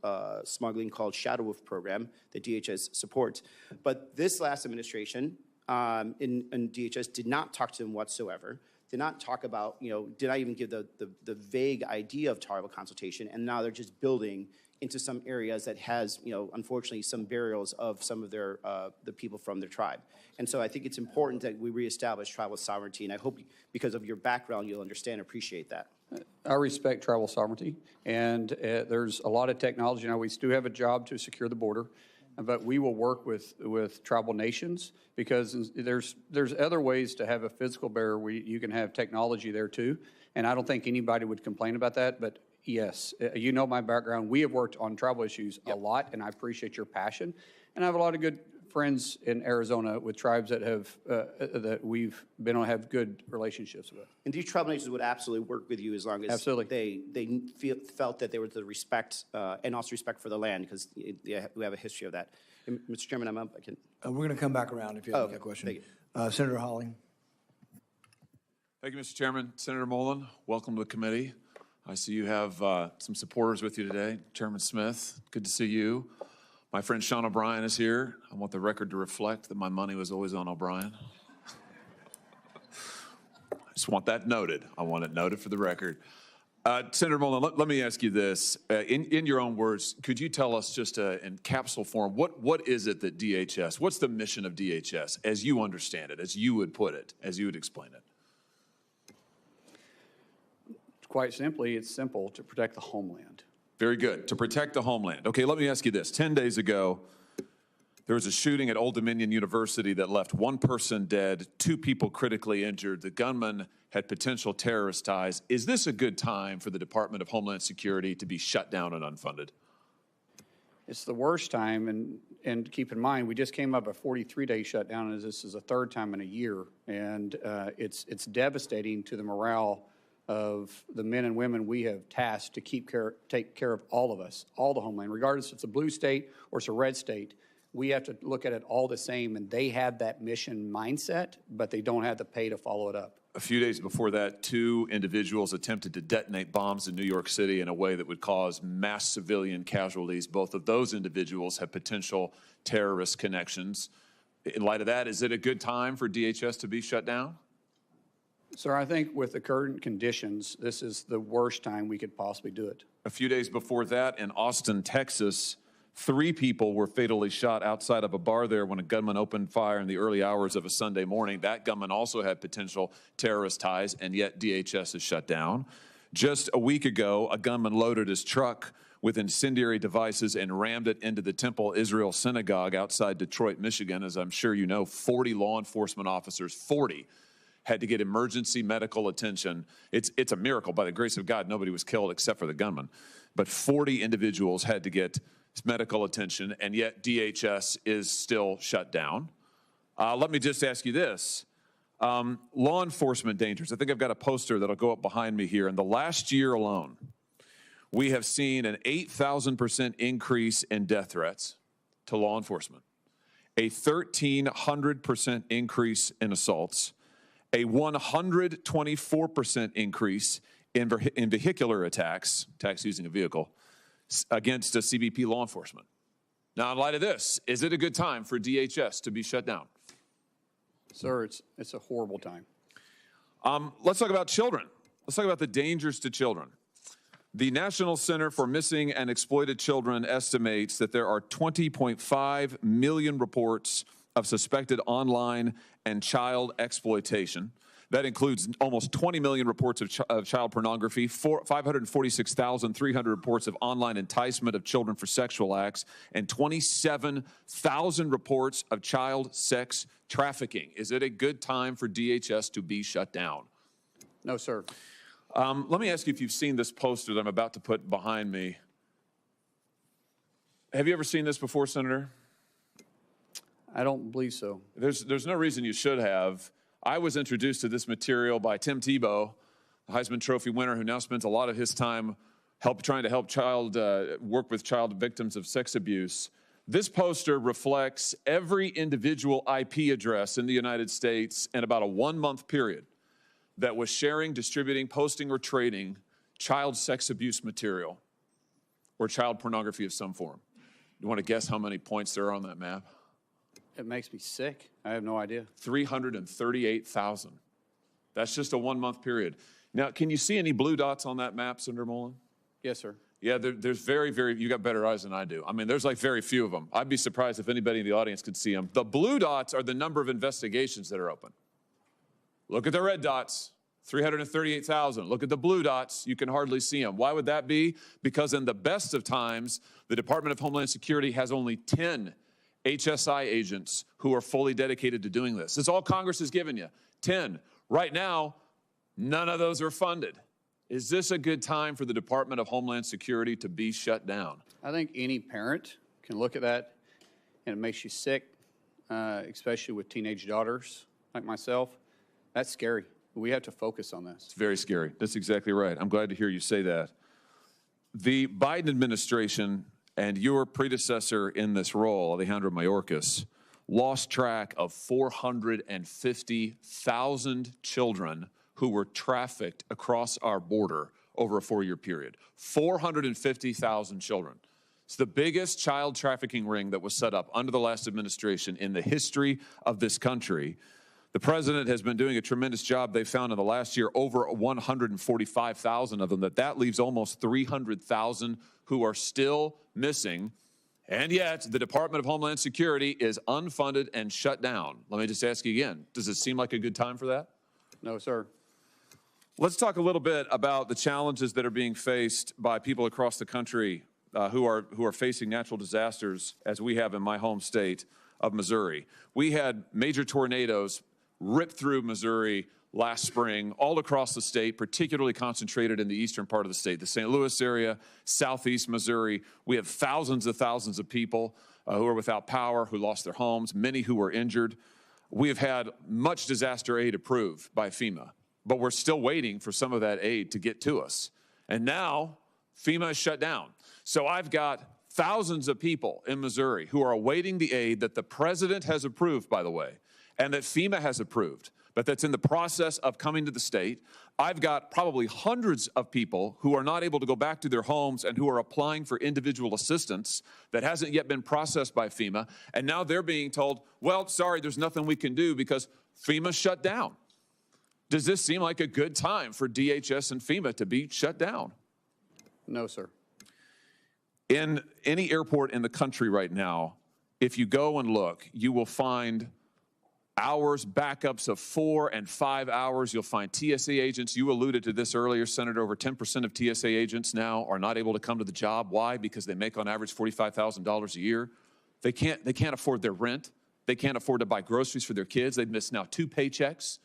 smuggling, called Shadow Wolf program that DHS supports. But this last administration in DHS did not talk to them whatsoever. Did not talk about, did not even give the vague idea of tribal consultation, and now they're just building into some areas that has, unfortunately, some burials of some of their the people from their tribe. And so I think it's important that we reestablish tribal sovereignty, and I hope because of your background you'll understand and appreciate that. I respect tribal sovereignty, and there's a lot of technology. Now, we do have a job to secure the border, but we will work with tribal nations because there's other ways to have a physical barrier where you can have technology there too. And I don't think anybody would complain about that, but yes, you know my background. We have worked on tribal issues a lot, and I appreciate your passion. And I have a lot of good friends in Arizona with tribes that have that we've been on have good relationships with. And these tribal nations would absolutely work with you as long as they felt that they were the respect and also respect for the land, because we have a history of that. And, Mr. Chairman, I'm up. I can. We're going to come back around if you have a question. Senator Hawley. Thank you, Mr. Chairman. Senator Mullin, welcome to the committee. I see you have some supporters with you today. Chairman Smith, good to see you. My friend Sean O'Brien is here. I want the record to reflect that my money was always on O'Brien. I just want that noted. I want it noted for the record. Senator Mullin, let me ask you this. In your own words, could you tell us just in capsule form, what is it that DHS, what's the mission of DHS as you understand it, as you would put it, as you would explain it? Quite simply, it's simple: to protect the homeland. Very good. To protect the homeland. Okay, let me ask you this. 10 days ago, there was a shooting at Old Dominion University that left one person dead, 2 people critically injured. The gunman had potential terrorist ties. Is this a good time for the Department of Homeland Security to be shut down and unfunded? It's the worst time, and keep in mind, we just came up a 43-day shutdown, and this is the 3rd time in a year, and it's devastating to the morale of the men and women we have tasked to take care of all of us, all the homeland, regardless if it's a blue state or it's a red state. We have to look at it all the same, and they have that mission mindset, but they don't have the pay to follow it up. A few days before that, 2 individuals attempted to detonate bombs in New York City in a way that would cause mass civilian casualties. Both of those individuals have potential terrorist connections. In light of that, is it a good time for DHS to be shut down? Sir, I think with the current conditions, this is the worst time we could possibly do it. A few days before that, in Austin, Texas, 3 people were fatally shot outside of a bar there when a gunman opened fire in the early hours of a Sunday morning. That gunman also had potential terrorist ties, and yet DHS is shut down. Just a week ago, a gunman loaded his truck with incendiary devices and rammed it into the Temple Israel Synagogue outside Detroit, Michigan. As I'm sure you know, 40 law enforcement officers, 40, had to get emergency medical attention. It's a miracle. By the grace of God, nobody was killed except for the gunman. But 40 individuals had to get medical attention, and yet DHS is still shut down. Let me just ask you this. Law enforcement dangers. I think I've got a poster that'll go up behind me here. In the last year alone, we have seen an 8,000% increase in death threats to law enforcement, a 1,300% increase in assaults, a 124% increase in vehicular attacks using a vehicle, against a CBP law enforcement. Now, in light of this, is it a good time for DHS to be shut down? Sir, it's a horrible time. Let's talk about children. Let's talk about the dangers to children. The National Center for Missing and Exploited Children estimates that there are 20.5 million reports of suspected online and child exploitation. That includes almost 20 million reports of child pornography, 546,300 reports of online enticement of children for sexual acts, and 27,000 reports of child sex trafficking. Is it a good time for DHS to be shut down? No, sir. Let me ask you if you've seen this poster that I'm about to put behind me. Have you ever seen this before, Senator? I don't believe so. There's no reason you should have. I was introduced to this material by Tim Tebow, the Heisman Trophy winner, who now spends a lot of his time trying to help work with child victims of sex abuse. This poster reflects every individual IP address in the United States in about a 1-month period that was sharing, distributing, posting, or trading child sex abuse material or child pornography of some form. You want to guess how many points there are on that map? It makes me sick. I have no idea. 338,000. That's just a 1-month period. Now, can you see any blue dots on that map, Senator Mullin? Yes, sir. Yeah, there's very, you got better eyes than I do. I mean, there's like very few of them. I'd be surprised if anybody in the audience could see them. The blue dots are the number of investigations that are open. Look at the red dots, 338,000. Look at the blue dots, you can hardly see them. Why would that be? Because in the best of times, the Department of Homeland Security has only 10 HSI agents who are fully dedicated to doing this. It's all Congress has given you, 10. Right now, none of those are funded. Is this a good time for the Department of Homeland Security to be shut down? I think any parent can look at that and it makes you sick, especially with teenage daughters like myself. That's scary. We have to focus on this. It's very scary. That's exactly right. I'm glad to hear you say that. The Biden administration and your predecessor in this role, Alejandro Mayorkas, lost track of 450,000 children who were trafficked across our border over a 4-year period. 450,000 children. It's the biggest child trafficking ring that was set up under the last administration in the history of this country. The president has been doing a tremendous job. They found in the last year over 145,000 of them. That leaves almost 300,000 who are still missing. And yet, the Department of Homeland Security is unfunded and shut down. Let me just ask you again, does it seem like a good time for that? No, sir. Let's talk a little bit about the challenges that are being faced by people across the country who are facing natural disasters, as we have in my home state of Missouri. We had major tornadoes rip through Missouri last spring, all across the state, particularly concentrated in the eastern part of the state, the St. Louis area, southeast Missouri. We have thousands of people who are without power, who lost their homes, many who were injured. We have had much disaster aid approved by FEMA, but we're still waiting for some of that aid to get to us. And now FEMA is shut down. So I've got thousands of people in Missouri who are awaiting the aid that the president has approved, by the way, and that FEMA has approved, but that's in the process of coming to the state. I've got probably hundreds of people who are not able to go back to their homes and who are applying for individual assistance that hasn't yet been processed by FEMA. And now they're being told, well, sorry, there's nothing we can do because FEMA shut down. Does this seem like a good time for DHS and FEMA to be shut down? No, sir. In any airport in the country right now, if you go and look, you will find hours, backups of 4 and 5 hours. You'll find TSA agents. You alluded to this earlier, Senator. Over 10% of TSA agents now are not able to come to the job. Why? Because they make on average $45,000 a year. They can't afford their rent. They can't afford to buy groceries for their kids. They've missed now 2 paychecks.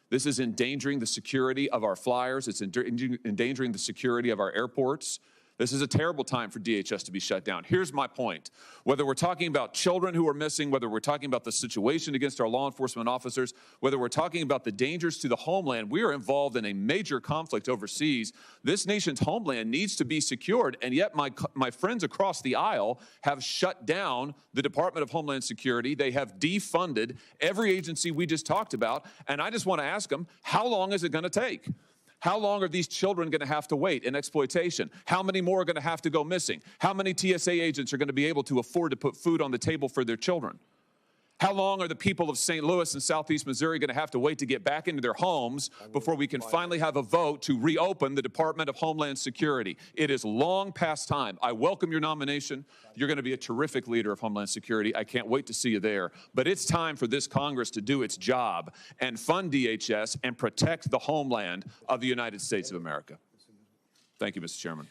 This is endangering the security of our flyers. It's endangering the security of our airports. This is a terrible time for DHS to be shut down. Here's my point. Whether we're talking about children who are missing, whether we're talking about the situation against our law enforcement officers, whether we're talking about the dangers to the homeland, we are involved in a major conflict overseas. This nation's homeland needs to be secured, and yet my friends across the aisle have shut down the Department of Homeland Security. They have defunded every agency we just talked about, and I just want to ask them, how long is it going to take? How long are these children going to have to wait in exploitation? How many more are going to have to go missing? How many TSA agents are going to be able to afford to put food on the table for their children? How long are the people of St. Louis and southeast Missouri going to have to wait to get back into their homes before we can finally have a vote to reopen the Department of Homeland Security? It is long past time. I welcome your nomination. You're going to be a terrific leader of Homeland Security. I can't wait to see you there. But it's time for this Congress to do its job and fund DHS and protect the homeland of the United States of America. Thank you, Mr. Chairman.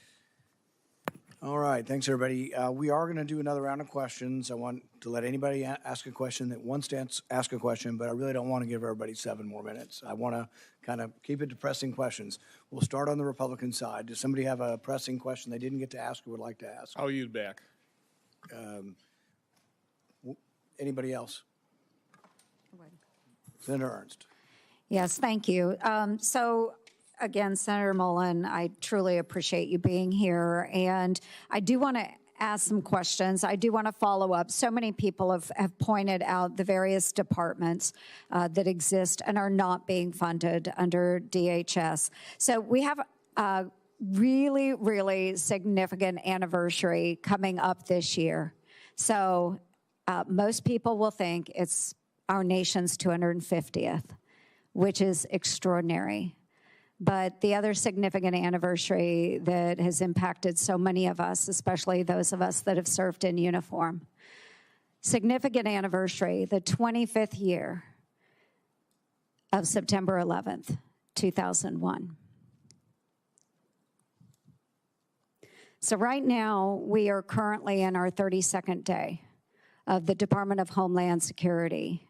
All right, thanks, everybody. We are going to do another round of questions. I want to let anybody ask a question that wants to ask a question, but I really don't want to give everybody 7 more minutes. I want to kind of keep it to pressing questions. We'll start on the Republican side. Does somebody have a pressing question they didn't get to ask or would like to ask? I'll use back. Anybody else? Senator Ernst. Yes, thank you. Again, Senator Mullin, I truly appreciate you being here. And I do want to ask some questions. I do want to follow up. So many people have pointed out the various departments that exist and are not being funded under DHS. So we have a really, really significant anniversary coming up this year. So most people will think it's our nation's 250th, which is extraordinary. But the other significant anniversary that has impacted so many of us, especially those of us that have served in uniform, significant anniversary, the 25th year of September 11th, 2001. So right now, we are currently in our 32nd day of the Department of Homeland Security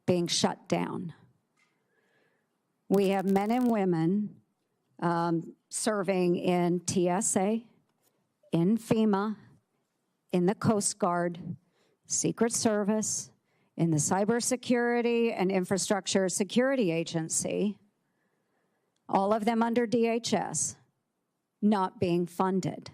being shut down. We have men and women serving in TSA, in FEMA, in the Coast Guard, Secret Service, in the Cybersecurity and Infrastructure Security Agency, all of them under DHS, not being funded.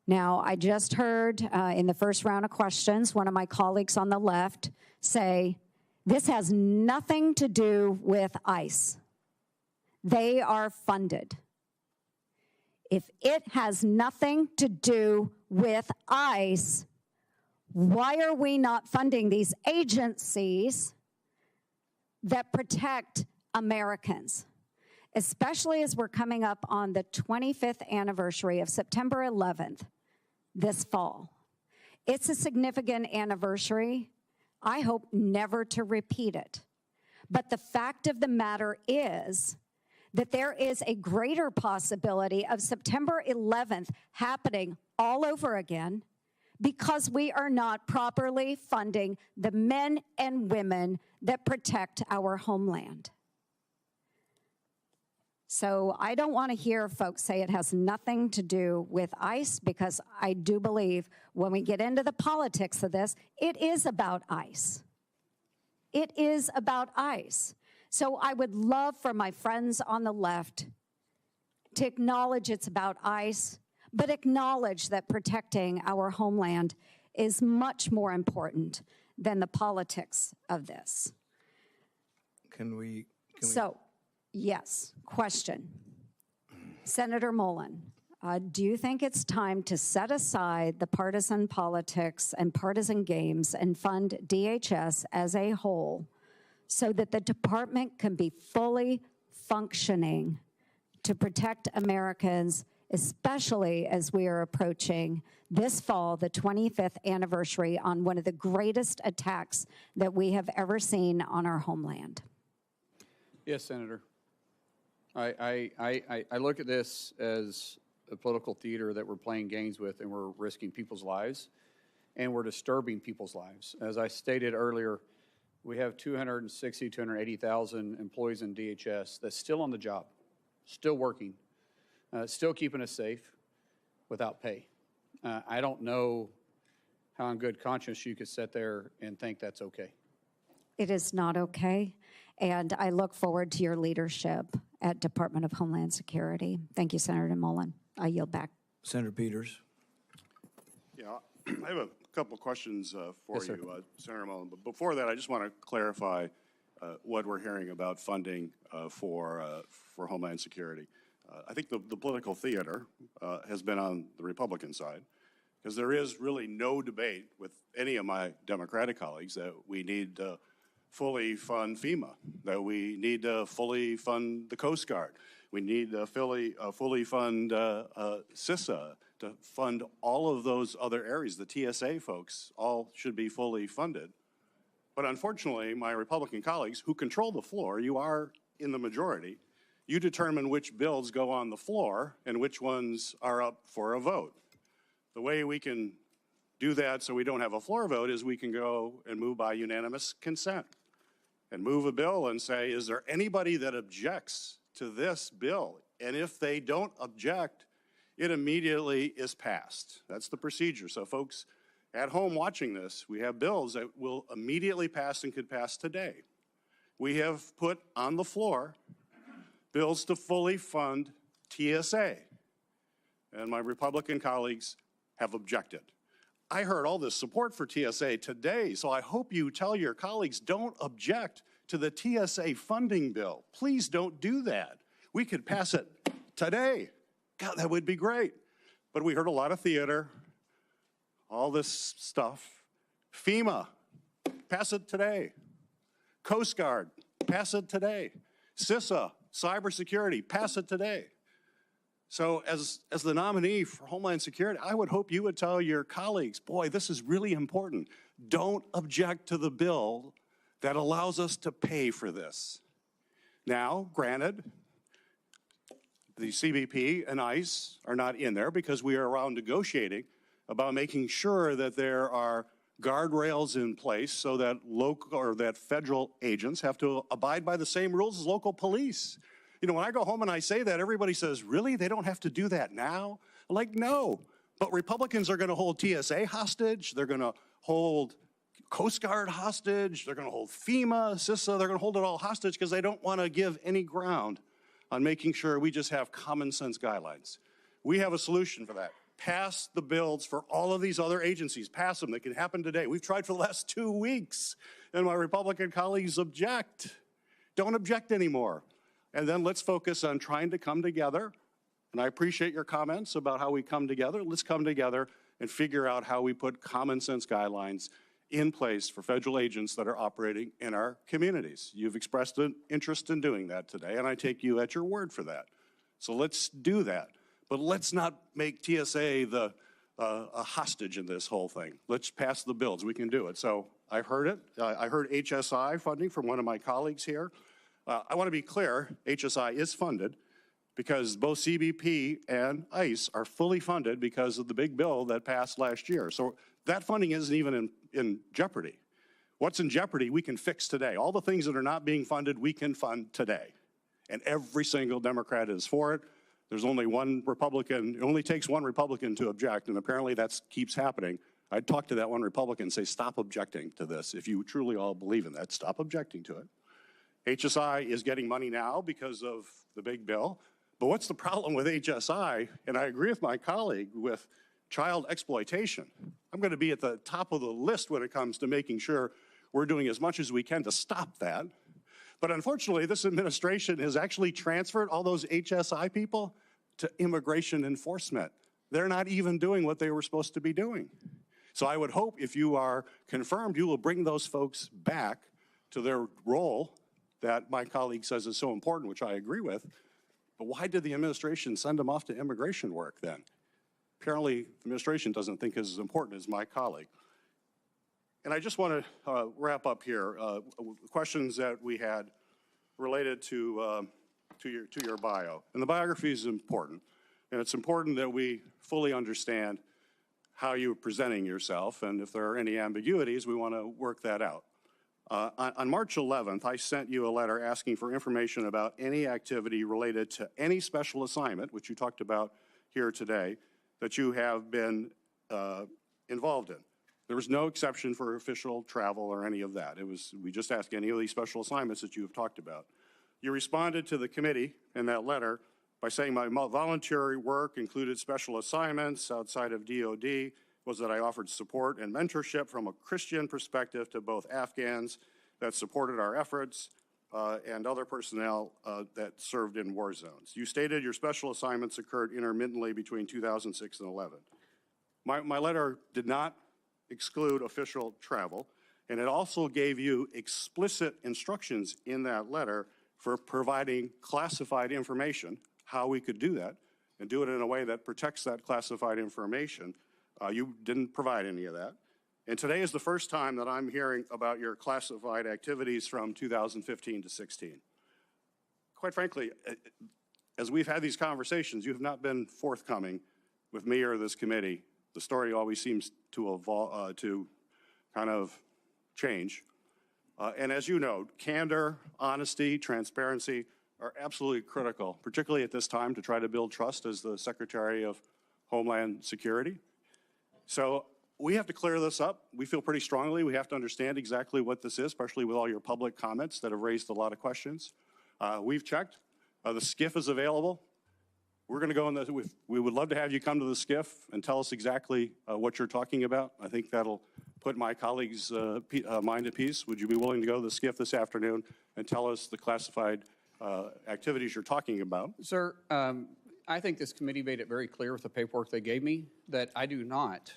Now, I just heard in the first round of questions, one of my colleagues on the left say, this has nothing to do with ICE. They are funded. If it has nothing to do with ICE, why are we not funding these agencies that protect Americans? Especially as we're coming up on the 25th anniversary of September 11th this fall. It's a significant anniversary. I hope never to repeat it. But the fact of the matter is that there is a greater possibility of September 11th happening all over again because we are not properly funding the men and women that protect our homeland. So I don't want to hear folks say it has nothing to do with ICE, because I do believe when we get into the politics of this, it is about ICE. It is about ICE. So I would love for my friends on the left to acknowledge it's about ICE, but acknowledge that protecting our homeland is much more important than the politics of this. So, yes, question. Senator Mullin, do you think it's time to set aside the partisan politics and partisan games and fund DHS as a whole so that the department can be fully functioning to protect Americans, especially as we are approaching this fall, the 25th anniversary on one of the greatest attacks that we have ever seen on our homeland? Yes, Senator. I look at this as a political theater that we're playing games with, and we're risking people's lives, and we're disturbing people's lives. As I stated earlier, we have 260, 280,000 employees in DHS that's still on the job, still working, still keeping us safe without pay. I don't know how in good conscience you could sit there and think that's okay. It is not okay, and I look forward to your leadership at Department of Homeland Security. Thank you, Senator Mullin. I yield back. Senator Peters. Yeah, I have a couple of questions for Yes, you, Senator Mullin. But before that, I just want to clarify what we're hearing about funding for Homeland Security. I think the political theater has been on the Republican side, because there is really no debate with any of my Democratic colleagues that we need to fully fund FEMA, that we need to fully fund the Coast Guard. We need to fully fund CISA, to fund all of those other areas. The TSA folks all should be fully funded. But unfortunately, my Republican colleagues who control the floor, you are in the majority, you determine which bills go on the floor and which ones are up for a vote. The way we can do that so we don't have a floor vote is we can go and move by unanimous consent and move a bill and say, is there anybody that objects to this bill? And if they don't object, it immediately is passed. That's the procedure. So folks at home watching this, we have bills that will immediately pass and could pass today. We have put on the floor bills to fully fund TSA, and my Republican colleagues have objected. I heard all this support for TSA today, so I hope you tell your colleagues, don't object to the TSA funding bill. Please don't do that. We could pass it today. God, that would be great. But we heard a lot of theater, all this stuff. FEMA, pass it today. Coast Guard, pass it today. CISA, cybersecurity, pass it today. So as the nominee for Homeland Security, I would hope you would tell your colleagues, boy, this is really important. Don't object to the bill that allows us to pay for this. Now, granted, the CBP and ICE are not in there because we are around negotiating about making sure that there are guardrails in place so that local or that federal agents have to abide by the same rules as local police. You know, when I go home and I say that, everybody says, really? They don't have to do that now? I'm like, no. But Republicans are going to hold TSA hostage. They're going to hold Coast Guard hostage. They're going to hold FEMA, CISA. They're going to hold it all hostage because they don't want to give any ground on making sure we just have common sense guidelines. We have a solution for that. Pass the bills for all of these other agencies. Pass them. They can happen today. We've tried for the last 2 weeks, and my Republican colleagues object. Don't object anymore. And then let's focus on trying to come together. And I appreciate your comments about how we come together. Let's come together and figure out how we put common sense guidelines in place for federal agents that are operating in our communities. You've expressed an interest in doing that today, and I take you at your word for that. So let's do that. But let's not make TSA a hostage in this whole thing. Let's pass the bills. We can do it. So I heard it. I heard HSI funding from one of my colleagues here. I want to be clear, HSI is funded because both CBP and ICE are fully funded because of the big bill that passed last year. So that funding isn't even in jeopardy. What's in jeopardy, we can fix today. All the things that are not being funded, we can fund today. And every single Democrat is for it. There's only one Republican. It only takes one Republican to object, and apparently that keeps happening. I'd talk to that one Republican and say, stop objecting to this. If you truly all believe in that, stop objecting to it. HSI is getting money now because of the big bill. But what's the problem with HSI? And I agree with my colleague with child exploitation. I'm going to be at the top of the list when it comes to making sure we're doing as much as we can to stop that. But unfortunately, this administration has actually transferred all those HSI people to immigration enforcement. They're not even doing what they were supposed to be doing. So I would hope if you are confirmed, you will bring those folks back to their role that my colleague says is so important, which I agree with. But why did the administration send them off to immigration work then? Apparently, the administration doesn't think it's as important as my colleague. And I just want to wrap up here. Questions that we had related to your bio. And the biography is important. And it's important that we fully understand how you're presenting yourself. And if there are any ambiguities, we want to work that out. On March 11th, I sent you a letter asking for information about any activity related to any special assignment, which you talked about here today, that you have been involved in. There was no exception for official travel or any of that. We just asked any of these special assignments that you have talked about. You responded to the committee in that letter by saying my voluntary work included special assignments outside of DOD, was that I offered support and mentorship from a Christian perspective to both Afghans that supported our efforts and other personnel that served in war zones. You stated your special assignments occurred intermittently between 2006 and 11. My letter did not exclude official travel, and it also gave you explicit instructions in that letter for providing classified information, how we could do that, and do it in a way that protects that classified information. You didn't provide any of that. And today is the first time that I'm hearing about your classified activities from 2015 to 16. Quite frankly, as we've had these conversations, you have not been forthcoming with me or this committee. The story always seems to evolve, to kind of change. And as you know, candor, honesty, transparency are absolutely critical, particularly at this time to try to build trust as the Secretary of Homeland Security. So we have to clear this up. We feel pretty strongly we have to understand exactly what this is, especially with all your public comments that have raised a lot of questions. We've checked. The SCIF is available. We're going to go in the, we would love to have you come to the SCIF and tell us exactly what you're talking about. I think that'll put my colleagues' mind at peace. Would you be willing to go to the SCIF this afternoon and tell us the classified activities you're talking about? Sir, I think this committee made it very clear with the paperwork they gave me that I do not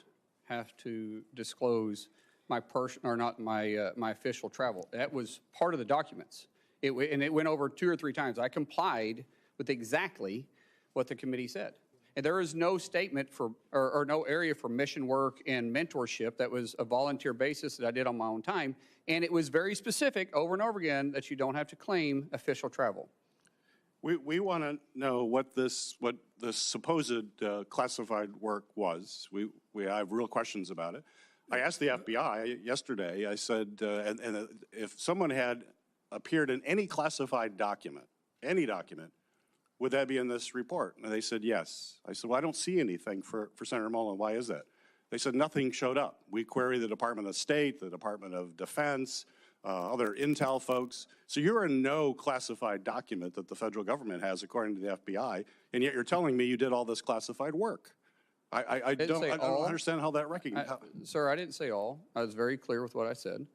have to disclose my my official travel. That was part of the documents. And it went over 2 or 3 times. I complied with exactly what the committee said. And there is no statement for, or no area for mission work and mentorship. That was a volunteer basis that I did on my own time. And it was very specific over and over again that you don't have to claim official travel. We want to know what this supposed classified work was. We have real questions about it. I asked the FBI yesterday, I said, if someone had appeared in any classified document, any document, would that be in this report? And they said, yes. I said, well, I don't see anything for Senator Mullin. Why is that? They said nothing showed up. We queried the Department of State, the Department of Defense, other intel folks. So you're in no classified document that the federal government has, according to the FBI, and yet you're telling me you did all this classified work. I don't understand how that recognizes. Sir, I didn't say all. I was very clear with what I said.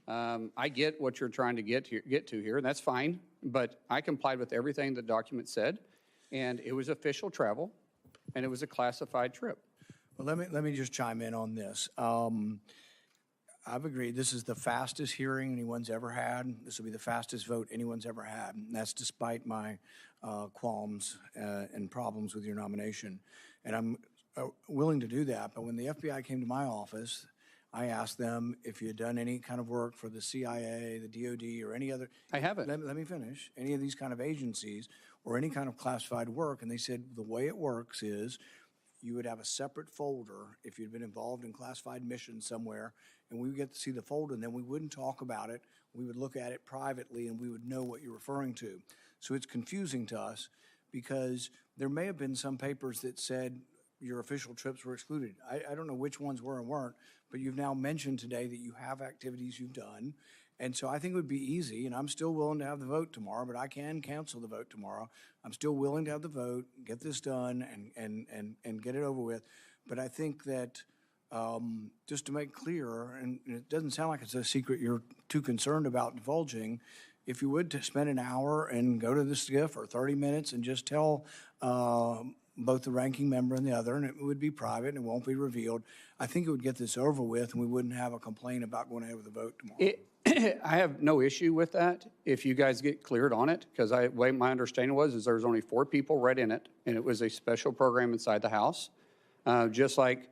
I get what you're trying to get to here, and that's fine, but I complied with everything the document said, and it was official travel, and it was a classified trip. Well, let me just chime in on this. I've agreed this is the fastest hearing anyone's ever had. This will be the fastest vote anyone's ever had, and that's despite my qualms and problems with your nomination. And I'm willing to do that, but when the FBI came to my office, I asked them if you had done any kind of work for the CIA, the DOD, or any other. I haven't. Let me finish. Any of these kind of agencies or any kind of classified work, and they said the way it works is you would have a separate folder if you'd been involved in classified missions somewhere, and we would get to see the folder, and then we wouldn't talk about it. We would look at it privately, and we would know what you're referring to. So it's confusing to us because there may have been some papers that said your official trips were excluded. I don't know which ones were and weren't, but you've now mentioned today that you have activities you've done. And so I think it would be easy, and I'm still willing to have the vote tomorrow, but I can cancel the vote tomorrow. I'm still willing to have the vote, get this done, and get it over with. But I think that just to make clear, and it doesn't sound like it's a secret you're too concerned about divulging, if you would to spend an hour and go to the SCIF or 30 minutes and just tell both the ranking member and the other, and it would be private and it won't be revealed, I think it would get this over with and we wouldn't have a complaint about going ahead with the vote tomorrow. I have no issue with that if you guys get cleared on it, because way my understanding was there was only 4 people read in it, and it was a special program inside the House. Just like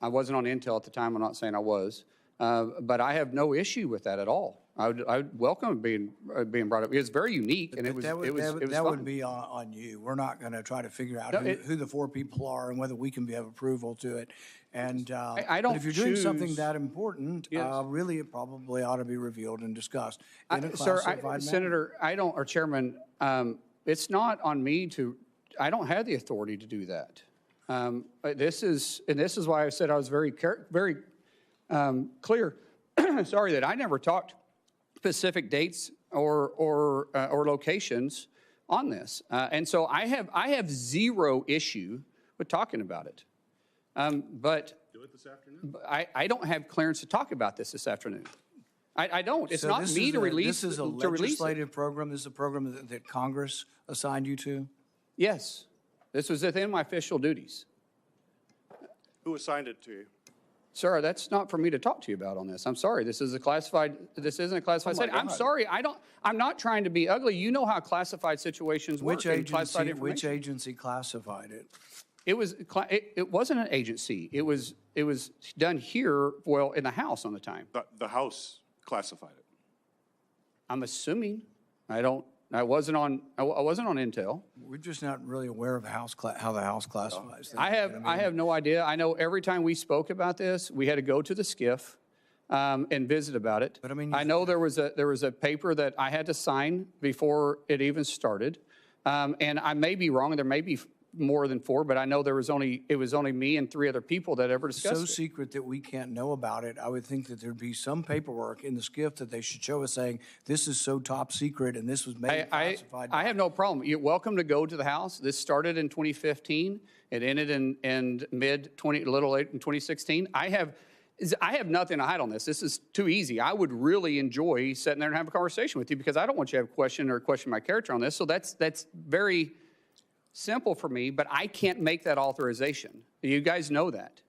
I wasn't on Intel at the time, I'm not saying I was, but I have no issue with that at all. I would welcome being brought up. It was very unique, and that would be on you. We're not going to try to figure out who the 4 people are and whether we can have approval to it. And I don't but if you're doing something that important, really it probably ought to be revealed and discussed in a classified manner. Senator, or Chairman, it's not on me to. I don't have the authority to do that. This is why I said I was very clear. Sorry that I never talked specific dates or locations on this, and so I have zero issue with talking about it. But do it this afternoon. I don't have clearance to talk about this afternoon. I don't. It's not me to release. This is a legislative program. This is a program that Congress assigned you to. Yes, this was within my official duties. Who assigned it to you? Sir, that's not for me to talk to you about on this. I'm sorry. This isn't a classified setting. I'm sorry. I'm not trying to be ugly. You know how classified situations work. Which agency classified it? It wasn't an agency. It was done here, well, in the House on the time. The House classified it. I'm assuming. I wasn't on Intel. We're just not really aware of how the House classifies things. I have no idea. I know every time we spoke about this, we had to go to the SCIF and visit about it. But I know there was a paper that I had to sign before it even started, and I may be wrong. There may be more than 4, but I know it was only me and 3 other people that ever discussed it. It's so secret that we can't know about it. I would think that there'd be some paperwork in the SCIF that they should show us saying this is so top secret and this was made classified. I have no problem. You're welcome to go to the House. This started in 2015. It ended in little late in 2016. I have nothing to hide on this. This is too easy. I would really enjoy sitting there and have a conversation with you because I don't want you to have question my character on this. So that's very simple for me, but I can't make that authorization. You guys know that.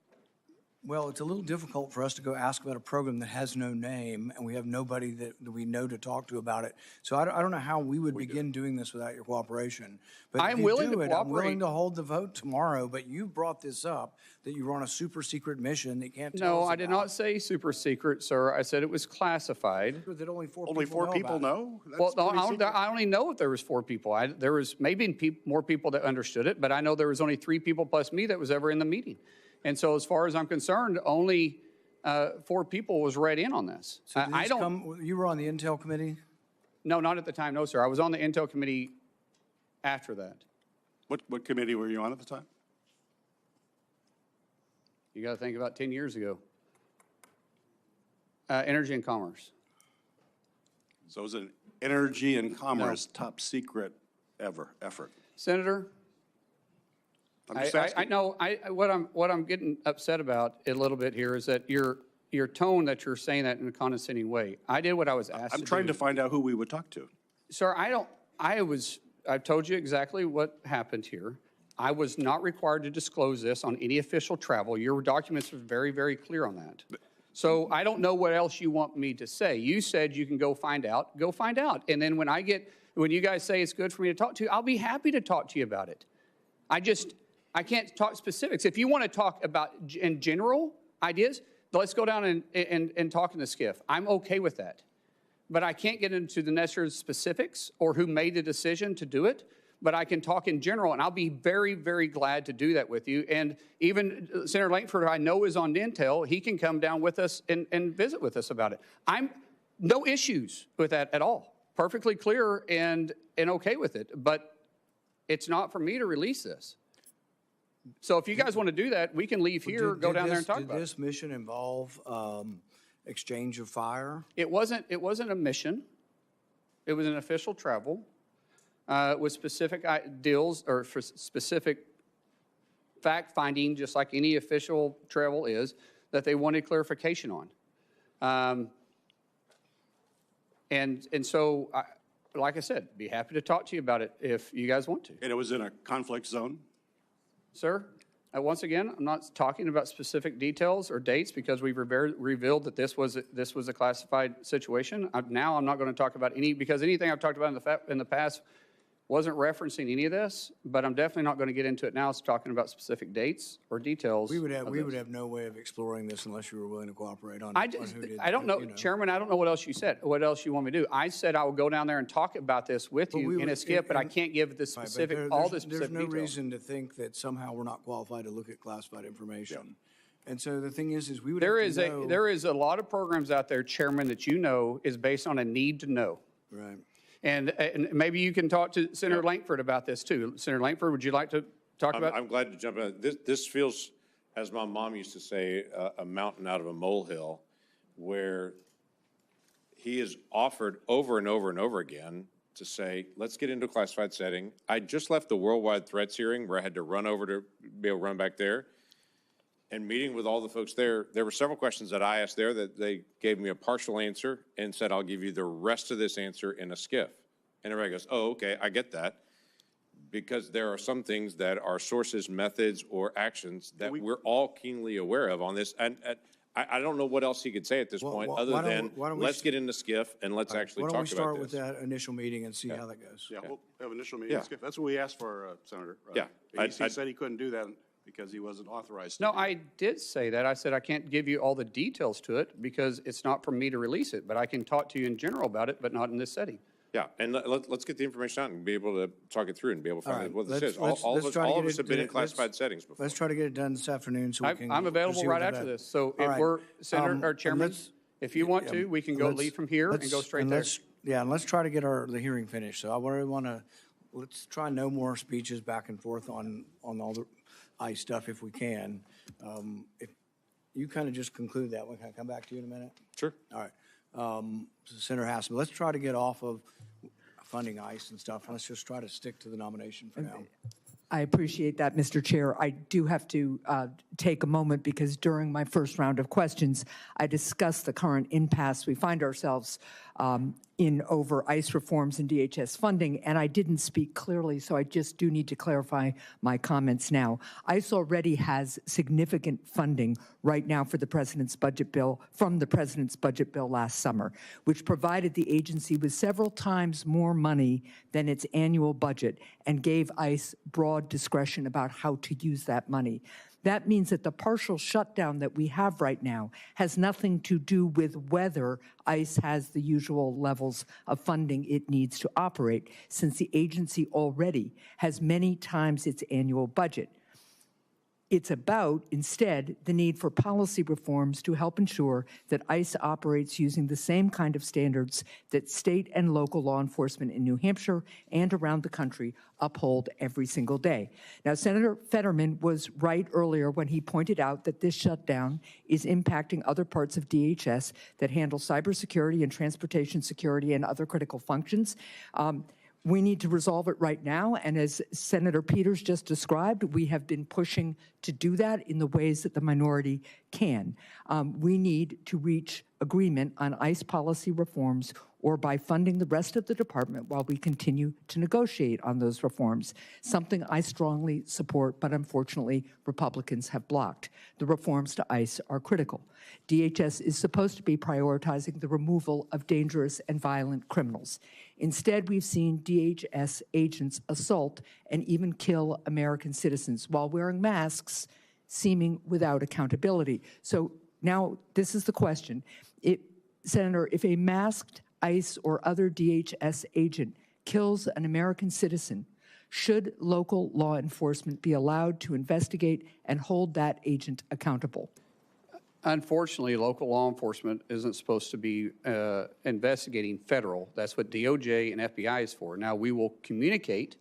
Well, it's a little difficult for us to go ask about a program that has no name, and we have nobody that we know to talk to about it. So I don't know how we would begin doing this without your cooperation. But I'm willing to cooperate. I'm willing to hold the vote tomorrow, but you brought this up, that you were on a super secret mission that you can't tell us No, I did not say super secret, sir. I said it was classified. That only 4 people know? Well, no, I only know if there was 4 people. There was maybe more people that understood it, but I know there was only 3 people plus me that was ever in the meeting. And so as far as I'm concerned, only 4 people was read in on this. So did this you were on the Intel committee? No, not at the time, no, sir. I was on the Intel committee after that. What committee were you on at the time? You got to think about 10 years ago. Energy and Commerce. So it was an Energy and Commerce top secret effort. Senator, I know what I'm getting upset about a little bit here is that your tone that you're saying that in a condescending way. I did what I was asked to do. I'm trying to find out who we would talk to. Sir, I've told you exactly what happened here. I was not required to disclose this on any official travel. Your documents are very, very clear on that. So I don't know what else you want me to say. You said you can go find out. Go find out. And then when you guys say it's good for me to talk to you, I'll be happy to talk to you about it. I can't talk specifics. If you want to talk about in general ideas, let's go down and talk in the SCIF. I'm okay with that. But I can't get into the necessary specifics or who made the decision to do it. But I can talk in general, and I'll be very, very glad to do that with you. And even Senator Langford, who I know is on Intel, he can come down with us and visit with us about it. I'm no issues with that at all. Perfectly clear and okay with it. But it's not for me to release this. So if you guys want to do that, we can leave here, go down there and talk about it. Did this mission involve exchange of fire? It wasn't a mission. It was an official travel. With specific deals or for specific fact-finding, just like any official travel is, that they wanted clarification on. And so, like I said, be happy to talk to you about it if you guys want to. And it was in a conflict zone? Sir, once again, I'm not talking about specific details or dates because we've revealed that this was a classified situation. Now I'm not going to talk about because anything I've talked about in the past wasn't referencing any of this, but I'm definitely not going to get into it now. It's talking about specific dates or details. We would have no way of exploring this unless you were willing to cooperate on. I don't know, Chairman. I don't know what else you said. What else you want me to do? I said I will go down there and talk about this with you in a SCIF, but I can't give the specific all the specific There's no details. reason to think that somehow we're not qualified to look at classified information. Yeah. And so the thing is we would. There is a lot of programs out there, Chairman, that you know is based on a need to know. Right. And maybe you can talk to Senator Langford about this too. Senator Langford, would you like to talk about? I'm glad to jump in. This feels, as my mom used to say, a mountain out of a molehill, where he is offered over and over and over again to say, let's get into a classified setting. I just left the worldwide threats hearing where I had to run over to be able to run back there. And meeting with all the folks there were several questions that I asked there that they gave me a partial answer and said, I'll give you the rest of this answer in a SCIF. And everybody goes, oh, okay, I get that. Because there are some things that are sources, methods, or actions that we're all keenly aware of on this. And I don't know what else he could say at this point other than let's get into SCIF and let's actually talk about this. Why don't we start with that initial meeting and see how that goes? Yeah, we'll have an initial meeting. That's what we asked for, Senator. Yeah. He said he couldn't do that because he wasn't authorized to. No, I did say that. I said I can't give you all the details to it because it's not for me to release it, but I can talk to you in general about it, but not in this setting. Yeah, and let's get the information out and be able to talk it through and be able to find out what this is. All of us have been in classified settings before. Let's try to get it done this afternoon so we can. I'm available right after this. So if we're, Senator or Chairman, if you want to, we can go leave from here and go straight there. Yeah, and let's try to get the hearing finished. So let's try no more speeches back and forth on all the ICE stuff if we can. If you kind of just conclude that one, can I come back to you in a minute? Sure. All right. Senator Hassman, let's try to get off of funding ICE and stuff. Let's just try to stick to the nomination for now. I appreciate that, Mr. Chair. I do have to take a moment because during my first round of questions, I discussed the current impasse we find ourselves in over ICE reforms and DHS funding, and I didn't speak clearly, so I just do need to clarify my comments now. ICE already has significant funding right now for the President's budget bill, from the President's budget bill last summer, which provided the agency with several times more money than its annual budget and gave ICE broad discretion about how to use that money. That means that the partial shutdown that we have right now has nothing to do with whether ICE has the usual levels of funding it needs to operate, since the agency already has many times its annual budget. It's about, instead, the need for policy reforms to help ensure that ICE operates using the same kind of standards that state and local law enforcement in New Hampshire and around the country uphold every single day. Now, Senator Fetterman was right earlier when he pointed out that this shutdown is impacting other parts of DHS that handle cybersecurity and transportation security and other critical functions. We need to resolve it right now, and as Senator Peters just described, we have been pushing to do that in the ways that the minority can. We need to reach agreement on ICE policy reforms or by funding the rest of the department while we continue to negotiate on those reforms, something I strongly support, but unfortunately Republicans have blocked. The reforms to ICE are critical. DHS is supposed to be prioritizing the removal of dangerous and violent criminals. Instead, we've seen DHS agents assault and even kill American citizens while wearing masks, seeming without accountability. So now this is the question. Senator, if a masked ICE or other DHS agent kills an American citizen, should local law enforcement be allowed to investigate and hold that agent accountable? Unfortunately, local law enforcement isn't supposed to be investigating federal. That's what DOJ and FBI is for. Now, we will communicate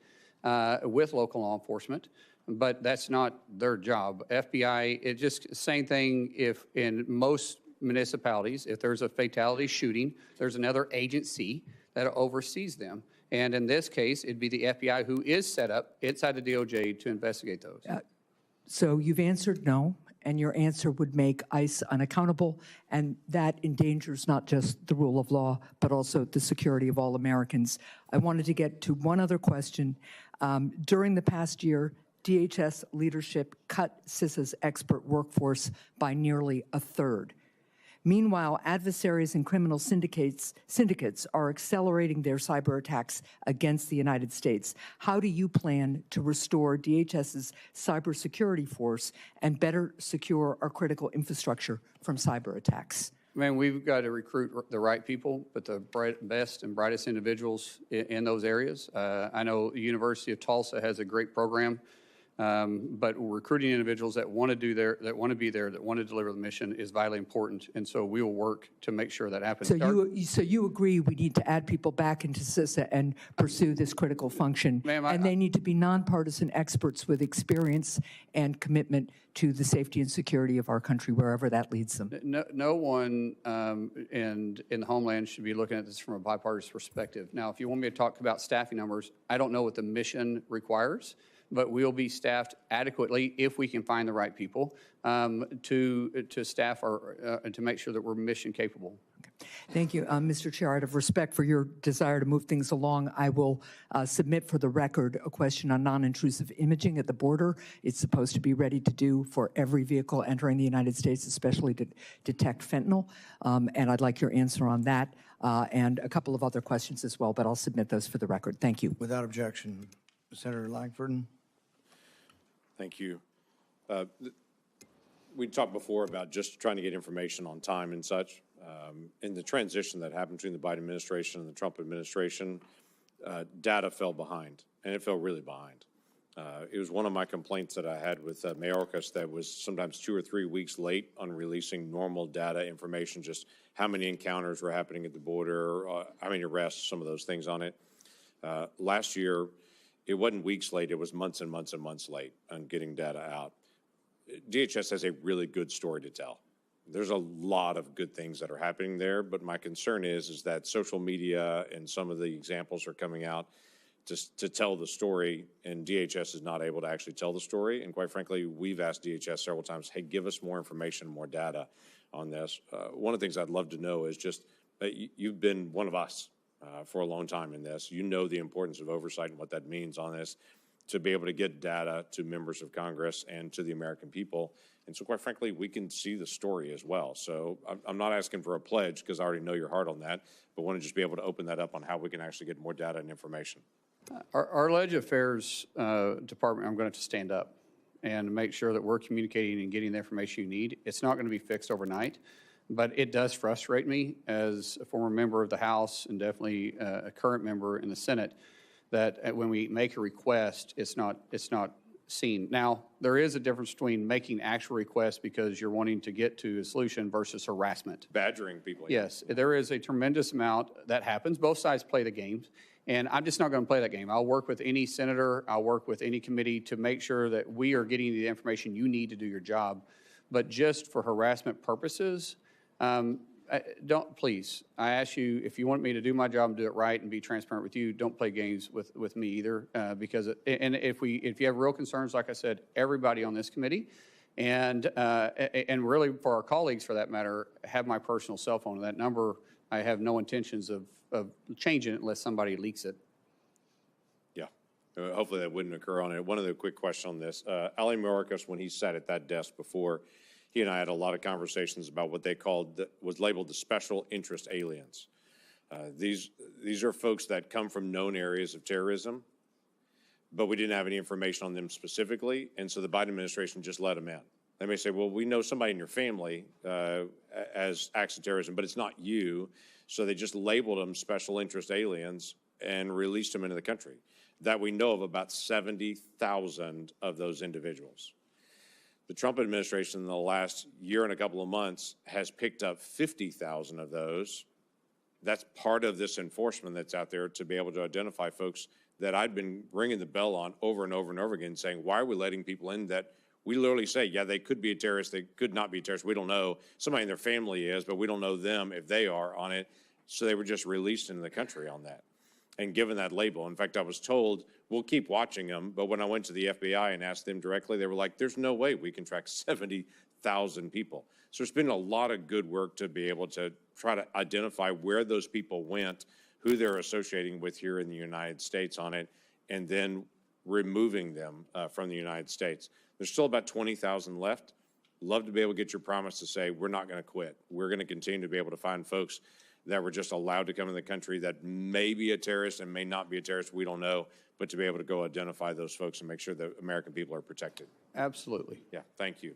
with local law enforcement, but that's not their job. FBI, it's just the same thing if in most municipalities, if there's a fatality shooting, there's another agency that oversees them. And in this case, it'd be the FBI who is set up inside the DOJ to investigate those. So you've answered no, and your answer would make ICE unaccountable, and that endangers not just the rule of law, but also the security of all Americans. I wanted to get to one other question. During the past year, DHS leadership cut CISA's expert workforce by nearly a third. Meanwhile, adversaries and criminal syndicates are accelerating their cyber attacks against the United States. How do you plan to restore DHS's cybersecurity force and better secure our critical infrastructure from cyber attacks? Man, we've got to recruit the right people, but the best and brightest individuals in those areas. I know the University of Tulsa has a great program. But recruiting individuals that want to be there, that want to deliver the mission is vitally important, and so we will work to make sure that happens. So you agree we need to add people back into CISA and pursue this critical function, and they need to be nonpartisan experts with experience and commitment to the safety and security of our country, wherever that leads them. No one in the Homeland should be looking at this from a bipartisan perspective. Now, if you want me to talk about staffing numbers, I don't know what the mission requires, but we'll be staffed adequately if we can find the right people to staff to make sure that we're mission capable. Thank you, Mr. Chair. Out of respect for your desire to move things along, I will submit for the record a question on non-intrusive imaging at the border. It's supposed to be ready to do for every vehicle entering the United States, especially to detect fentanyl. And I'd like your answer on that and a couple of other questions as well, but I'll submit those for the record. Thank you. Without objection, Senator Langford. Thank you. We talked before about just trying to get information on time and such. In the transition that happened between the Biden administration and the Trump administration, data fell behind, and it fell really behind. It was one of my complaints that I had with Mayorkas that was sometimes 2 or 3 weeks late on releasing normal data information, just how many encounters were happening at the border, how many arrests, some of those things on it. Last year, it wasn't weeks late, it was months and months and months late on getting data out. DHS has a really good story to tell. There's a lot of good things that are happening there, but my concern is that social media and some of the examples are coming out to tell the story, and DHS is not able to actually tell the story. And quite frankly, we've asked DHS several times, hey, give us more information, more data on this. One of the things I'd love to know is just that you've been one of us for a long time in this. You know the importance of oversight and what that means on this, to be able to get data to members of Congress and to the American people. And so quite frankly, we can see the story as well. So I'm not asking for a pledge because I already know your heart on that, but want to just be able to open that up on how we can actually get more data and information. Our Ledge Affairs Department, I'm going to have to stand up and make sure that we're communicating and getting the information you need. It's not going to be fixed overnight, but it does frustrate me as a former member of the House and definitely a current member in the Senate that when we make a request, it's not seen. Now, there is a difference between making actual requests because you're wanting to get to a solution versus harassment. Badgering people. Yes, there is a tremendous amount that happens. Both sides play the games, and I'm just not going to play that game. I'll work with any senator, I'll work with any committee to make sure that we are getting the information you need to do your job. But just for harassment purposes, please, I ask you, if you want me to do my job and do it right and be transparent with you, don't play games with me either. Because if you have real concerns, like I said, everybody on this committee, and really for our colleagues for that matter, have my personal cell phone. That number, I have no intentions of changing it unless somebody leaks it. Yeah, hopefully that wouldn't occur on it. One other quick question on this. Ali Mayorkas, when he sat at that desk before, he and I had a lot of conversations about what they called, was labeled the special interest aliens. These are folks that come from known areas of terrorism, but we didn't have any information on them specifically, and so the Biden administration just let them in. They may say, well, we know somebody in your family as acts of terrorism, but it's not you, so they just labeled them special interest aliens and released them into the country. That we know of about 70,000 of those individuals. The Trump administration in the last year and a couple of months has picked up 50,000 of those. That's part of this enforcement that's out there to be able to identify folks that I'd been ringing the bell on over and over and over again, saying, why are we letting people in that we literally say, yeah, they could be a terrorist, they could not be a terrorist, we don't know. Somebody in their family is, but we don't know them if they are on it. So they were just released into the country on that and given that label. In fact, I was told, we'll keep watching them, but when I went to the FBI and asked them directly, they were like, there's no way we can track 70,000 people. So there's been a lot of good work to be able to try to identify where those people went, who they're associating with here in the United States on it, and then removing them from the United States. There's still about 20,000 left. Love to be able to get your promise to say, we're not going to quit. We're going to continue to be able to find folks that were just allowed to come in the country that may be a terrorist and may not be a terrorist, we don't know, but to be able to go identify those folks and make sure that American people are protected. Absolutely. Yeah, thank you.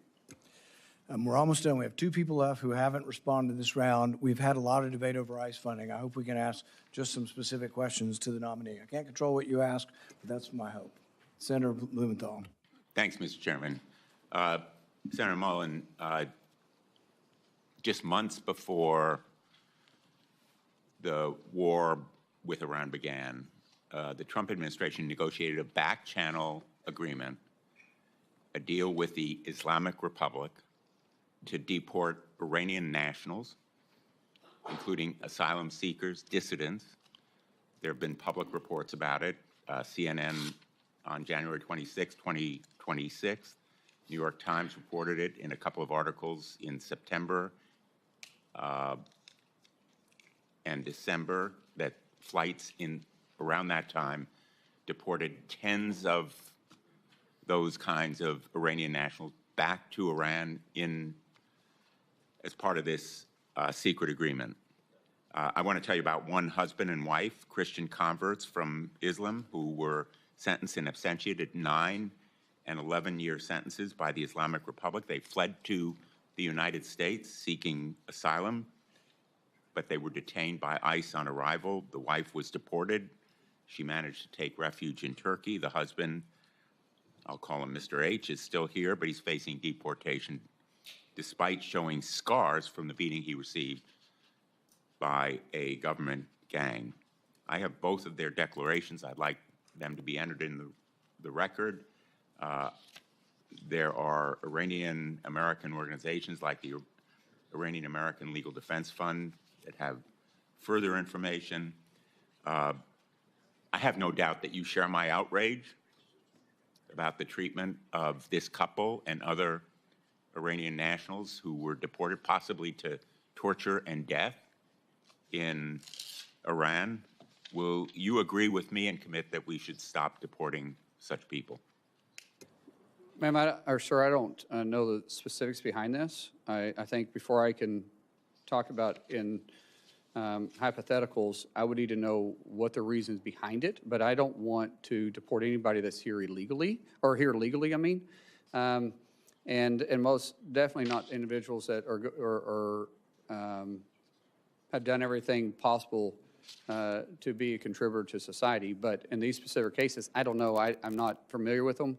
We're almost done. We have 2 people left who haven't responded this round. We've had a lot of debate over ICE funding. I hope we can ask just some specific questions to the nominee. I can't control what you ask, but that's my hope. Senator Blumenthal. Thanks, Mr. Chairman. Senator Mullin, just months before the war with Iran began, the Trump administration negotiated a back-channel agreement, a deal with the Islamic Republic to deport Iranian nationals, including asylum seekers, dissidents. There have been public reports about it. CNN on January 26, 2026. New York Times reported it in a couple of articles in September and December, that flights in around that time deported tens of those kinds of Iranian nationals back to Iran as part of this secret agreement. I want to tell you about one husband and wife, Christian converts from Islam, who were sentenced in absentia to 9 and 11-year sentences by the Islamic Republic. They fled to the United States seeking asylum, but they were detained by ICE on arrival. The wife was deported. She managed to take refuge in Turkey. The husband, I'll call him Mr. H, is still here, but he's facing deportation despite showing scars from the beating he received by a government gang. I have both of their declarations. I'd like them to be entered in the record. There are Iranian-American organizations like the Iranian-American Legal Defense Fund that have further information. I have no doubt that you share my outrage about the treatment of this couple and other Iranian nationals who were deported possibly to torture and death in Iran. Will you agree with me and commit that we should stop deporting such people? Ma'am, sir, I don't know the specifics behind this. I think before I can talk about in hypotheticals, I would need to know what the reasons behind it, but I don't want to deport anybody that's here illegally, or here legally, I mean. And most definitely not individuals that have done everything possible to be a contributor to society. But in these specific cases, I don't know. I'm not familiar with them.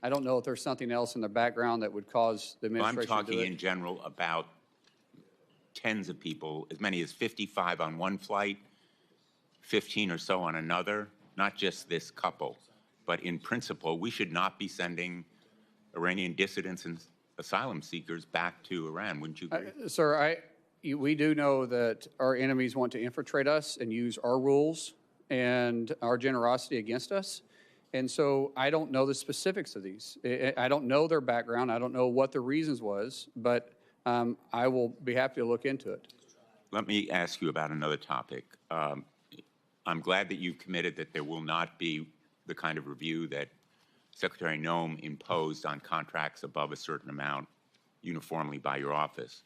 I don't know if there's something else in the background that would cause the Well, I'm administration to do talking it. in general about tens of people, as many as 55 on one flight, 15 or so on another, not just this couple. But in principle, we should not be sending Iranian dissidents and asylum seekers back to Iran, wouldn't you agree? Sir, we do know that our enemies want to infiltrate us and use our rules and our generosity against us. And so I don't know the specifics of these. I don't know their background. I don't know what the reasons was, but I will be happy to look into it. Let me ask you about another topic. I'm glad that you've committed that there will not be the kind of review that Secretary Noem imposed on contracts above a certain amount uniformly by your office.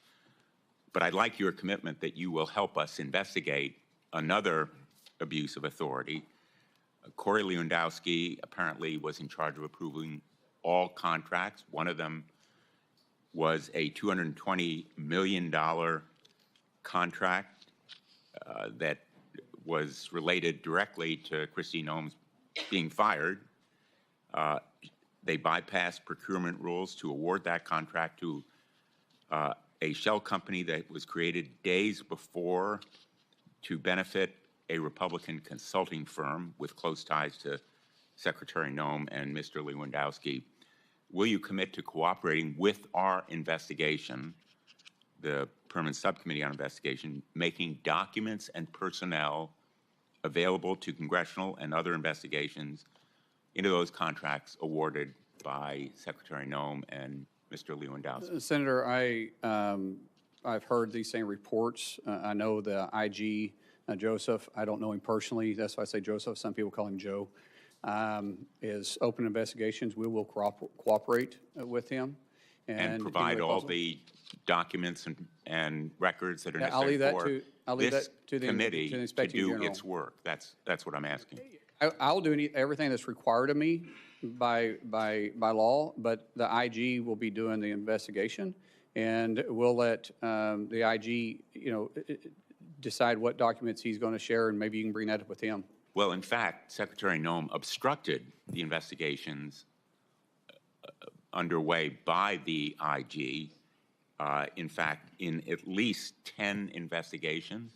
But I'd like your commitment that you will help us investigate another abuse of authority. Corey Lewandowski apparently was in charge of approving all contracts. One of them was a $220 million contract that was related directly to Kristi Noem's being fired. They bypassed procurement rules to award that contract to a shell company that was created days before to benefit a Republican consulting firm with close ties to Secretary Noem and Mr. Lewandowski. Will you commit to cooperating with our investigation, the Permanent Subcommittee on Investigation, making documents and personnel available to congressional and other investigations into those contracts awarded by Secretary Noem and Mr. Lewandowski? Senator, I've heard these same reports. I know the IG, Joseph, I don't know him personally. That's why I say Joseph. Some people call him Joe. Is open investigations. We will cooperate with him. And provide all the documents and records that are necessary I'll leave that for to the committee to Inspector do General. its work. That's what I'm asking. I'll do everything that's required of me by law, but the IG will be doing the investigation, and we'll let the IG, decide what documents he's going to share, and maybe you can bring that up with him. Well, in fact, Secretary Noem obstructed the investigations underway by the IG. In fact, in at least 10 investigations,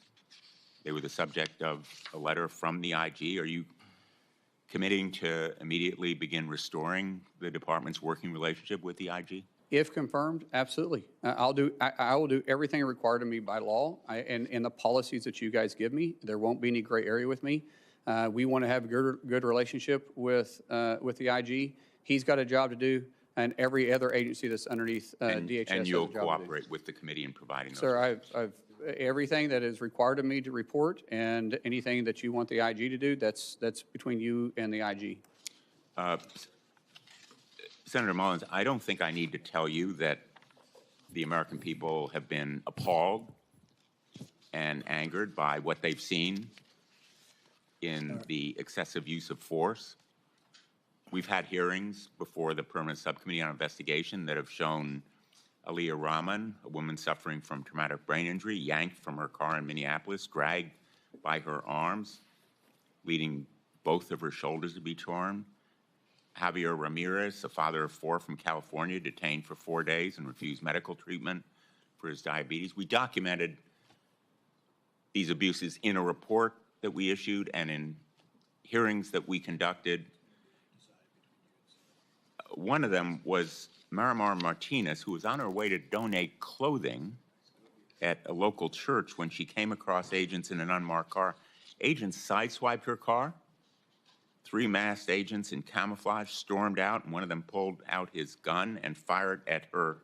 they were the subject of a letter from the IG. Are you committing to immediately begin restoring the department's working relationship with the IG? If confirmed, absolutely. I will do everything required of me by law and the policies that you guys give me. There won't be any gray area with me. We want to have a good relationship with the IG. He's got a job to do, and every other agency that's underneath DHS and has you'll a job to do. cooperate with the committee in providing those. Sir, I've everything that is required of me to report, and anything that you want the IG to do, that's between you and the IG. Senator Mullins, I don't think I need to tell you that the American people have been appalled and angered by what they've seen in the excessive use of force. We've had hearings before the Permanent Subcommittee on Investigation that have shown Aliyah Rahman, a woman suffering from traumatic brain injury, yanked from her car in Minneapolis, dragged by her arms, leading both of her shoulders to be torn. Javier Ramirez, a father of 4 from California, detained for 4 days and refused medical treatment for his diabetes. We documented these abuses in a report that we issued and in hearings that we conducted. One of them was Marimar Martinez, who was on her way to donate clothing at a local church when she came across agents in an unmarked car. Agents sideswiped her car. 3 masked agents in camouflage stormed out, and one of them pulled out his gun and fired at her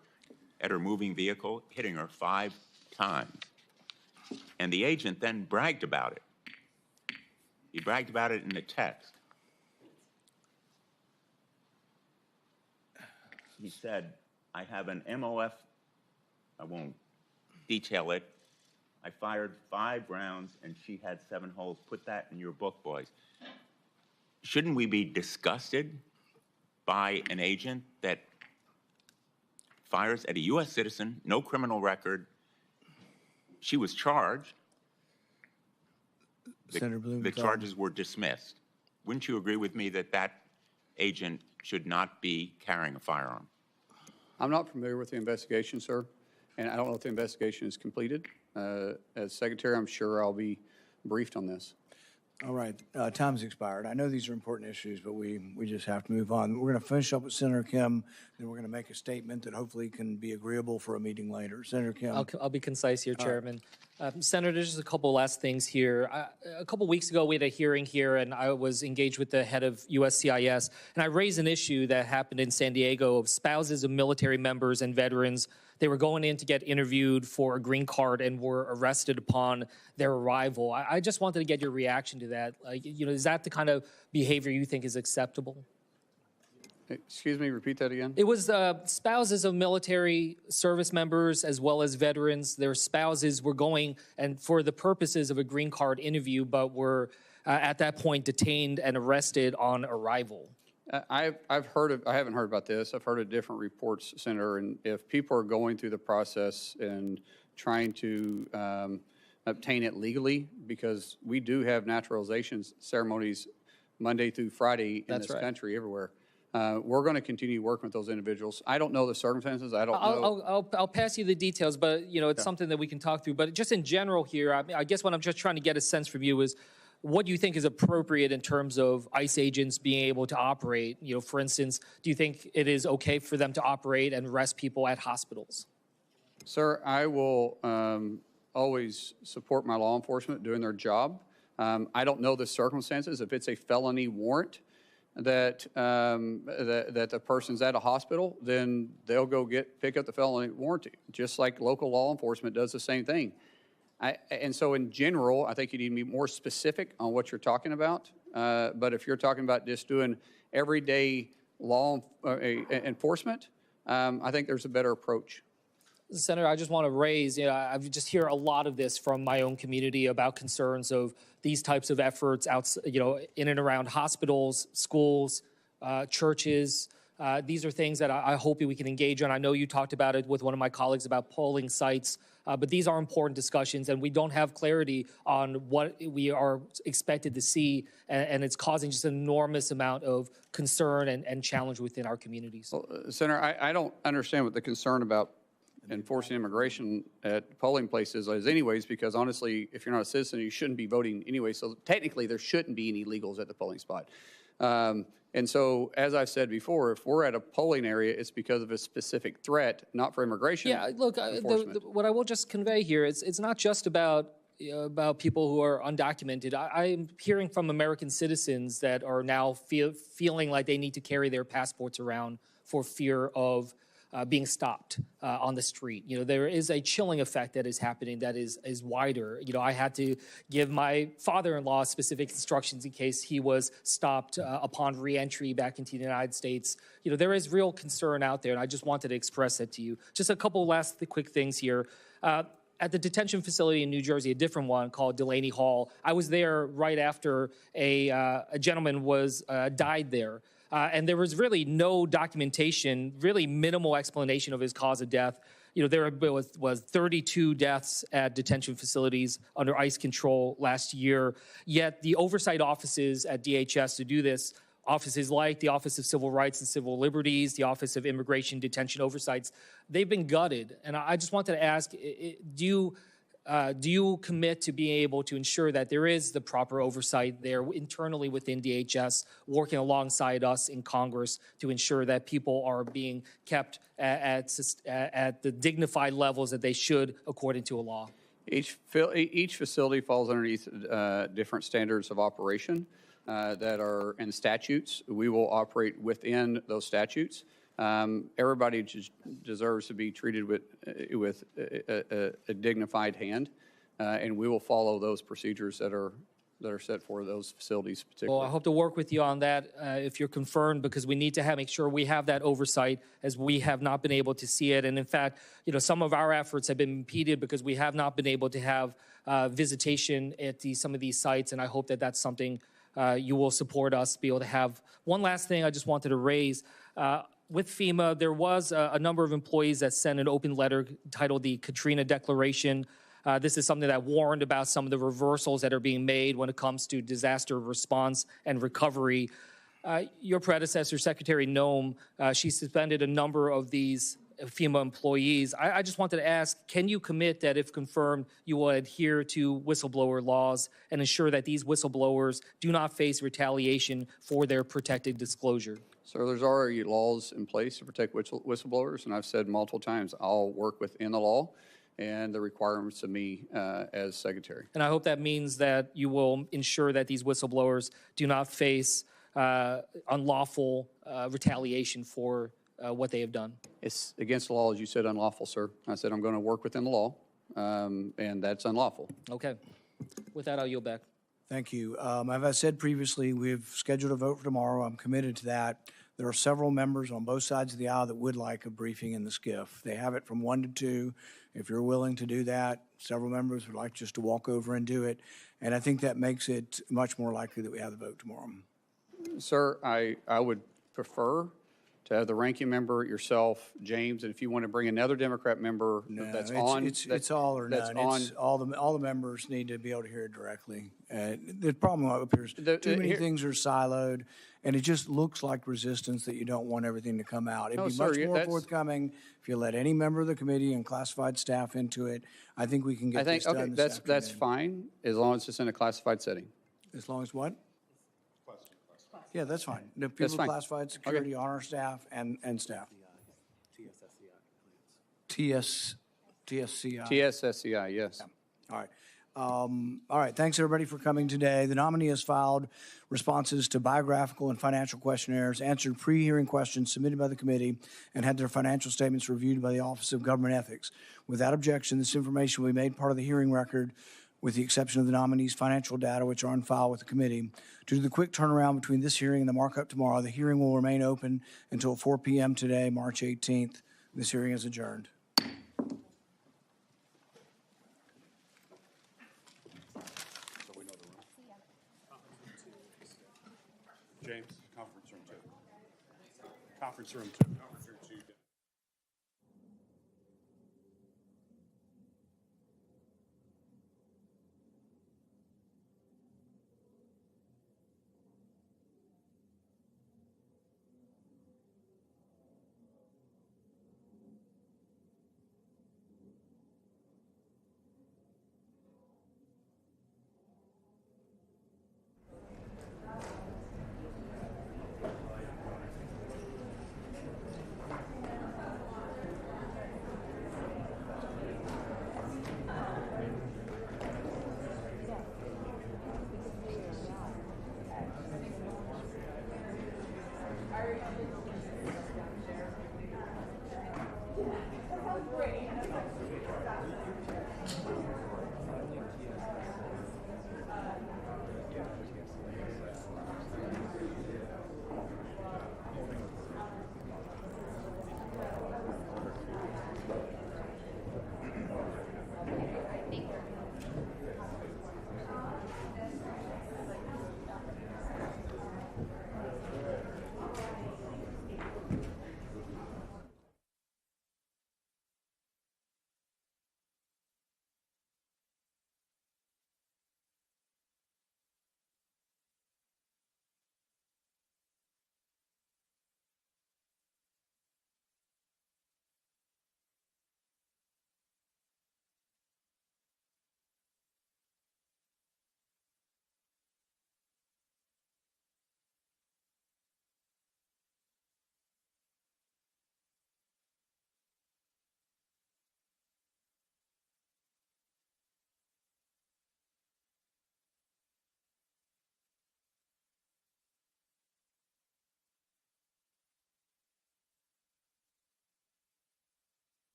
moving vehicle, hitting her 5 times. And the agent then bragged about it. He bragged about it in a text. He said, I have an MOF, I won't detail it. I fired 5 rounds and she had 7 holes. Put that in your book, boys. Shouldn't we be disgusted by an agent that fires at a U.S. citizen, no criminal record? She was charged. Senator Blumenthal. The charges were dismissed. Wouldn't you agree with me that that agent should not be carrying a firearm? I'm not familiar with the investigation, sir, and I don't know if the investigation is completed. As Secretary, I'm sure I'll be briefed on this. All right, time's expired. I know these are important issues, but we just have to move on. We're going to finish up with Senator Kim, then we're going to make a statement that hopefully can be agreeable for a meeting later. Senator Kim. I'll be concise here, Chairman. Senator, there's just a couple last things here. A couple weeks ago, we had a hearing here, and I was engaged with the head of USCIS, and I raised an issue that happened in San Diego of spouses of military members and veterans. They were going in to get interviewed for a green card and were arrested upon their arrival. I just wanted to get your reaction to that. Like, you know, is that the kind of behavior you think is acceptable? Excuse me, repeat that again. It was spouses of military service members as well as veterans. Their spouses were going and for the purposes of a green card interview, but were at that point detained and arrested on arrival. I haven't heard about this. I've heard of different reports, Senator, and if people are going through the process and trying to obtain it legally, because we do have naturalization ceremonies Monday through Friday in this country, everywhere. We're going to continue working with those individuals. I don't know the circumstances. I don't know. I'll pass you the details, but you know it's something that we can talk through. But just in general here, I guess what I'm just trying to get a sense from you is what you think is appropriate in terms of ICE agents being able to operate. You know, for instance, do you think it is okay for them to operate and arrest people at hospitals? Sir, I will always support my law enforcement doing their job. I don't know the circumstances. If it's a felony warrant that that the person's at a hospital, then they'll go pick up the felony warranty, just like local law enforcement does the same thing. And so in general, I think you need to be more specific on what you're talking about. But if you're talking about just doing everyday law enforcement, I think there's a better approach. Senator, I just want to raise, you know, I just hear a lot of this from my own community about concerns of these types of efforts out, you know, in and around hospitals, schools, churches. These are things that I hope we can engage on. I know you talked about it with one of my colleagues about polling sites, but these are important discussions, and we don't have clarity on what we are expected to see, and it's causing just an enormous amount of concern and challenge within our communities. Well, Senator, I don't understand what the concern about enforcing immigration at polling places is anyways, because honestly, if you're not a citizen, you shouldn't be voting anyway. So technically, there shouldn't be any illegals at the polling spot. And so, as I've said before, if we're at a polling area, it's because of a specific threat, not for immigration. Yeah, look, what I will just convey here is it's not just about people who are undocumented. I'm hearing from American citizens that are now feeling like they need to carry their passports around for fear of being stopped on the street. You know, there is a chilling effect that is happening that is wider. You know, I had to give my father-in-law specific instructions in case he was stopped upon re-entry back into the United States. You know, there is real concern out there, and I just wanted to express that to you. Just a couple last quick things here. At the detention facility in New Jersey, a different one called Delaney Hall, I was there right after a gentleman was died there. And there was really no documentation, really minimal explanation of his cause of death. You know, there was 32 deaths at detention facilities under ICE control last year. Yet the oversight offices at DHS to do this, offices like the Office of Civil Rights and Civil Liberties, the Office of Immigration Detention Oversights, they've been gutted. And I just wanted to ask, do you commit to being able to ensure that there is the proper oversight there internally within DHS, working alongside us in Congress to ensure that people are being kept at the dignified levels that they should according to a law? Each facility falls underneath different standards of operation that are in statutes. We will operate within those statutes. Everybody deserves to be treated with a dignified hand, and we will follow those procedures that are set for those facilities particularly. Well, I hope to work with you on that if you're confirmed, because we need to make sure we have that oversight, as we have not been able to see it. And in fact, you know, some of our efforts have been impeded because we have not been able to have visitation at some of these sites, and I hope that that's something you will support us be able to have. One last thing I just wanted to raise. With FEMA, there was a number of employees that sent an open letter titled the Katrina Declaration. This is something that warned about some of the reversals that are being made when it comes to disaster response and recovery. Your predecessor, Secretary Nome, she suspended a number of these FEMA employees. I just wanted to ask, can you commit that if confirmed, you will adhere to whistleblower laws and ensure that these whistleblowers do not face retaliation for their protected disclosure? Sir, there's already laws in place to protect whistleblowers, and I've said multiple times, I'll work within the law and the requirements of me as secretary. And I hope that means that you will ensure that these whistleblowers do not face unlawful retaliation for what they have done. It's against the law, as you said, unlawful, sir. I said I'm going to work within the law, and that's unlawful. Okay. With that, I'll yield back. Thank you. As I said previously, we've scheduled a vote for tomorrow. I'm committed to that. There are several members on both sides of the aisle that would like a briefing in the SCIF. They have it from 1 to 2. If you're willing to do that, several members would like just to walk over and do it. And I think that makes it much more likely that we have the vote tomorrow. Sir, I would prefer to have the ranking member, yourself, James, and if you want to bring another Democrat member that's on. It's all or none. It's all the members need to be able to hear it directly. The problem up here is too many things are siloed, and it just looks like resistance that you don't want everything to come out. It'd be much more forthcoming if you let any member of the committee and classified staff into it. I think we can get this done this afternoon. That's fine, as long as it's in a classified setting. As long as what? Yeah, that's fine. The people classified security on our staff and staff. TSSCI. TSSCI, yes. Yeah. All right. Thanks, everybody, for coming today. The nominee has filed responses to biographical and financial questionnaires, answered pre-hearing questions submitted by the committee, and had their financial statements reviewed by the Office of Government Ethics. Without objection, this information will be made part of the hearing record, with the exception of the nominee's financial data, which are on file with the committee. Due to the quick turnaround between this hearing and the markup tomorrow, the hearing will remain open until 4 p.m. today, March 18th. This hearing is adjourned. James, conference room 2. Conference room 2.